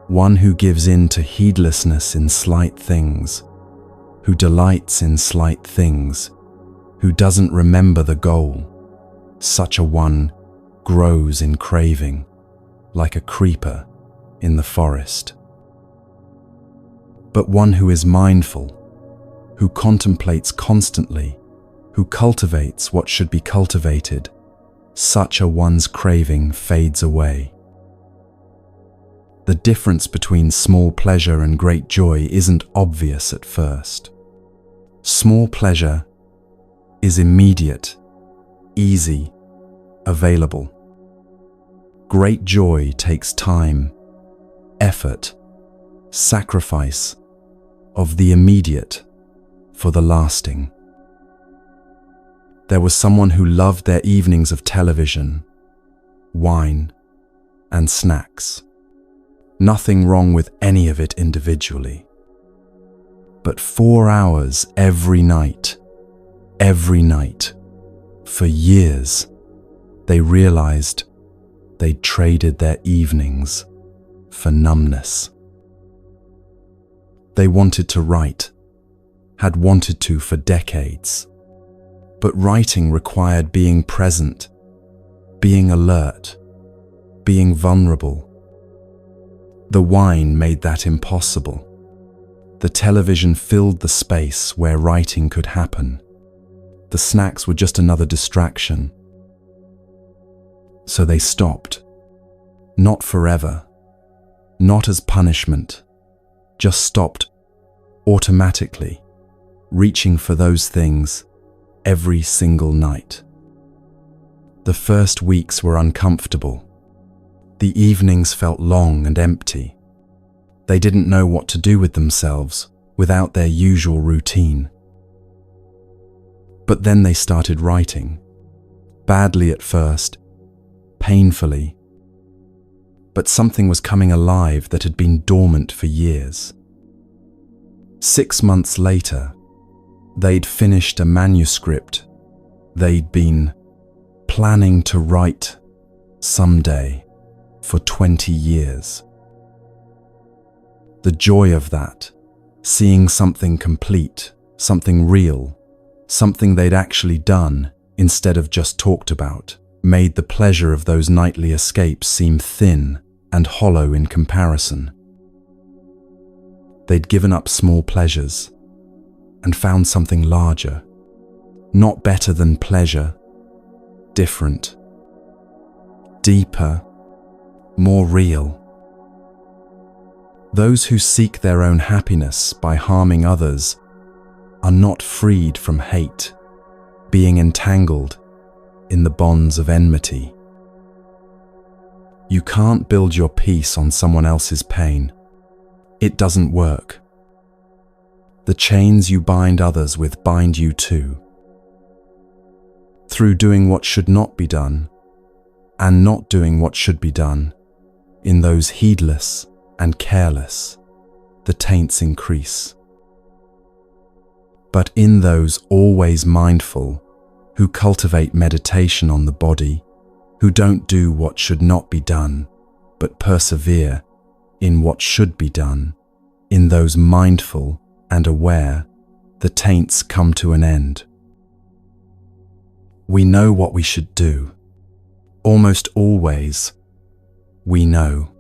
One who gives in to heedlessness in slight things, who delights in slight things, who doesn't remember the goal, such a one grows in craving, like a creeper in the forest. But one who is mindful, who contemplates constantly, who cultivates what should be cultivated, such a one's craving fades away. The difference between small pleasure and great joy isn't obvious at first. Small pleasure is immediate, easy, available. Great joy takes time, effort, sacrifice of the immediate for the lasting. There was someone who loved their evenings of television, wine, and snacks. Nothing wrong with any of it individually. But 4 hours every night, for years, they realized they'd traded their evenings for numbness. They wanted to write, had wanted to for decades. But writing required being present, being alert, being vulnerable. The wine made that impossible. The television filled the space where writing could happen. The snacks were just another distraction. So they stopped. Not forever, not as punishment, just stopped automatically, reaching for those things every single night. The first weeks were uncomfortable. The evenings felt long and empty. They didn't know what to do with themselves without their usual routine. But then they started writing. Badly at first, painfully. But something was coming alive that had been dormant for years. 6 months later, they'd finished a manuscript they'd been planning to write someday for 20 years. The joy of that, seeing something complete, something real, something they'd actually done instead of just talked about, made the pleasure of those nightly escapes seem thin and hollow in comparison. They'd given up small pleasures and found something larger, not better than pleasure, different, deeper, more real. Those who seek their own happiness by harming others are not freed from hate, being entangled in the bonds of enmity. You can't build your peace on someone else's pain. It doesn't work. The chains you bind others with bind you too. Through doing what should not be done, and not doing what should be done, in those heedless and careless, the taints increase. But in those always mindful, who cultivate meditation on the body, who don't do what should not be done, but persevere in what should be done, in those mindful and aware, the taints come to an end. We know what we should do. Almost always, we know.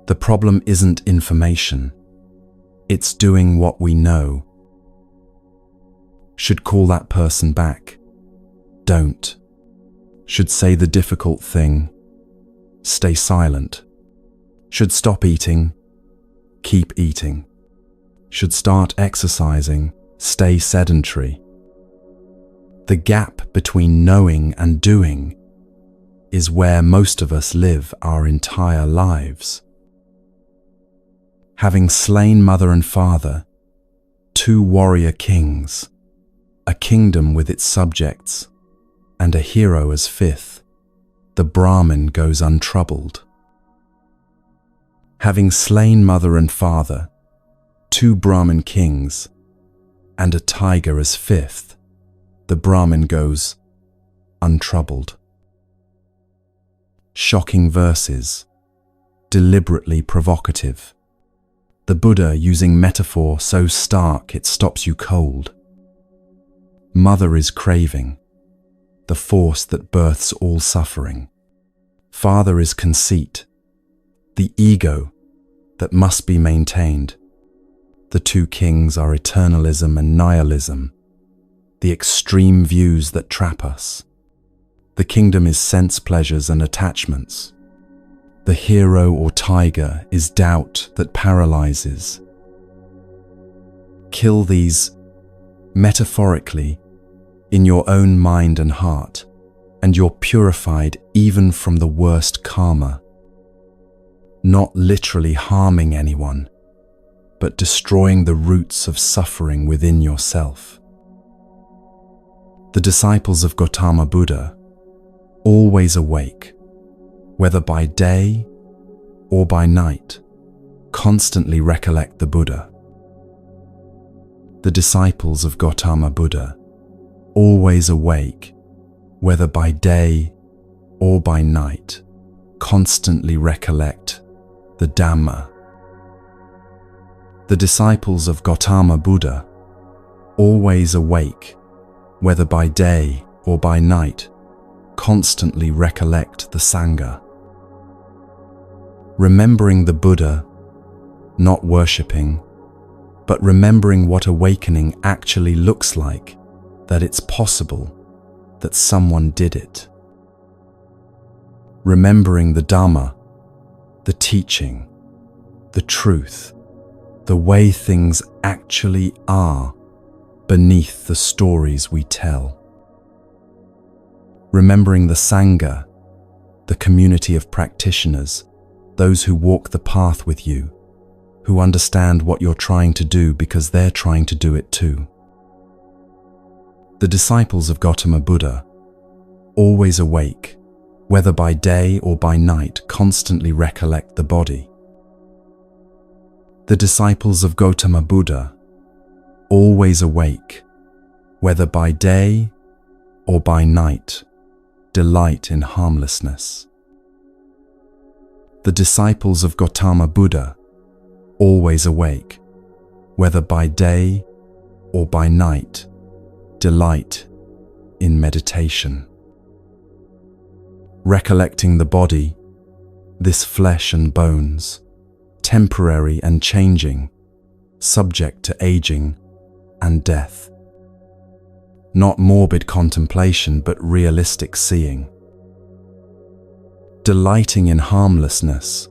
The problem isn't information. It's doing what we know. Should call that person back. Don't. Should say the difficult thing. Stay silent. Should stop eating. Keep eating. Should start exercising. Stay sedentary. The gap between knowing and doing is where most of us live our entire lives. Having slain mother and father, 2 warrior kings, a kingdom with its subjects, and a hero as 5th, the Brahmin goes untroubled. Having slain mother and father, 2 Brahmin kings, and a tiger as 5th, the Brahmin goes untroubled. Shocking verses, deliberately provocative. The Buddha using metaphor so stark it stops you cold. Mother is craving, the force that births all suffering. Father is conceit, the ego that must be maintained. The 2 kings are eternalism and nihilism, the extreme views that trap us. The kingdom is sense pleasures and attachments. The hero or tiger is doubt that paralyzes. Kill these, metaphorically, in your own mind and heart, and you're purified even from the worst karma. Not literally harming anyone, but destroying the roots of suffering within yourself. The disciples of Gautama Buddha, always awake, whether by day or by night, constantly recollect the Buddha. The disciples of Gautama Buddha, always awake, whether by day or by night, constantly recollect the Dhamma. The disciples of Gautama Buddha, always awake, whether by day or by night, constantly recollect the Sangha. Remembering the Buddha, not worshipping, but remembering what awakening actually looks like, that it's possible, that someone did it. Remembering the Dhamma, the teaching, the truth, the way things actually are beneath the stories we tell. Remembering the Sangha, the community of practitioners, those who walk the path with you, who understand what you're trying to do because they're trying to do it too. The disciples of Gautama Buddha, always awake, whether by day or by night, constantly recollect the body. The disciples of Gautama Buddha, always awake, whether by day or by night, delight in harmlessness. The disciples of Gautama Buddha, always awake, whether by day or by night, delight in meditation. Recollecting the body, this flesh and bones, temporary and changing, subject to aging and death. Not morbid contemplation, but realistic seeing. Delighting in harmlessness,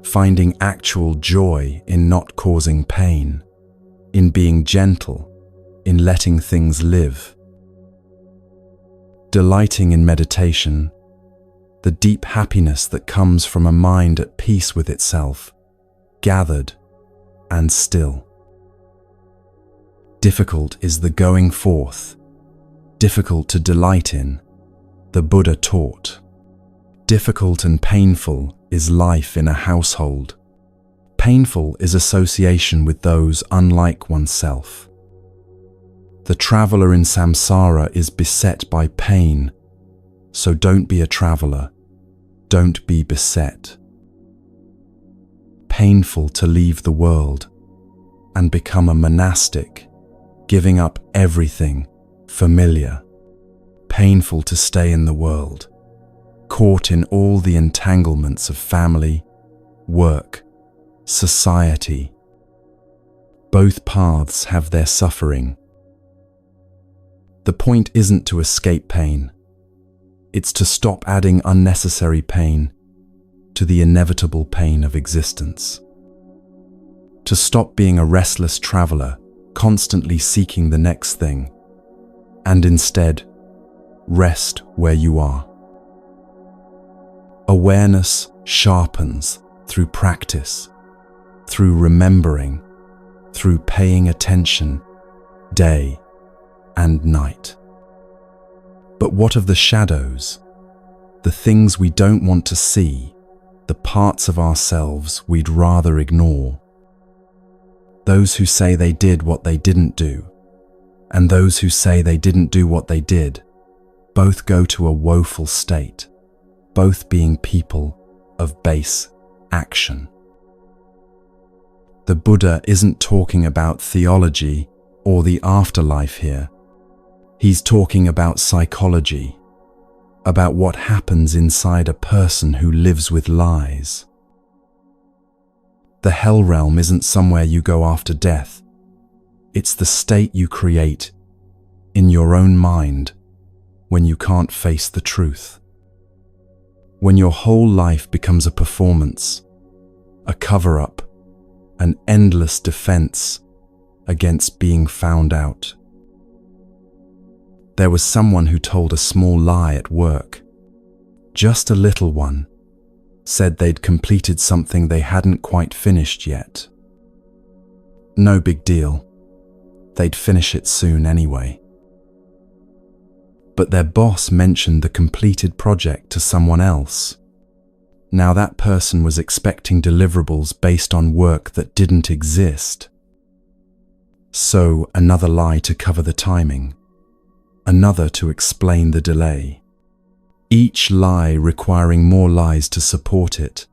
finding actual joy in not causing pain, in being gentle, in letting things live. Delighting in meditation, the deep happiness that comes from a mind at peace with itself, gathered and still. Difficult is the going forth, difficult to delight in, the Buddha taught. Difficult and painful is life in a household. Painful is association with those unlike oneself. The traveler in samsara is beset by pain, so don't be a traveler, don't be beset. Painful to leave the world and become a monastic, giving up everything familiar. Painful to stay in the world, caught in all the entanglements of family, work, society. Both paths have their suffering. The point isn't to escape pain. It's to stop adding unnecessary pain to the inevitable pain of existence. To stop being a restless traveler, constantly seeking the next thing, and instead, rest where you are. Awareness sharpens through practice, through remembering, through paying attention, day and night. But what of the shadows, the things we don't want to see, the parts of ourselves we'd rather ignore? Those who say they did what they didn't do, and those who say they didn't do what they did, both go to a woeful state, both being people of base action. The Buddha isn't talking about theology or the afterlife here. He's talking about psychology, about what happens inside a person who lives with lies. The hell realm isn't somewhere you go after death. It's the state you create in your own mind when you can't face the truth. When your whole life becomes a performance, a cover-up, an endless defense against being found out. There was someone who told a small lie at work, just a little one, said they'd completed something they hadn't quite finished yet. No big deal, they'd finish it soon anyway. But their boss mentioned the completed project to someone else. Now that person was expecting deliverables based on work that didn't exist. So another lie to cover the timing, another to explain the delay. Each lie requiring more lies to support it,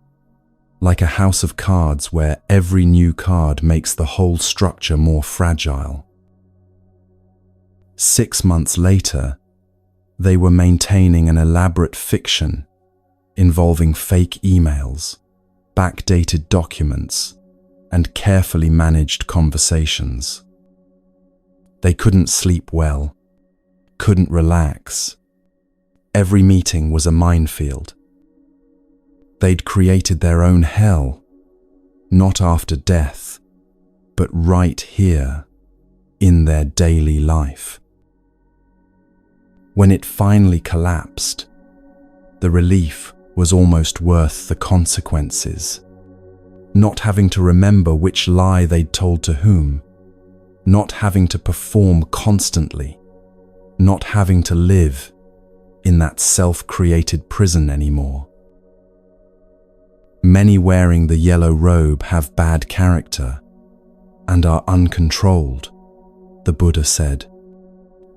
like a house of cards where every new card makes the whole structure more fragile. 6 months later, they were maintaining an elaborate fiction involving fake emails, backdated documents, and carefully managed conversations. They couldn't sleep well, couldn't relax. Every meeting was a minefield. They'd created their own hell, not after death, but right here, in their daily life. When it finally collapsed, the relief was almost worth the consequences. Not having to remember which lie they'd told to whom, not having to perform constantly, not having to live in that self-created prison anymore. Many wearing the yellow robe have bad character and are uncontrolled, the Buddha said.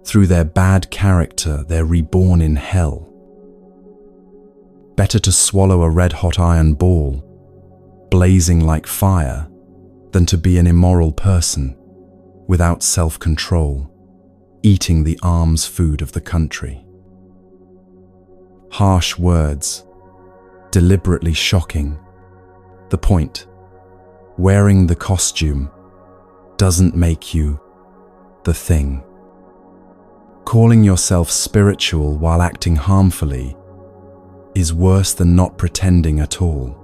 Through their bad character, they're reborn in hell. Better to swallow a red-hot iron ball, blazing like fire, than to be an immoral person, without self-control, eating the alms food of the country. Harsh words, deliberately shocking. The point, wearing the costume doesn't make you the thing. Calling yourself spiritual while acting harmfully is worse than not pretending at all.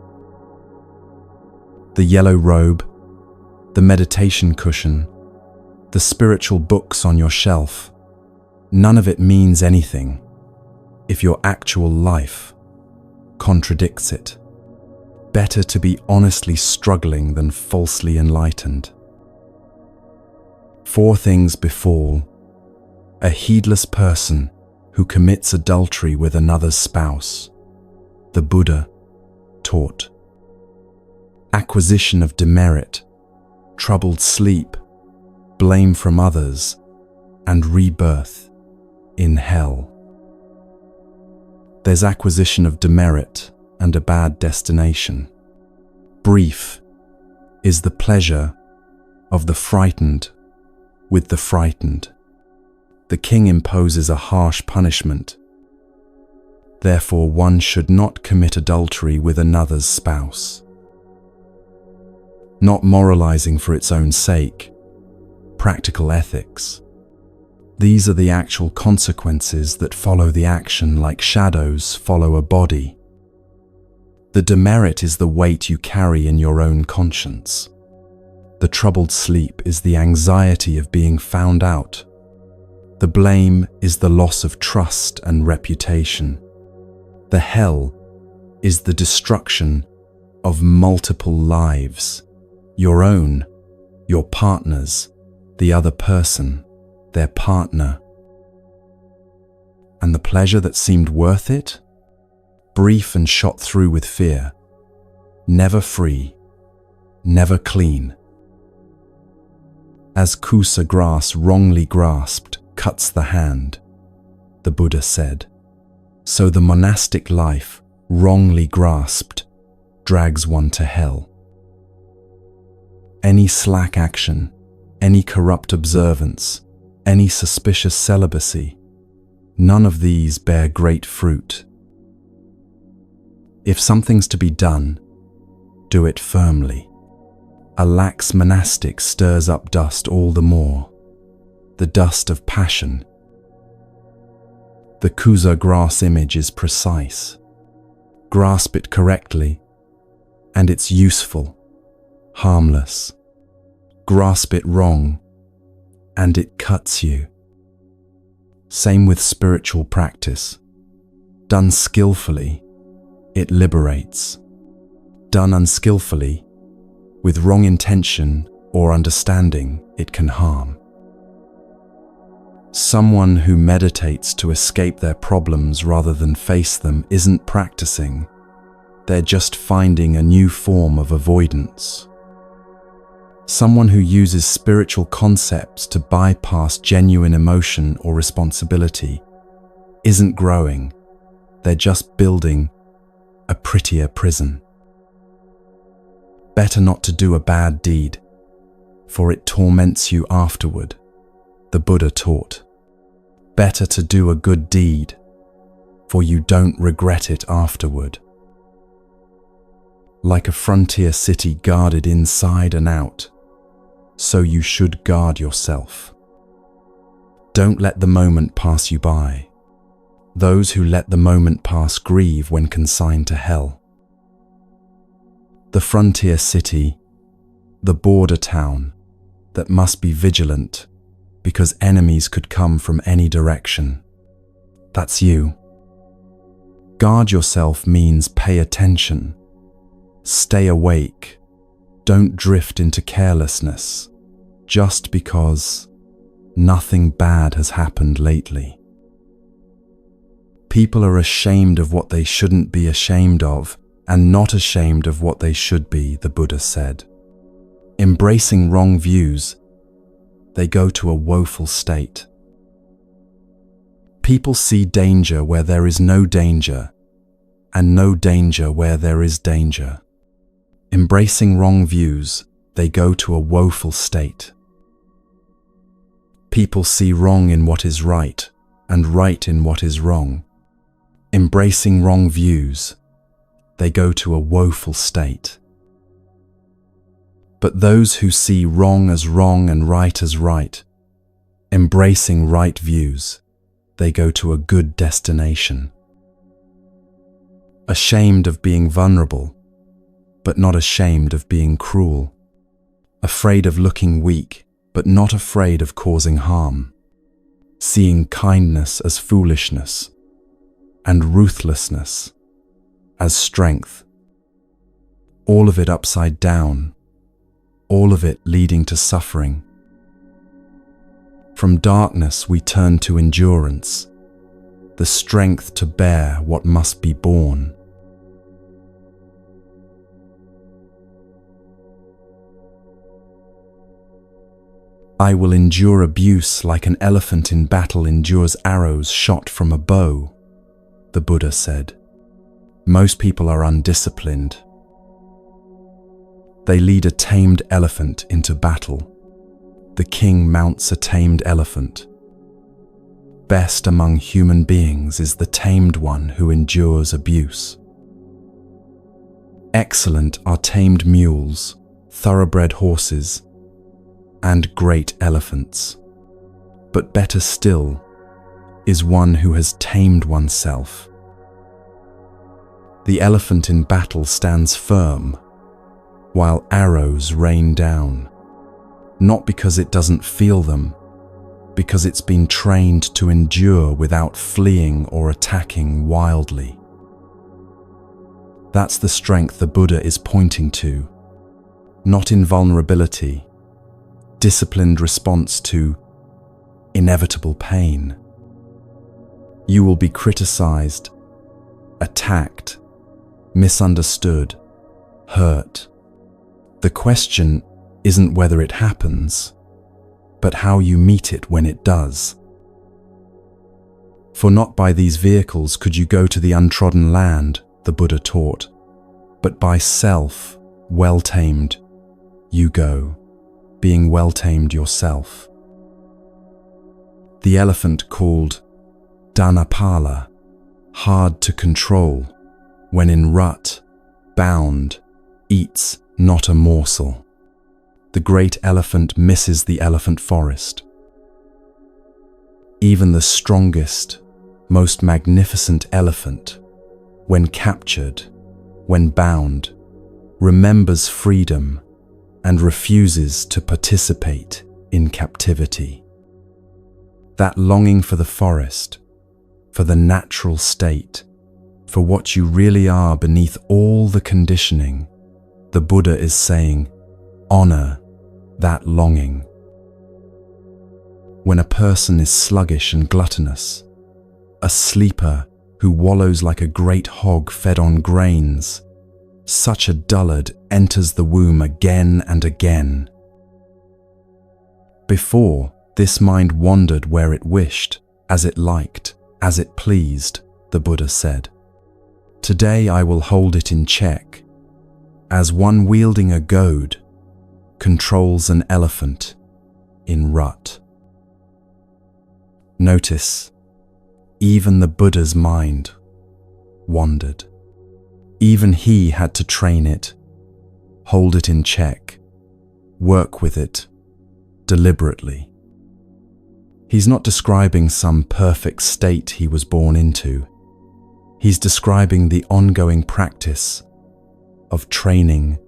The yellow robe, the meditation cushion, the spiritual books on your shelf, none of it means anything if your actual life contradicts it. Better to be honestly struggling than falsely enlightened. 4 things befall a heedless person who commits adultery with another's spouse, the Buddha taught. Acquisition of demerit, troubled sleep, blame from others, and rebirth in hell. There's acquisition of demerit and a bad destination. Brief is the pleasure of the frightened with the frightened. The king imposes a harsh punishment. Therefore, one should not commit adultery with another's spouse. Not moralizing for its own sake. Practical ethics. These are the actual consequences that follow the action like shadows follow a body. The demerit is the weight you carry in your own conscience. The troubled sleep is the anxiety of being found out. The blame is the loss of trust and reputation. The hell is the destruction of multiple lives. Your own, your partner's, the other person, their partner. And the pleasure that seemed worth it? Brief and shot through with fear. Never free, never clean. As kusa grass wrongly grasped cuts the hand, the Buddha said, so the monastic life, wrongly grasped, drags one to hell. Any slack action, any corrupt observance, any suspicious celibacy, none of these bear great fruit. If something's to be done, do it firmly. A lax monastic stirs up dust all the more, the dust of passion. The kusa grass image is precise. Grasp it correctly, and it's useful, harmless. Grasp it wrong, and it cuts you. Same with spiritual practice. Done skillfully, it liberates. Done unskillfully, with wrong intention or understanding, it can harm. Someone who meditates to escape their problems rather than face them isn't practicing. They're just finding a new form of avoidance. Someone who uses spiritual concepts to bypass genuine emotion or responsibility isn't growing. They're just building a prettier prison. Better not to do a bad deed, for it torments you afterward, the Buddha taught. Better to do a good deed, for you don't regret it afterward. Like a frontier city guarded inside and out, so you should guard yourself. Don't let the moment pass you by. Those who let the moment pass grieve when consigned to hell. The frontier city, the border town that must be vigilant because enemies could come from any direction. That's you. Guard yourself means pay attention. Stay awake. Don't drift into carelessness just because nothing bad has happened lately. People are ashamed of what they shouldn't be ashamed of and not ashamed of what they should be, the Buddha said. Embracing wrong views, they go to a woeful state. People see danger where there is no danger, and no danger where there is danger. Embracing wrong views, they go to a woeful state. People see wrong in what is right, and right in what is wrong. Embracing wrong views, they go to a woeful state. But those who see wrong as wrong and right as right, embracing right views, they go to a good destination. Ashamed of being vulnerable, but not ashamed of being cruel. Afraid of looking weak, but not afraid of causing harm. Seeing kindness as foolishness, and ruthlessness as strength. All of it upside down, all of it leading to suffering. From darkness we turn to endurance, the strength to bear what must be borne. I will endure abuse like an elephant in battle endures arrows shot from a bow, the Buddha said. Most people are undisciplined. They lead a tamed elephant into battle. The king mounts a tamed elephant. Best among human beings is the tamed one who endures abuse. Excellent are tamed mules, thoroughbred horses, and great elephants. But better still is one who has tamed oneself. The elephant in battle stands firm, while arrows rain down, not because it doesn't feel them, because it's been trained to endure without fleeing or attacking wildly. That's the strength the Buddha is pointing to, not invulnerability, disciplined response to inevitable pain. You will be criticized, attacked, misunderstood, hurt. The question isn't whether it happens, but how you meet it when it does. For not by these vehicles could you go to the untrodden land, the Buddha taught, but by self, well-tamed, you go, being well-tamed yourself. The elephant called Dhammapada, hard to control, when in rut, bound, eats not a morsel. The great elephant misses the elephant forest. Even the strongest, most magnificent elephant, when captured, when bound, remembers freedom and refuses to participate in captivity. That longing for the forest, for the natural state, for what you really are beneath all the conditioning, the Buddha is saying, honor that longing. When a person is sluggish and gluttonous, a sleeper who wallows like a great hog fed on grains, such a dullard enters the womb again and again. Before, this mind wandered where it wished, as it liked, as it pleased, the Buddha said. Today I will hold it in check, as one wielding a goad controls an elephant in rut. Notice, even the Buddha's mind wandered. Even he had to train it, hold it in check, work with it deliberately. He's not describing some perfect state he was born into. He's describing the ongoing practice of training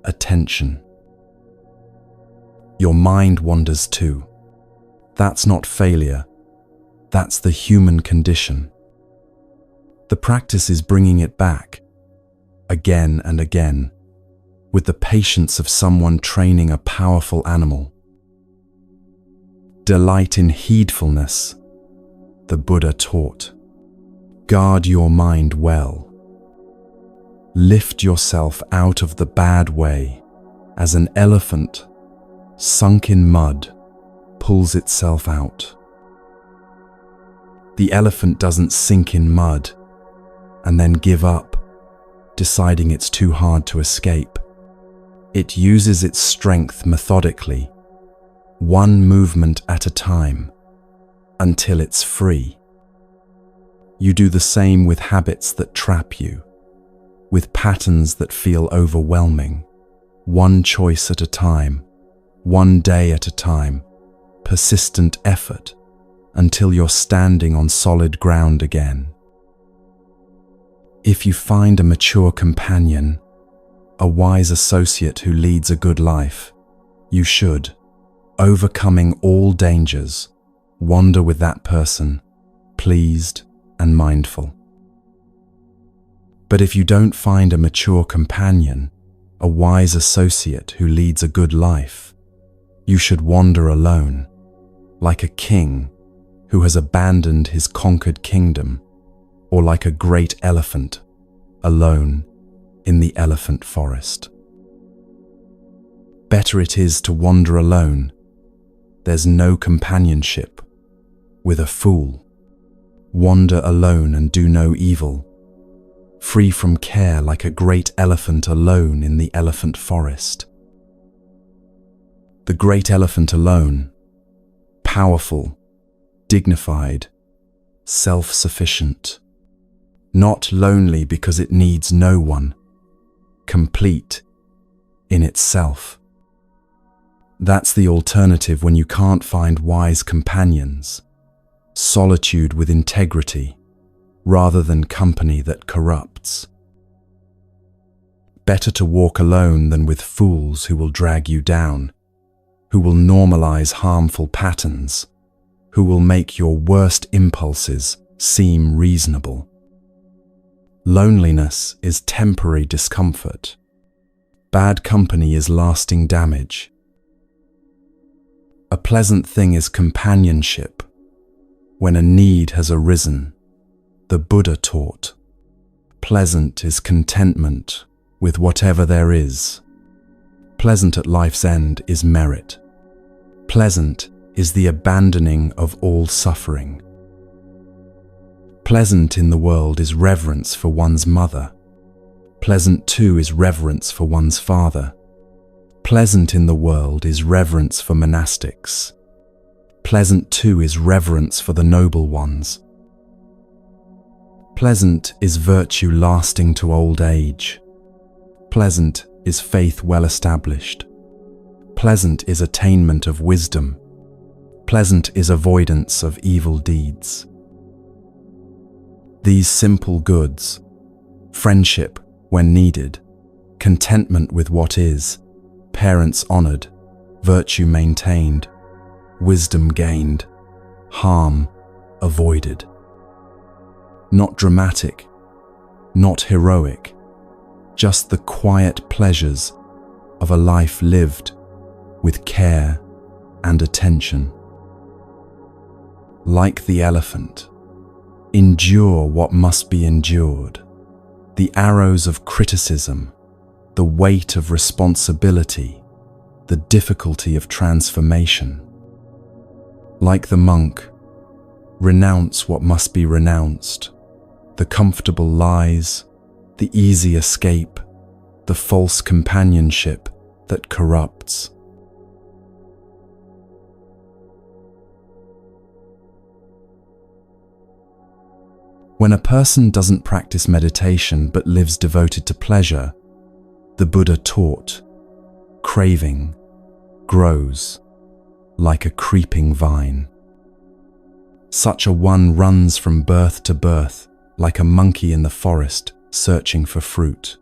attention. Your mind wanders too. That's not failure. That's the human condition. The practice is bringing it back, again and again, with the patience of someone training a powerful animal. Delight in heedfulness, the Buddha taught. Guard your mind well. Lift yourself out of the bad way, as an elephant, sunk in mud, pulls itself out. The elephant doesn't sink in mud and then give up, deciding it's too hard to escape. It uses its strength methodically, one movement at a time, until it's free. You do the same with habits that trap you, with patterns that feel overwhelming, one choice at a time, one day at a time, persistent effort, until you're standing on solid ground again. If you find a mature companion, a wise associate who leads a good life, you should, overcoming all dangers, wander with that person, pleased and mindful. But if you don't find a mature companion, a wise associate who leads a good life, you should wander alone, like a king who has abandoned his conquered kingdom, or like a great elephant, alone in the elephant forest. Better it is to wander alone. There's no companionship with a fool. Wander alone and do no evil, free from care like a great elephant alone in the elephant forest. The great elephant alone, powerful, dignified, self-sufficient, not lonely because it needs no one, complete in itself. That's the alternative when you can't find wise companions, solitude with integrity, rather than company that corrupts. Better to walk alone than with fools who will drag you down, who will normalize harmful patterns, who will make your worst impulses seem reasonable. Loneliness is temporary discomfort. Bad company is lasting damage. A pleasant thing is companionship. When a need has arisen, the Buddha taught, pleasant is contentment with whatever there is. Pleasant at life's end is merit. Pleasant is the abandoning of all suffering. Pleasant in the world is reverence for one's mother. Pleasant too is reverence for one's father. Pleasant in the world is reverence for monastics. Pleasant too is reverence for the noble ones. Pleasant is virtue lasting to old age. Pleasant is faith well established. Pleasant is attainment of wisdom. Pleasant is avoidance of evil deeds. These simple goods, friendship when needed, contentment with what is, parents honored, virtue maintained, wisdom gained, harm avoided. Not dramatic, not heroic, just the quiet pleasures of a life lived with care and attention. Like the elephant, endure what must be endured. The arrows of criticism, the weight of responsibility, the difficulty of transformation. Like the monk, renounce what must be renounced, the comfortable lies, the easy escape, the false companionship that corrupts. When a person doesn't practice meditation but lives devoted to pleasure, the Buddha taught, craving grows like a creeping vine. Such a one runs from birth to birth like a monkey in the forest searching for fruit.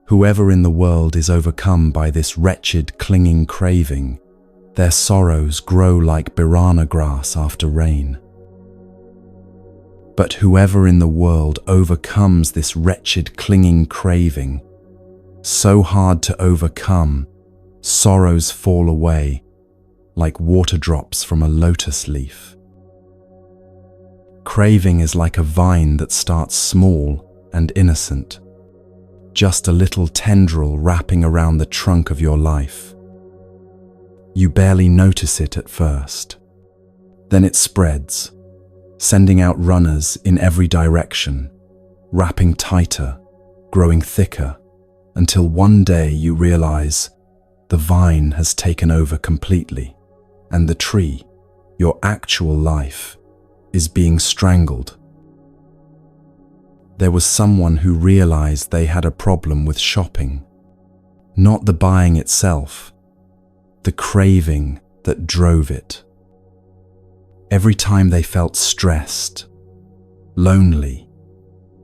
Whoever in the world is overcome by this wretched, clinging craving, their sorrows grow like birana grass after rain. But whoever in the world overcomes this wretched, clinging craving, so hard to overcome, sorrows fall away like water drops from a lotus leaf. Craving is like a vine that starts small and innocent, just a little tendril wrapping around the trunk of your life. You barely notice it at first. Then it spreads, sending out runners in every direction, wrapping tighter, growing thicker, until one day you realize the vine has taken over completely, and the tree, your actual life, is being strangled. There was someone who realized they had a problem with shopping, not the buying itself, the craving that drove it. Every time they felt stressed, lonely,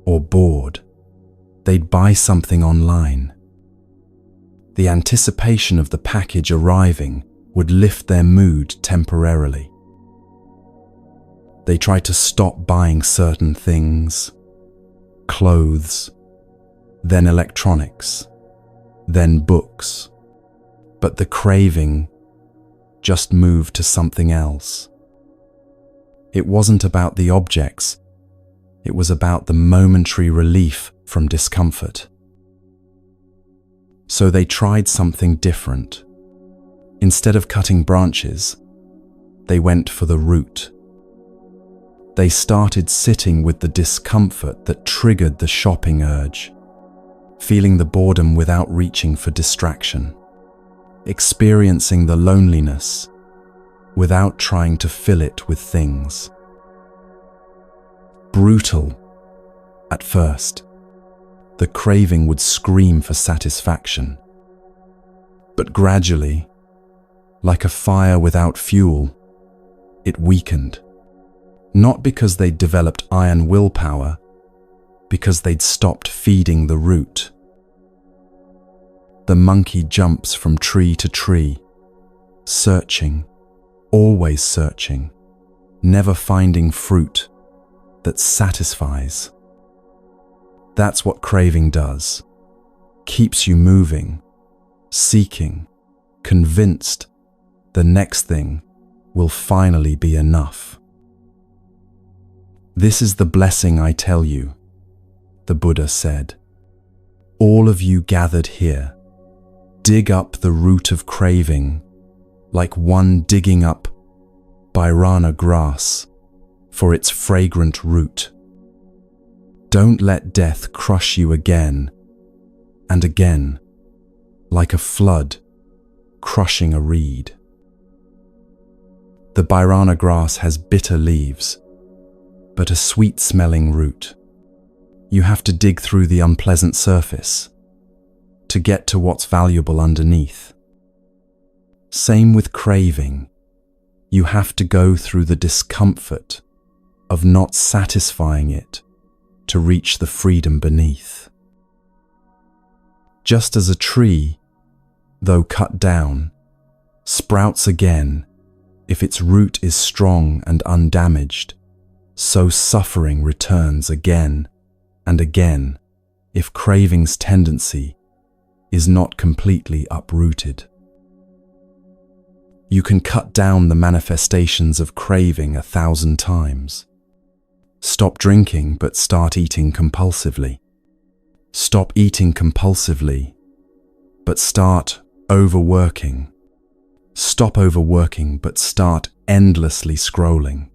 or bored, they'd buy something online. The anticipation of the package arriving would lift their mood temporarily. They tried to stop buying certain things, clothes, then electronics, then books, but the craving just moved to something else. It wasn't about the objects, it was about the momentary relief from discomfort. So they tried something different. Instead of cutting branches, they went for the root. They started sitting with the discomfort that triggered the shopping urge, feeling the boredom without reaching for distraction, experiencing the loneliness without trying to fill it with things. Brutal at first, the craving would scream for satisfaction. But gradually, like a fire without fuel, it weakened. Not because they'd developed iron willpower, because they'd stopped feeding the root. The monkey jumps from tree to tree, searching, always searching, never finding fruit that satisfies. That's what craving does. Keeps you moving, seeking, convinced the next thing will finally be enough. This is the blessing I tell you, the Buddha said. All of you gathered here, dig up the root of craving like one digging up birana grass for its fragrant root. Don't let death crush you again and again, like a flood crushing a reed. The birana grass has bitter leaves, but a sweet-smelling root. You have to dig through the unpleasant surface to get to what's valuable underneath. Same with craving. You have to go through the discomfort of not satisfying it to reach the freedom beneath. Just as a tree, though cut down, sprouts again if its root is strong and undamaged, so suffering returns again and again if craving's tendency is not completely uprooted. You can cut down the manifestations of craving 1,000 times. Stop drinking but start eating compulsively. Stop eating compulsively but start overworking. Stop overworking but start endlessly scrolling.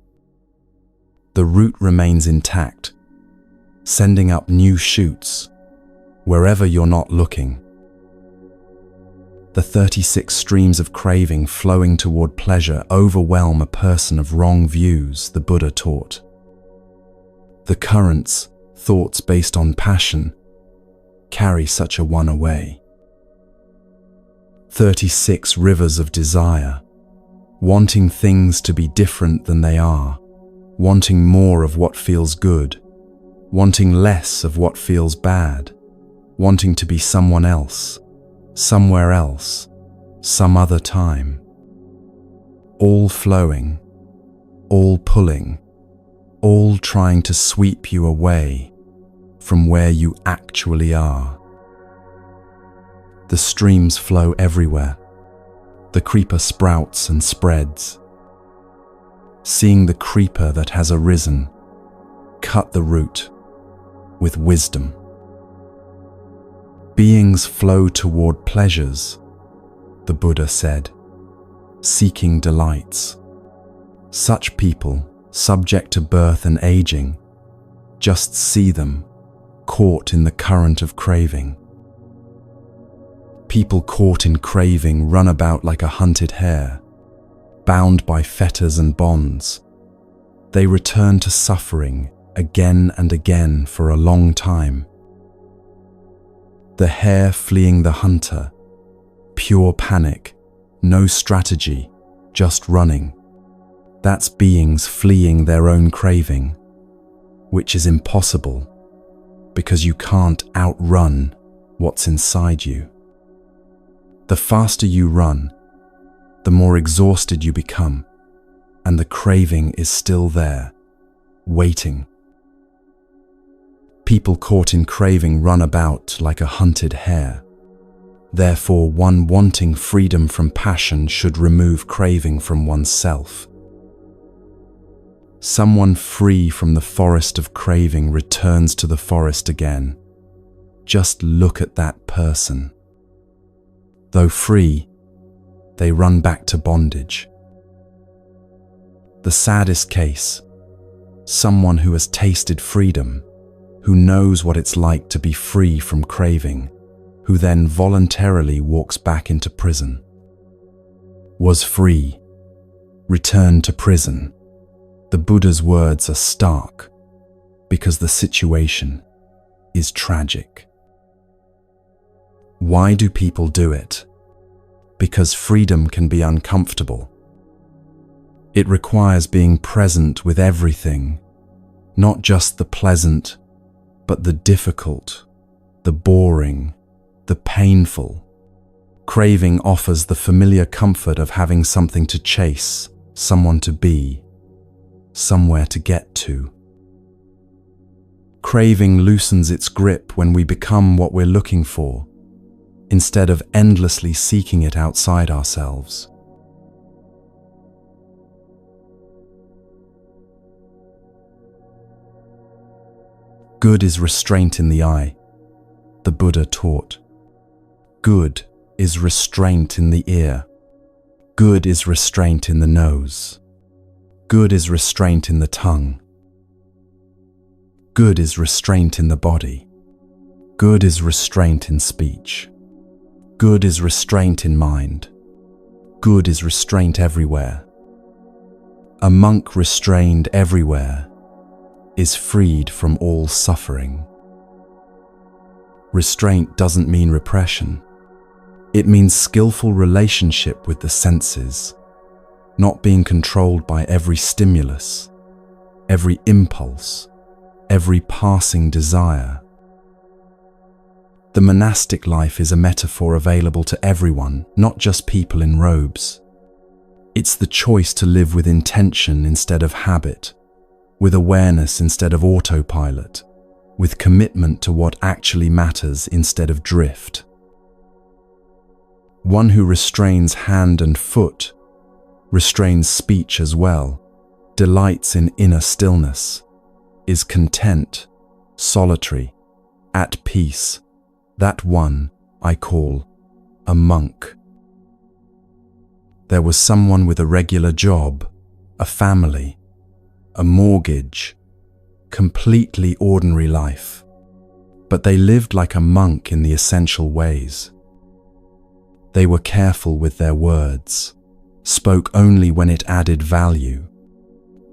The root remains intact, sending up new shoots wherever you're not looking. The 36 streams of craving flowing toward pleasure overwhelm a person of wrong views, the Buddha taught. The currents, thoughts based on passion, carry such a one away. 36 rivers of desire, wanting things to be different than they are, wanting more of what feels good, wanting less of what feels bad, wanting to be someone else, somewhere else, some other time. All flowing, all pulling, all trying to sweep you away from where you actually are. The streams flow everywhere. The creeper sprouts and spreads. Seeing the creeper that has arisen, cut the root with wisdom. Beings flow toward pleasures, the Buddha said, seeking delights. Such people, subject to birth and aging, just see them, caught in the current of craving. People caught in craving run about like a hunted hare, bound by fetters and bonds. They return to suffering again and again for a long time. The hare fleeing the hunter, pure panic, no strategy, just running. That's beings fleeing their own craving, which is impossible because you can't outrun what's inside you. The faster you run, the more exhausted you become, and the craving is still there, waiting. People caught in craving run about like a hunted hare. Therefore, one wanting freedom from passion should remove craving from oneself. Someone free from the forest of craving returns to the forest again. Just look at that person. Though free, they run back to bondage. The saddest case, someone who has tasted freedom, who knows what it's like to be free from craving, who then voluntarily walks back into prison. Was free, returned to prison. The Buddha's words are stark because the situation is tragic. Why do people do it? Because freedom can be uncomfortable. It requires being present with everything, not just the pleasant, but the difficult, the boring, the painful. Craving offers the familiar comfort of having something to chase, someone to be, somewhere to get to. Craving loosens its grip when we become what we're looking for, instead of endlessly seeking it outside ourselves. Good is restraint in the eye, the Buddha taught. Good is restraint in the ear. Good is restraint in the nose. Good is restraint in the tongue. Good is restraint in the body. Good is restraint in speech. Good is restraint in mind. Good is restraint everywhere. A monk restrained everywhere is freed from all suffering. Restraint doesn't mean repression. It means skillful relationship with the senses, not being controlled by every stimulus, every impulse, every passing desire. The monastic life is a metaphor available to everyone, not just people in robes. It's the choice to live with intention instead of habit, with awareness instead of autopilot, with commitment to what actually matters instead of drift. One who restrains hand and foot, restrains speech as well, delights in inner stillness, is content, solitary, at peace. That one I call a monk. There was someone with a regular job, a family, a mortgage, completely ordinary life, but they lived like a monk in the essential ways. They were careful with their words, spoke only when it added value.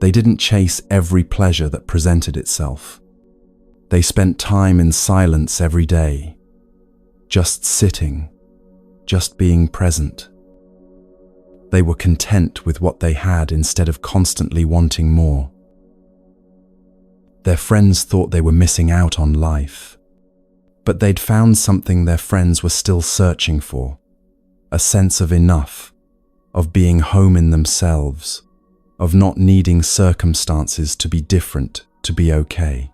They didn't chase every pleasure that presented itself. They spent time in silence every day, just sitting, just being present. They were content with what they had instead of constantly wanting more. Their friends thought they were missing out on life, but they'd found something their friends were still searching for, a sense of enough, of being home in themselves, of not needing circumstances to be different to be okay.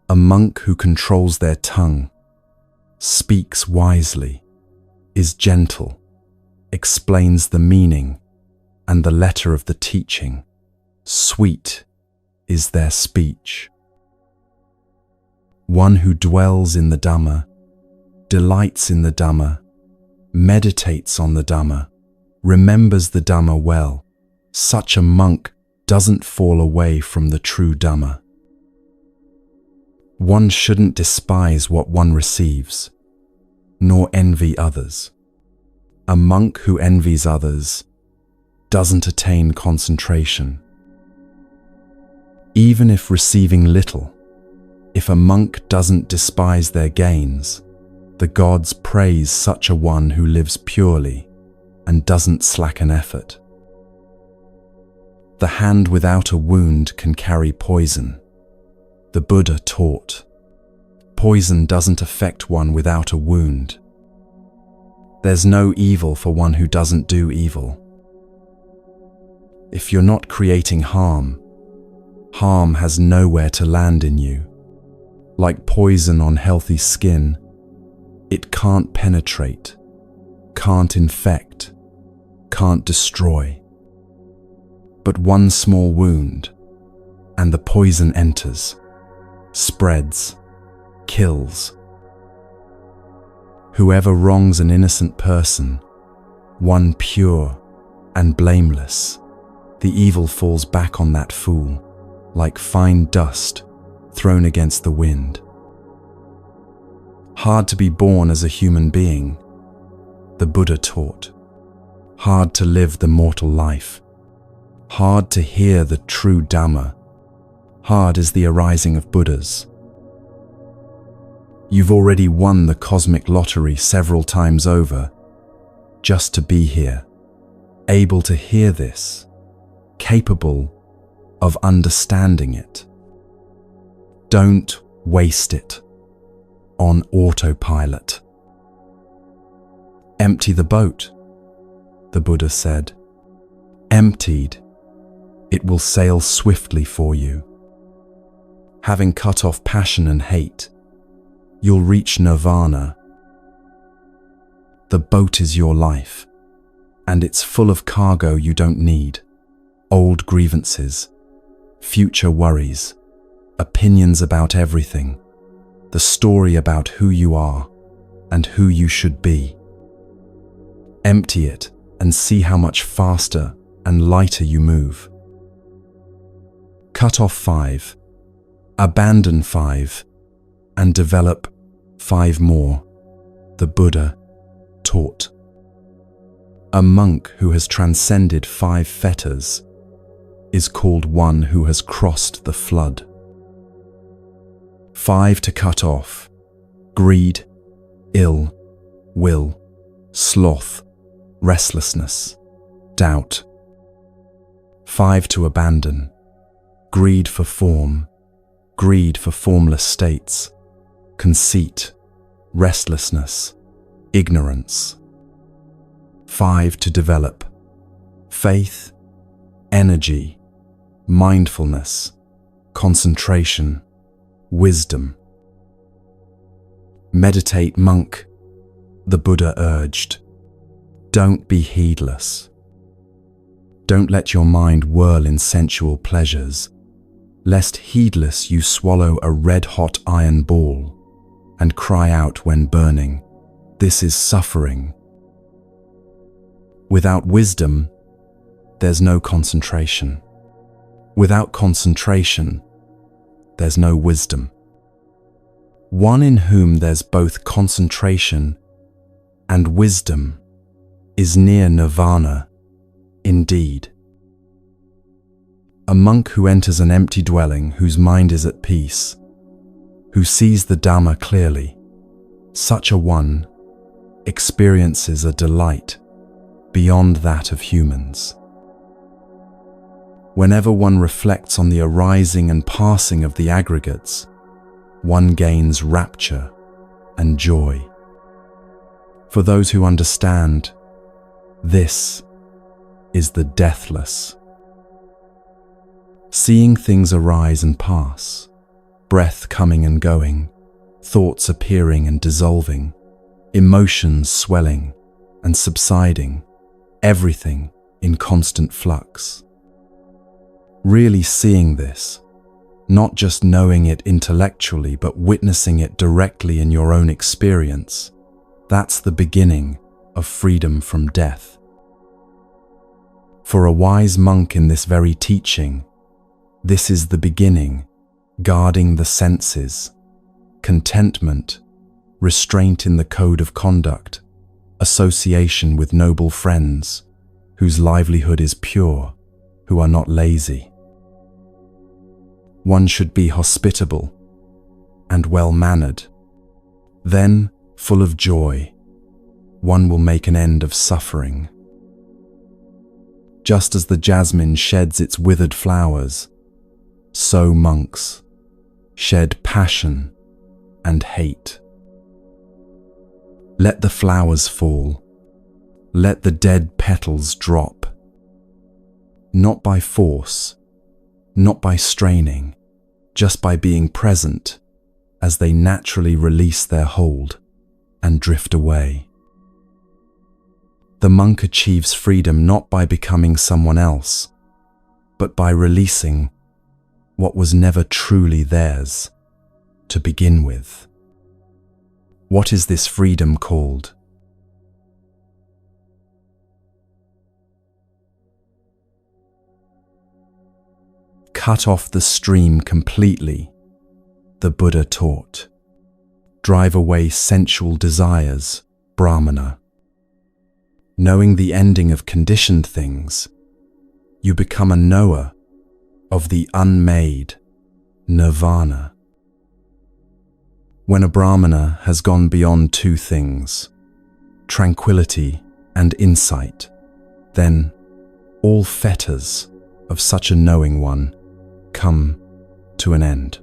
A monk who controls their tongue, speaks wisely, is gentle, explains the meaning and the letter of the teaching. Sweet is their speech. One who dwells in the Dhamma, delights in the Dhamma, meditates on the Dhamma, remembers the Dhamma well. Such a monk doesn't fall away from the true Dhamma. One shouldn't despise what one receives, nor envy others. A monk who envies others doesn't attain concentration. Even if receiving little, if a monk doesn't despise their gains, the gods praise such a one who lives purely and doesn't slacken effort. The hand without a wound can carry poison. The Buddha taught, poison doesn't affect one without a wound. There's no evil for one who doesn't do evil. If you're not creating harm, harm has nowhere to land in you. Like poison on healthy skin, it can't penetrate, can't infect, can't destroy. But one small wound, and the poison enters, spreads, kills. Whoever wrongs an innocent person, one pure and blameless, the evil falls back on that fool, like fine dust thrown against the wind. Hard to be born as a human being, the Buddha taught. Hard to live the mortal life. Hard to hear the true Dhamma. Hard is the arising of Buddhas. You've already won the cosmic lottery several times over, just to be here, able to hear this, capable of understanding it. Don't waste it on autopilot. Empty the boat, the Buddha said. Emptied, it will sail swiftly for you. Having cut off passion and hate, you'll reach nirvana. The boat is your life, and it's full of cargo you don't need. Old grievances, future worries, opinions about everything, the story about who you are and who you should be. Empty it and see how much faster and lighter you move. Cut off 5, abandon 5, and develop 5 more, the Buddha taught. A monk who has transcended 5 fetters is called one who has crossed the flood. 5 to cut off: greed, ill will, sloth, restlessness, doubt. 5 to abandon: greed for form, greed for formless states, conceit, restlessness, ignorance. 5. To develop faith, energy, mindfulness, concentration, wisdom. Meditate, monk, the Buddha urged. Don't be heedless. Don't let your mind whirl in sensual pleasures, lest heedless you swallow a red-hot iron ball and cry out when burning, "This is suffering." Without wisdom, there's no concentration. Without concentration, there's no wisdom. One in whom there's both concentration and wisdom is near nirvana indeed. A monk who enters an empty dwelling, whose mind is at peace, who sees the Dhamma clearly, such a one experiences a delight beyond that of humans. Whenever one reflects on the arising and passing of the aggregates, one gains rapture and joy. For those who understand, this is the deathless. Seeing things arise and pass, breath coming and going, thoughts appearing and dissolving, emotions swelling and subsiding, everything in constant flux. Really seeing this, not just knowing it intellectually, but witnessing it directly in your own experience, that's the beginning of freedom from death. For a wise monk in this very teaching, this is the beginning, guarding the senses, contentment, restraint in the code of conduct, association with noble friends, whose livelihood is pure, who are not lazy. One should be hospitable and well-mannered. Then, full of joy, one will make an end of suffering. Just as the jasmine sheds its withered flowers, so monks shed passion and hate. Let the flowers fall, let the dead petals drop. Not by force, not by straining, just by being present as they naturally release their hold and drift away. The monk achieves freedom not by becoming someone else, but by releasing what was never truly theirs to begin with. What is this freedom called? Cut off the stream completely, the Buddha taught. Drive away sensual desires, Brahmana. Knowing the ending of conditioned things, you become a knower of the unmade, nirvana. When a Brahmana has gone beyond two things, tranquility and insight, then all fetters of such a knowing one come to an end.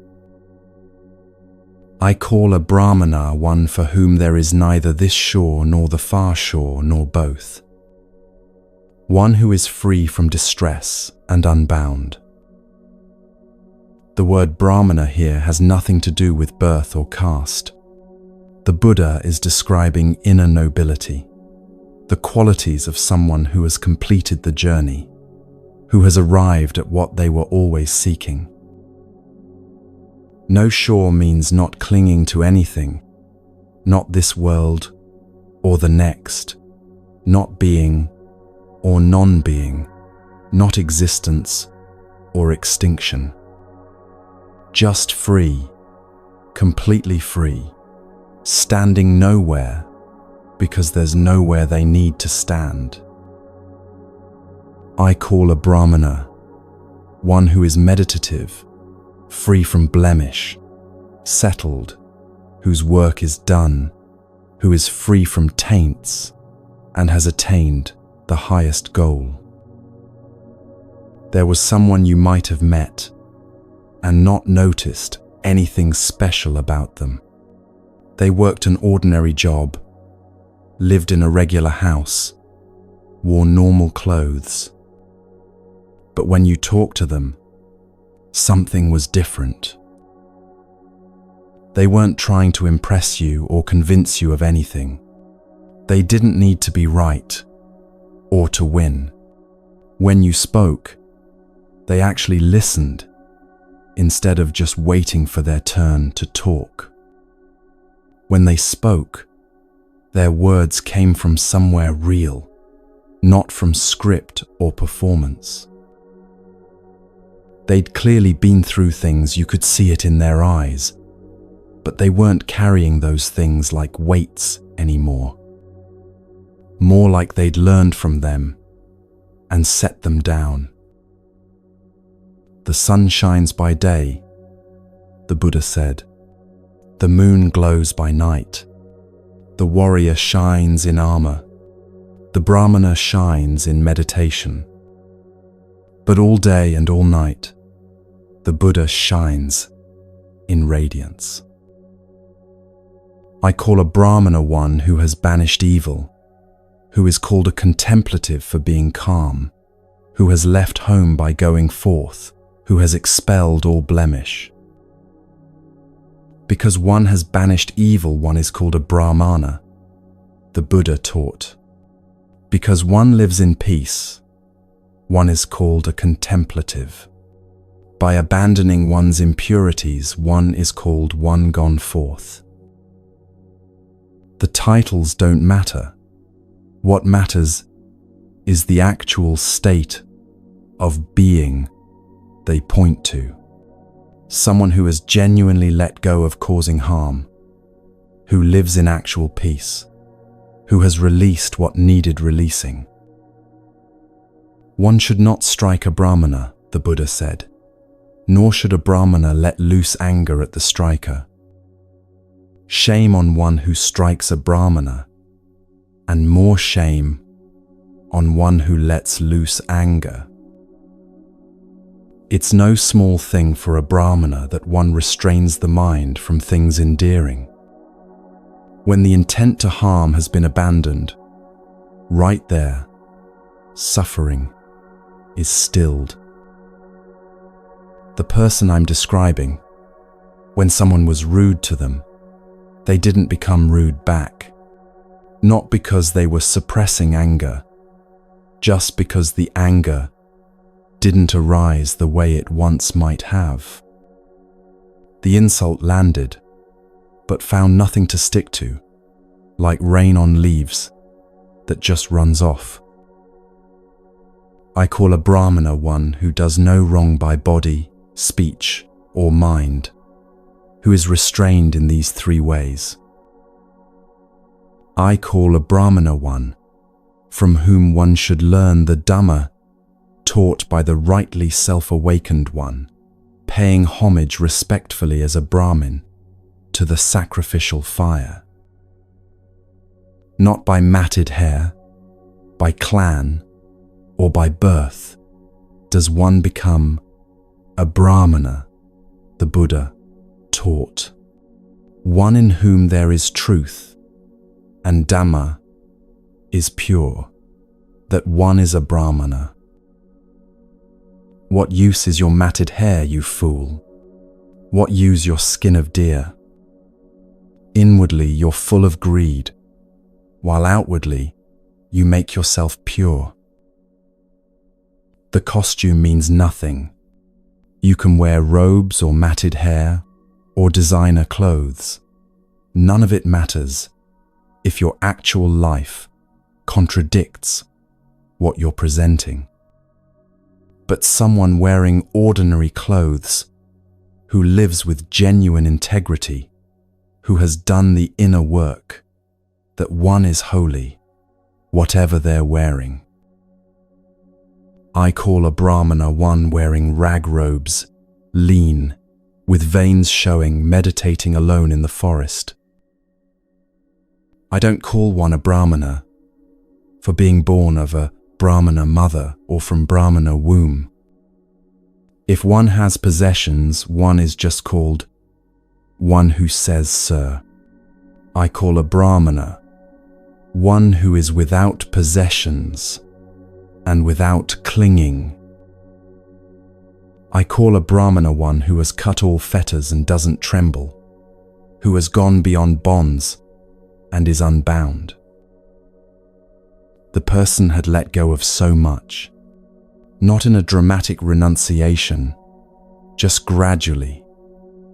I call a Brahmana one for whom there is neither this shore nor the far shore nor both. One who is free from distress and unbound. The word Brahmana here has nothing to do with birth or caste. The Buddha is describing inner nobility, the qualities of someone who has completed the journey, who has arrived at what they were always seeking. No shore means not clinging to anything, not this world or the next, not being or non-being, not existence or extinction. Just free, completely free, standing nowhere because there's nowhere they need to stand. I call a Brahmana one who is meditative, free from blemish, settled, whose work is done, who is free from taints and has attained the highest goal. There was someone you might have met and not noticed anything special about them. They worked an ordinary job, lived in a regular house, wore normal clothes. But when you talked to them, something was different. They weren't trying to impress you or convince you of anything. They didn't need to be right or to win. When you spoke, they actually listened instead of just waiting for their turn to talk. When they spoke, their words came from somewhere real, not from script or performance. They'd clearly been through things, you could see it in their eyes, but they weren't carrying those things like weights anymore. More like they'd learned from them and set them down. The sun shines by day, the Buddha said. The moon glows by night. The warrior shines in armor. The Brahmana shines in meditation. But all day and all night, the Buddha shines in radiance. I call a Brahmana one who has banished evil, who is called a contemplative for being calm, who has left home by going forth, who has expelled all blemish. Because one has banished evil, one is called a Brahmana, the Buddha taught. Because one lives in peace, one is called a contemplative. By abandoning one's impurities, one is called one gone forth. The titles don't matter. What matters is the actual state of being they point to. Someone who has genuinely let go of causing harm, who lives in actual peace, who has released what needed releasing. One should not strike a Brahmana, the Buddha said, nor should a Brahmana let loose anger at the striker. Shame on one who strikes a Brahmana, and more shame on one who lets loose anger. It's no small thing for a Brahmana that one restrains the mind from things endearing. When the intent to harm has been abandoned, right there, suffering is stilled. The person I'm describing, when someone was rude to them, they didn't become rude back. Not because they were suppressing anger, just because the anger didn't arise the way it once might have. The insult landed, but found nothing to stick to, like rain on leaves that just runs off. I call a Brahmana one who does no wrong by body, speech, or mind, who is restrained in these three ways. I call a Brahmana one from whom one should learn the Dhamma taught by the rightly self-awakened one, paying homage respectfully as a Brahmin to the sacrificial fire. Not by matted hair, by clan, or by birth does one become a Brahmana, the Buddha taught. One in whom there is truth and Dhamma is pure, that one is a Brahmana. What use is your matted hair, you fool? What use your skin of deer? Inwardly you're full of greed, while outwardly you make yourself pure. The costume means nothing. You can wear robes or matted hair or designer clothes. None of it matters if your actual life contradicts what you're presenting. But someone wearing ordinary clothes, who lives with genuine integrity, who has done the inner work, that one is holy, whatever they're wearing. I call a Brahmana one wearing rag robes, lean, with veins showing, meditating alone in the forest. I don't call one a Brahmana for being born of a Brahmana mother or from Brahmana womb. If one has possessions, one is just called one who says, sir. I call a Brahmana one who is without possessions and without clinging. I call a Brahmana one who has cut all fetters and doesn't tremble, who has gone beyond bonds and is unbound. The person had let go of so much, not in a dramatic renunciation, just gradually,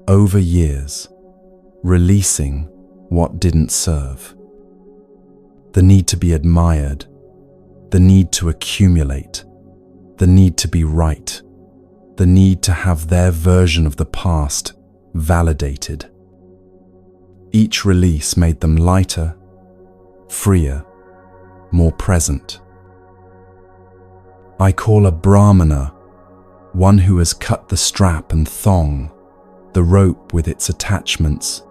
over years, releasing what didn't serve. The need to be admired, the need to accumulate, the need to be right, the need to have their version of the past validated. Each release made them lighter, freer, more present. I call a Brahmana one who has cut the strap and thong, the rope with its attachments,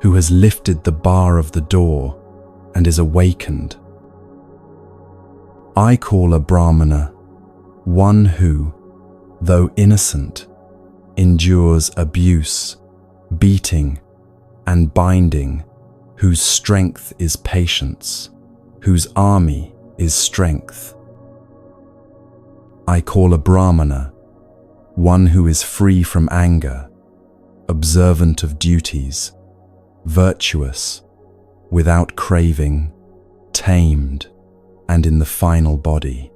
who has lifted the bar of the door and is awakened. I call a Brahmana one who, though innocent, endures abuse, beating, and binding, whose strength is patience, whose army is strength. I call a Brahmana one who is free from anger, observant of duties, virtuous, without craving, tamed, and in the final body.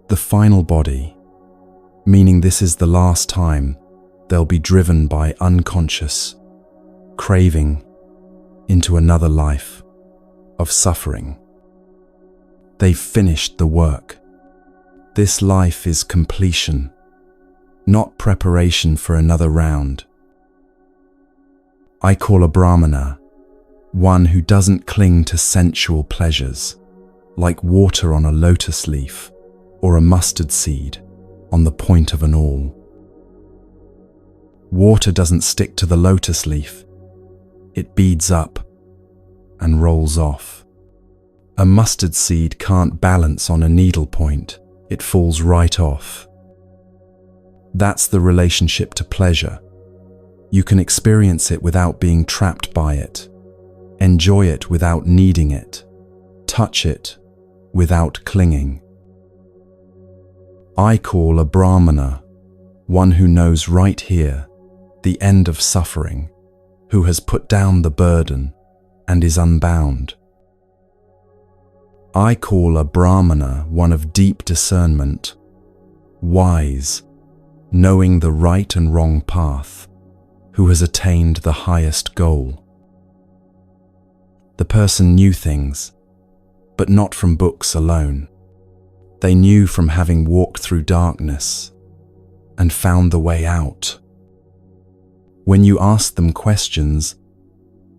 The final body, meaning this is the last time they'll be driven by unconscious craving into another life of suffering. They've finished the work. This life is completion, not preparation for another round. I call a Brahmana one who doesn't cling to sensual pleasures, like water on a lotus leaf or a mustard seed on the point of an awl. Water doesn't stick to the lotus leaf. It beads up and rolls off. A mustard seed can't balance on a needle point. It falls right off. That's the relationship to pleasure. You can experience it without being trapped by it, enjoy it without needing it, touch it without clinging. I call a Brahmana one who knows right here the end of suffering, who has put down the burden and is unbound. I call a Brahmana one of deep discernment, wise, knowing the right and wrong path, who has attained the highest goal. The person knew things, but not from books alone. They knew from having walked through darkness and found the way out. When you asked them questions,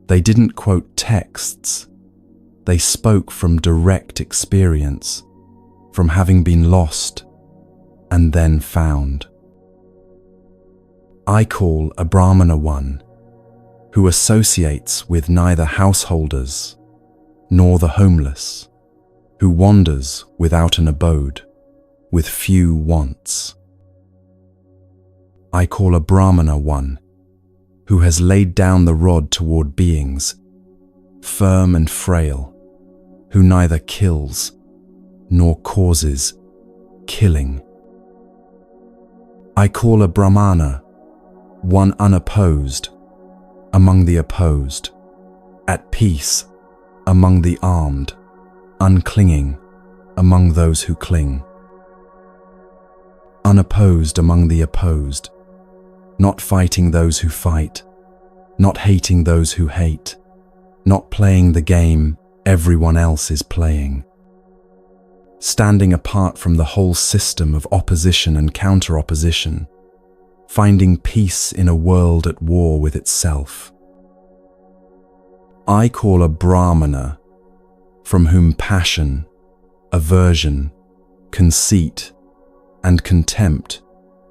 they didn't quote texts. They spoke from direct experience, from having been lost and then found. I call a Brahmana one who associates with neither householders nor the homeless, who wanders without an abode, with few wants. I call a Brahmana one who has laid down the rod toward beings, firm and frail, who neither kills nor causes killing. I call a Brahmana one unopposed among the opposed, at peace among the armed, unclinging among those who cling. Unopposed among the opposed, not fighting those who fight, not hating those who hate, not playing the game everyone else is playing. Standing apart from the whole system of opposition and counter-opposition, finding peace in a world at war with itself. I call a Brahmana from whom passion, aversion, conceit, and contempt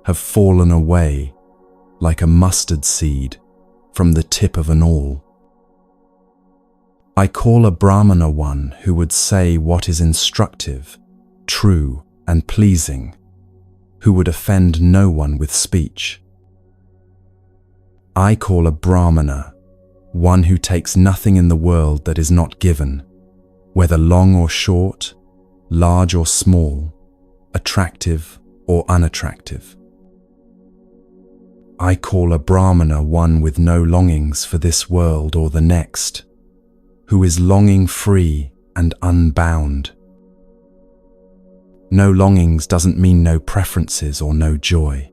have fallen away like a mustard seed from the tip of an awl. I call a Brahmana one who would say what is instructive, true, and pleasing, who would offend no one with speech. I call a Brahmana one who takes nothing in the world that is not given, whether long or short, large or small, attractive or unattractive. I call a Brahmana one with no longings for this world or the next, who is longing free and unbound. No longings doesn't mean no preferences or no joy.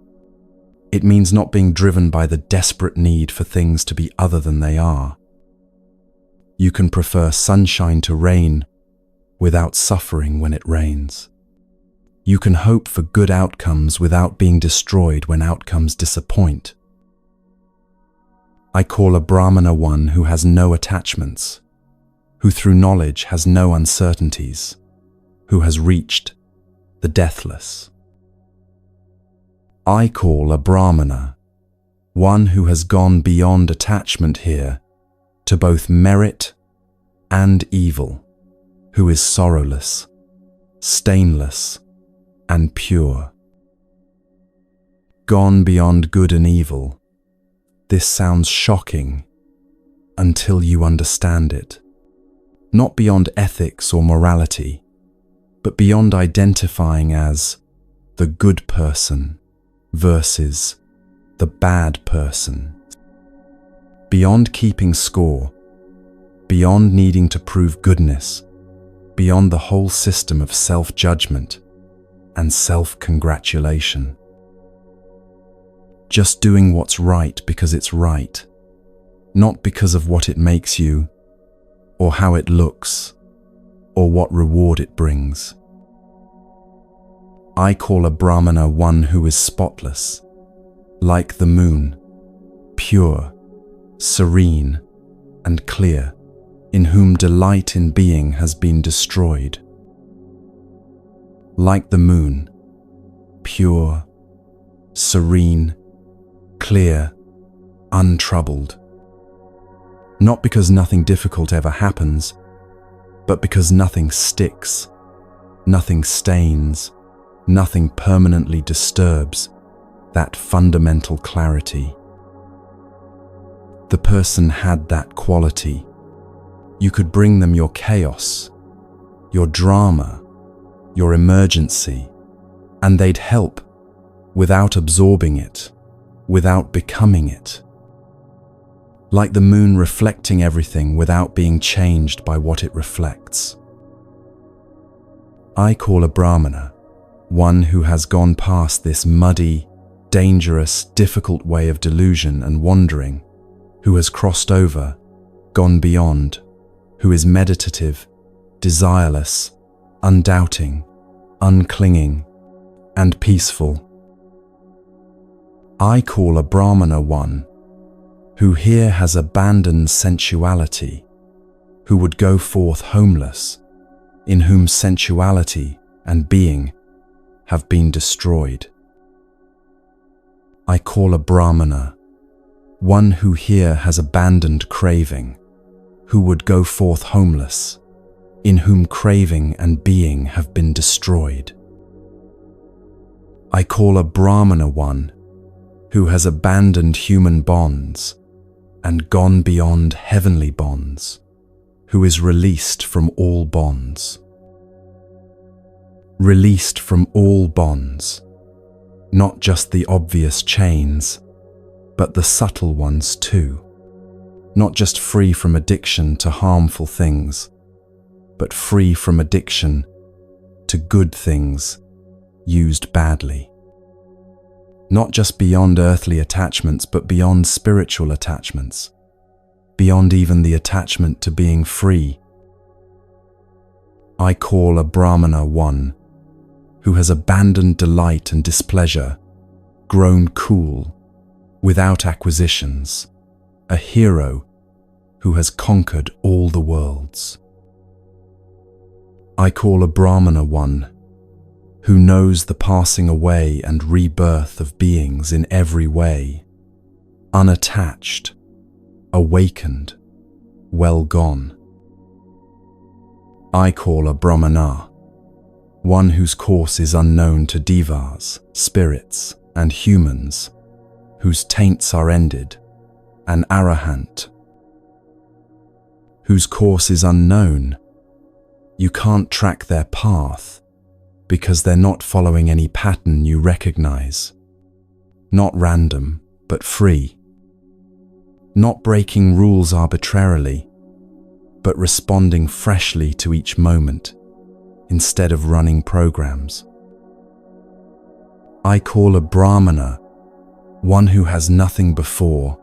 It means not being driven by the desperate need for things to be other than they are. You can prefer sunshine to rain without suffering when it rains. You can hope for good outcomes without being destroyed when outcomes disappoint. I call a Brahmana one who has no attachments, who through knowledge has no uncertainties, who has reached the deathless. I call a Brahmana one who has gone beyond attachment here to both merit and evil, who is sorrowless, stainless, and pure. Gone beyond good and evil. This sounds shocking until you understand it. Not beyond ethics or morality, but beyond identifying as the good person versus the bad person. Beyond keeping score, beyond needing to prove goodness, beyond the whole system of self-judgment and self-congratulation. Just doing what's right because it's right, not because of what it makes you, or how it looks, or what reward it brings. I call a Brahmana one who is spotless, like the moon, pure, serene, and clear, in whom delight in being has been destroyed. Like the moon, pure, serene, clear, untroubled. Not because nothing difficult ever happens, but because nothing sticks, nothing stains, nothing permanently disturbs that fundamental clarity. The person had that quality. You could bring them your chaos, your drama, your emergency, and they'd help without absorbing it, without becoming it. Like the moon reflecting everything without being changed by what it reflects. I call a Brahmana one who has gone past this muddy, dangerous, difficult way of delusion and wandering, who has crossed over, gone beyond, who is meditative, desireless, undoubting, unclinging, and peaceful. I call a Brahmana one who here has abandoned sensuality, who would go forth homeless, in whom sensuality and being have been destroyed. I call a Brahmana one who here has abandoned craving, who would go forth homeless, in whom craving and being have been destroyed. I call a Brahmana one who has abandoned human bonds and gone beyond heavenly bonds, who is released from all bonds. Released from all bonds, not just the obvious chains, but the subtle ones too. Not just free from addiction to harmful things, but free from addiction to good things used badly. Not just beyond earthly attachments, but beyond spiritual attachments, beyond even the attachment to being free. I call a Brahmana one who has abandoned delight and displeasure, grown cool, without acquisitions, a hero who has conquered all the worlds. I call a Brahmana one who knows the passing away and rebirth of beings in every way, unattached, awakened, well gone. I call a Brahmana one whose course is unknown to devas, spirits, and humans, whose taints are ended, an arahant, whose course is unknown. You can't track their path because they're not following any pattern you recognize. Not random, but free. Not breaking rules arbitrarily, but responding freshly to each moment instead of running programs. I call a Brahmana one who has nothing before,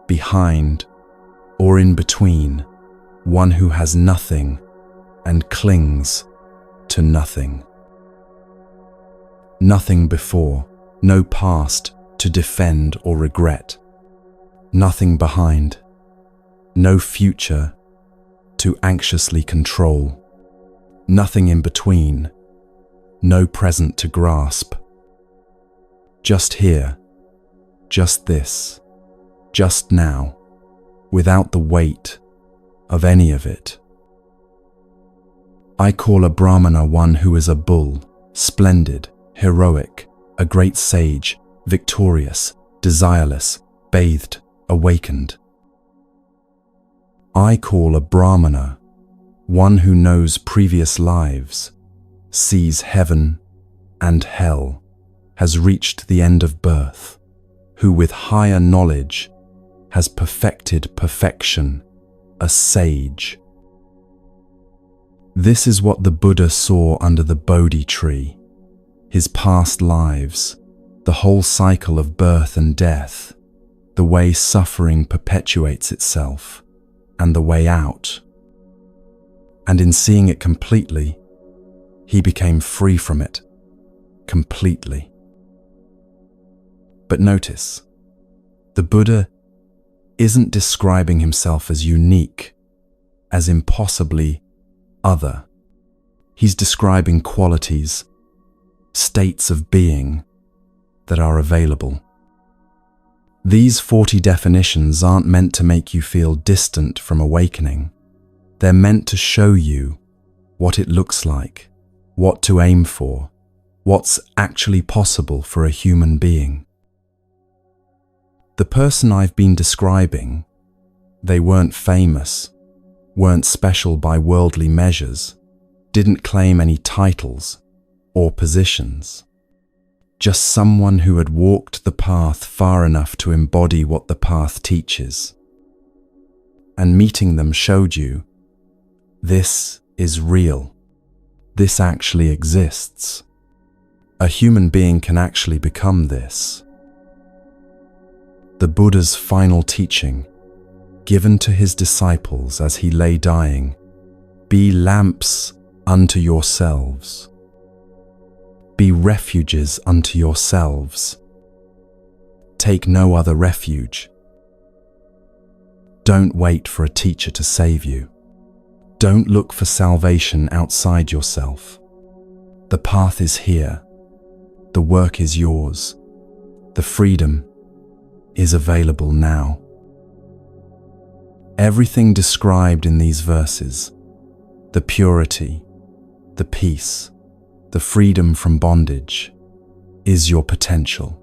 behind, or in between, one who has nothing and clings to nothing. Nothing before, no past to defend or regret. Nothing behind, no future to anxiously control. Nothing in between, no present to grasp. Just here, just this, just now, without the weight of any of it. I call a Brahmana one who is a bull, splendid, heroic, a great sage, victorious, desireless, bathed, awakened. I call a Brahmana one who knows previous lives, sees heaven and hell, has reached the end of birth, who with higher knowledge has perfected perfection, a sage. This is what the Buddha saw under the Bodhi tree, his past lives, the whole cycle of birth and death, the way suffering perpetuates itself, and the way out. And in seeing it completely, he became free from it, completely. But notice, the Buddha isn't describing himself as unique, as impossibly other. He's describing qualities, states of being that are available. These 40 definitions aren't meant to make you feel distant from awakening. They're meant to show you what it looks like, what to aim for, what's actually possible for a human being. The person I've been describing, they weren't famous, weren't special by worldly measures, didn't claim any titles or positions. Just someone who had walked the path far enough to embody what the path teaches. And meeting them showed you, this is real. This actually exists. A human being can actually become this. The Buddha's final teaching, given to his disciples as he lay dying, be lamps unto yourselves. Be refuges unto yourselves. Take no other refuge. Don't wait for a teacher to save you. Don't look for salvation outside yourself. The path is here. The work is yours. The freedom is available now. Everything described in these verses, the purity, the peace, the freedom from bondage, is your potential.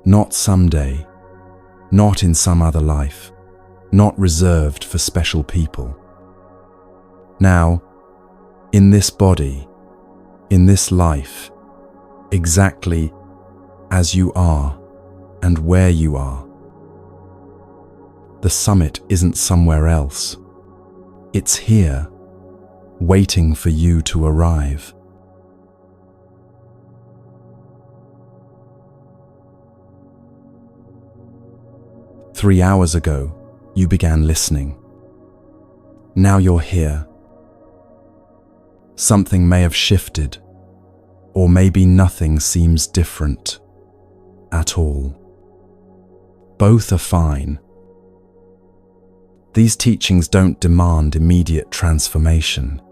Not someday, not in some other life, not reserved for special people. Now, in this body, in this life, exactly as you are and where you are. The summit isn't somewhere else. It's here, waiting for you to arrive. "3 hours ago, you began listening. Now you're here. Something may have shifted, or maybe nothing seems different at all. Both are fine. These teachings don't demand immediate transformation.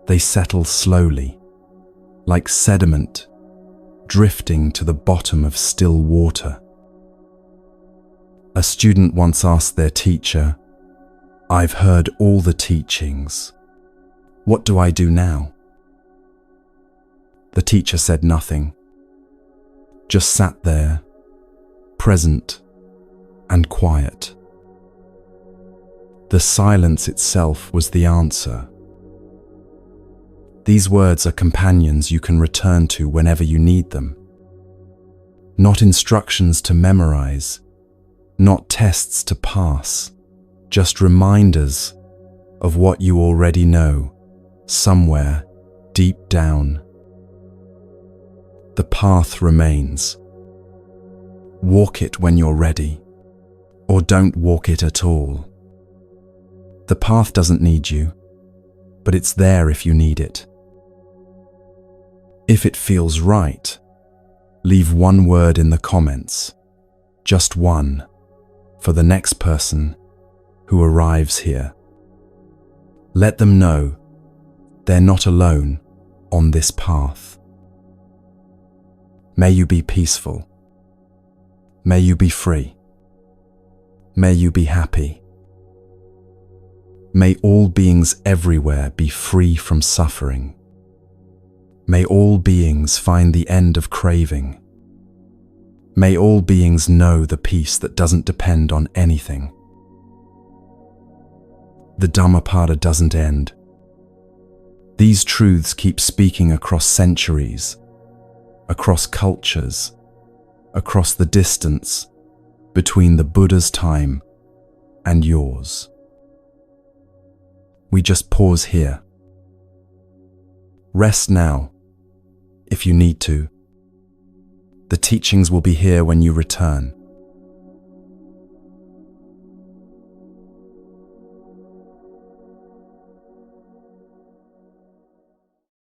They settle slowly, like sediment drifting to the bottom of still water. A student once asked their teacher, "I've heard all the teachings. What do I do now?" The teacher said nothing, just sat there, present and quiet. The silence itself was the answer. These words are companions you can return to whenever you need them. Not instructions to memorize, not tests to pass, just reminders of what you already know, somewhere deep down. The path remains. Walk it when you're ready, or don't walk it at all. The path doesn't need you, but it's there if you need it. If it feels right, leave one word in the comments, just one, for the next person who arrives here. Let them know they're not alone on this path. May you be peaceful. May you be free. May you be happy. May all beings everywhere be free from suffering. May all beings find the end of craving. May all beings know the peace that doesn't depend on anything. The Dhammapada doesn't end. These truths keep speaking across centuries, across cultures, across the distance between the Buddha's time and yours. We just pause here. Rest now, if you need to. The teachings will be here when you return.